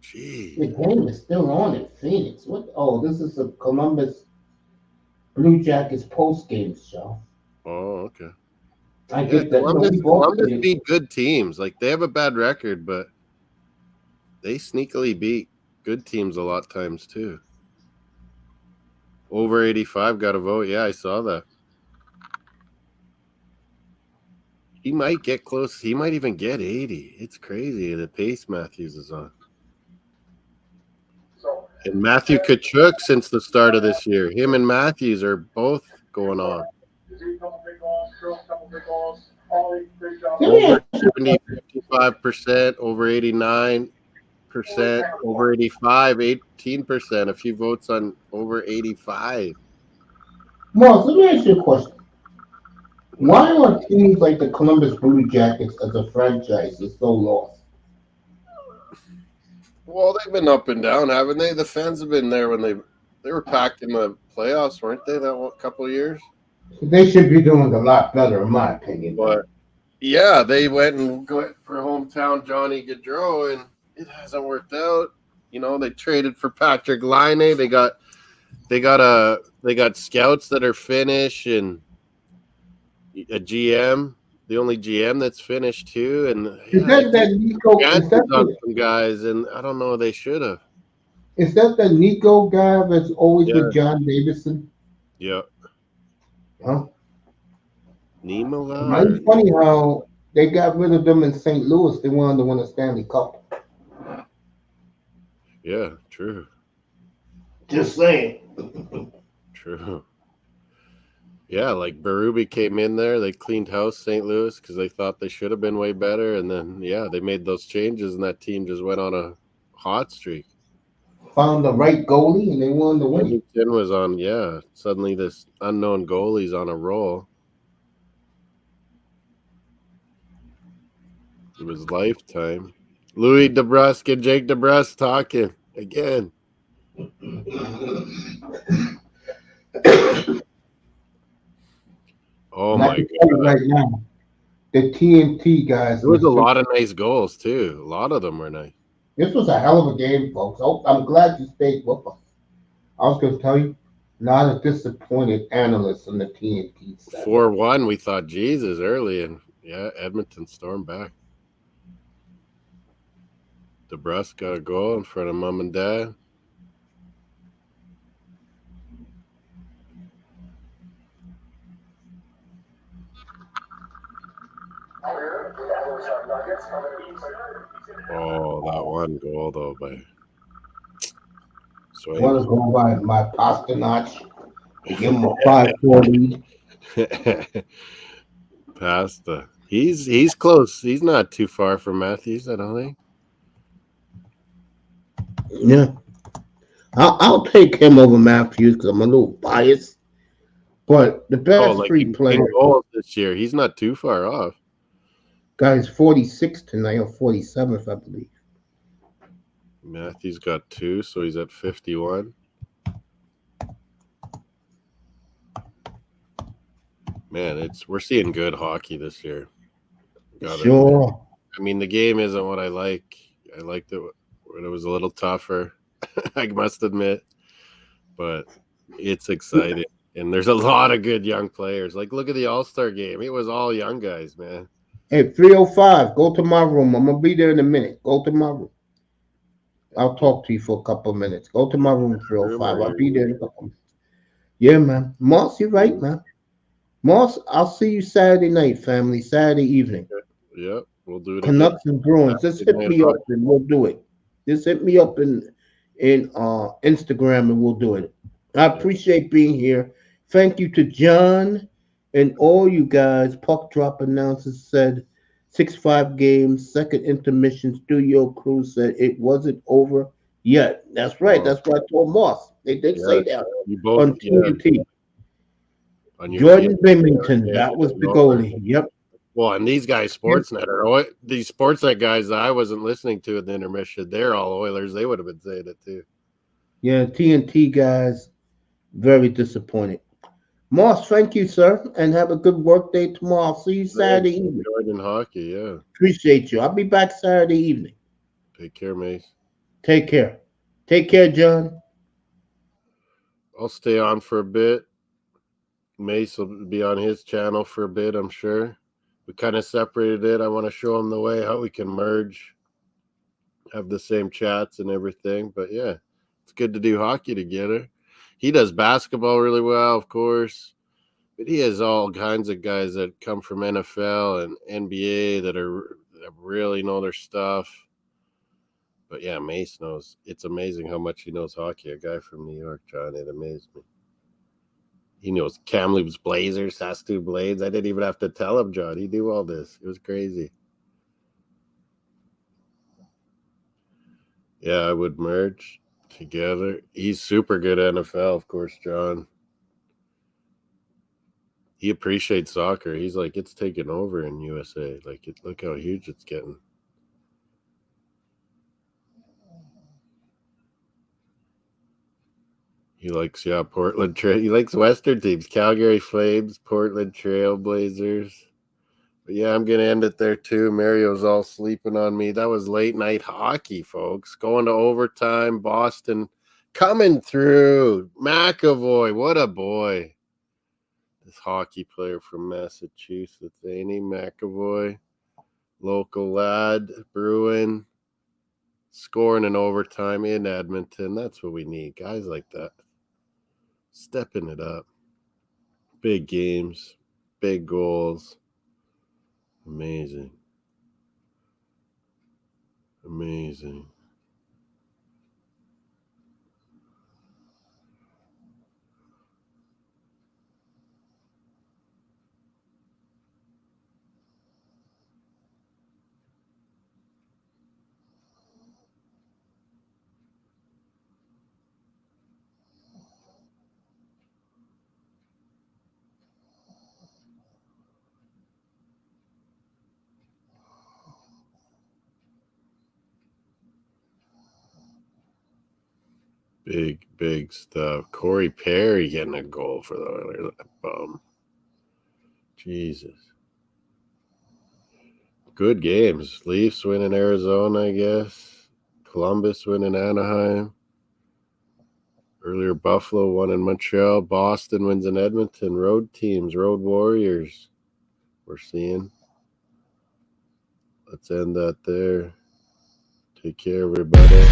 Gee. The game is still on in Phoenix. What? Oh, this is a Columbus Blue Jackets post game show. Oh, okay. I get that. Columbus beat good teams. Like, they have a bad record, but they sneakily beat good teams a lot of times too. Over 85 got a vote. Yeah, I saw that. He might get close. He might even get 80. It's crazy the pace Matthews is on. And Matthew Tkachuk since the start of this year. Him and Matthews are both going on. Over 70, 55%, over 89%, over 85, 18%. A few votes on over 85. Moss, let me ask you a question. Why are teams like the Columbus Blue Jackets as a franchise is so lost? Well, they've been up and down, haven't they? The fans have been there when they were packed in the playoffs, weren't they? That couple of years. They should be doing a lot better, in my opinion. But yeah, they went and got for hometown Johnny Gaudreau, and it hasn't worked out. You know, they traded for Patrick Laine. They got scouts that are Finnish and a GM. The only GM that's finished too, and is that Nico? Is that some guys, and I don't know. They should have. Is that the Nico guy that's always with John Davison? Yeah. Huh? Niemela. It's funny how they got rid of them in St. Louis. They wanted to win a Stanley Cup. Yeah, true. Just saying. True. Yeah, like Berube came in there, they cleaned house St. Louis because they thought they should have been way better, and then they made those changes, and that team just went on a hot streak. Found the right goalie, and they won the win. Edmonton was on, suddenly this unknown goalie's on a roll. It was lifetime. Louis DeBrusk and Jake DeBrusk talking again. Oh my God! Right now, the TNT guys. There was a lot of nice goals too. A lot of them were nice. This was a hell of a game, folks. Oh, I'm glad you stayed with us. I was going to tell you, not a disappointed analyst on the TNT side. 4-1, we thought Jesus early, and Edmonton stormed back. DeBrusk got a goal in front of mom and dad. Oh, that one goal though by I want to go by my Pasternak. Give him a 5-4 lead. Pasta. He's close. He's not too far from Matthews, I don't think. Yeah. I'll take him over Matthews because I'm a little biased. But the best three players goals this year, he's not too far off. Guy's 46 tonight, or 47th, I believe. Matthews got 2, so he's at 51. Man, we're seeing good hockey this year. Sure. I mean, the game isn't what I like. I liked it when it was a little tougher, I must admit. But it's exciting. And there's a lot of good young players. Like, look at the All-Star game. It was all young guys, man. Hey, 305, go to my room. I'm going to be there in a minute. Go to my room. I'll talk to you for a couple of minutes. Go to my room, 305. I'll be there in a couple of minutes. Yeah, man. Moss, you're right, man. Moss, I'll see you Saturday night, family. Saturday evening. Yep, we'll do it again. Canucks and Bruins. Just Saturday hit night me up hockey. and we'll do it. Just hit me up in Instagram and we'll do it. I Yeah. appreciate being here. Thank you to John and all you guys. Puck drop announcers said 6-5 games, second intermission. Studio crew said it wasn't over yet. That's right. Oh, That's what I told Moss. They did yeah. say that You both, on yeah, TNT. on your Jordan field. Binghamton, Yeah, that was the over. goalie. Yep. Well, and these guys, Sportsnet, these Sportsnet guys that I wasn't listening to in the intermission, they're all Oilers. They would have been saying it too. Yeah, TNT guys, very disappointed. Moss, thank you, sir, and have a good work day tomorrow. I'll see you Thanks. Saturday evening. Enjoyed in hockey, yeah. Appreciate you. I'll be back Saturday evening. Take care, Mace. Take care. Take care, John. I'll stay on for a bit. Mace will be on his channel for a bit, I'm sure. We kind of separated it. I want to show him the way how we can merge, have the same chats and everything. But yeah, it's good to do hockey together. He does basketball really well, of course. But he has all kinds of guys that come from NFL and NBA that really know their stuff. But yeah, Mace knows. It's amazing how much he knows hockey. A guy from New York, John, it amazed me. He knows Kamloops Blazers, Saskatoon Blades. I didn't even have to tell him, John. He knew all this. It was crazy. Yeah, I would merge together. He's super good at NFL, of course, John. He appreciates soccer. He's like, it's taking over in USA. Like, look how huge it's getting. He likes, Portland Trail. He likes Western teams, Calgary Flames, Portland Trail Blazers. But yeah, I'm going to end it there too. Mario's all sleeping on me. That was late night hockey, folks. Going to overtime. Boston coming through. McAvoy, what a boy. This hockey player from Massachusetts, ain't he? McAvoy, local lad, Bruin, scoring in overtime in Edmonton. That's what we need. Guys like that. Stepping it up. Big games, big goals. Amazing. Amazing. Big stuff. Corey Perry getting a goal for the Oilers. Bum. Jesus. Good games. Leafs win in Arizona, I guess. Columbus win in Anaheim. Earlier, Buffalo won in Montreal. Boston wins in Edmonton. Road teams, road warriors. We're seeing. Let's end that there. Take care, everybody.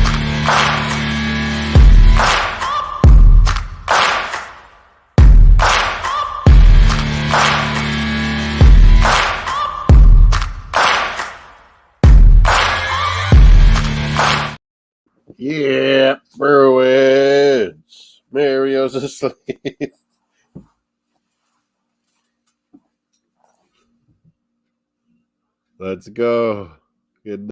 Yeah, Bruins. Mario's asleep. Let's go. Good night.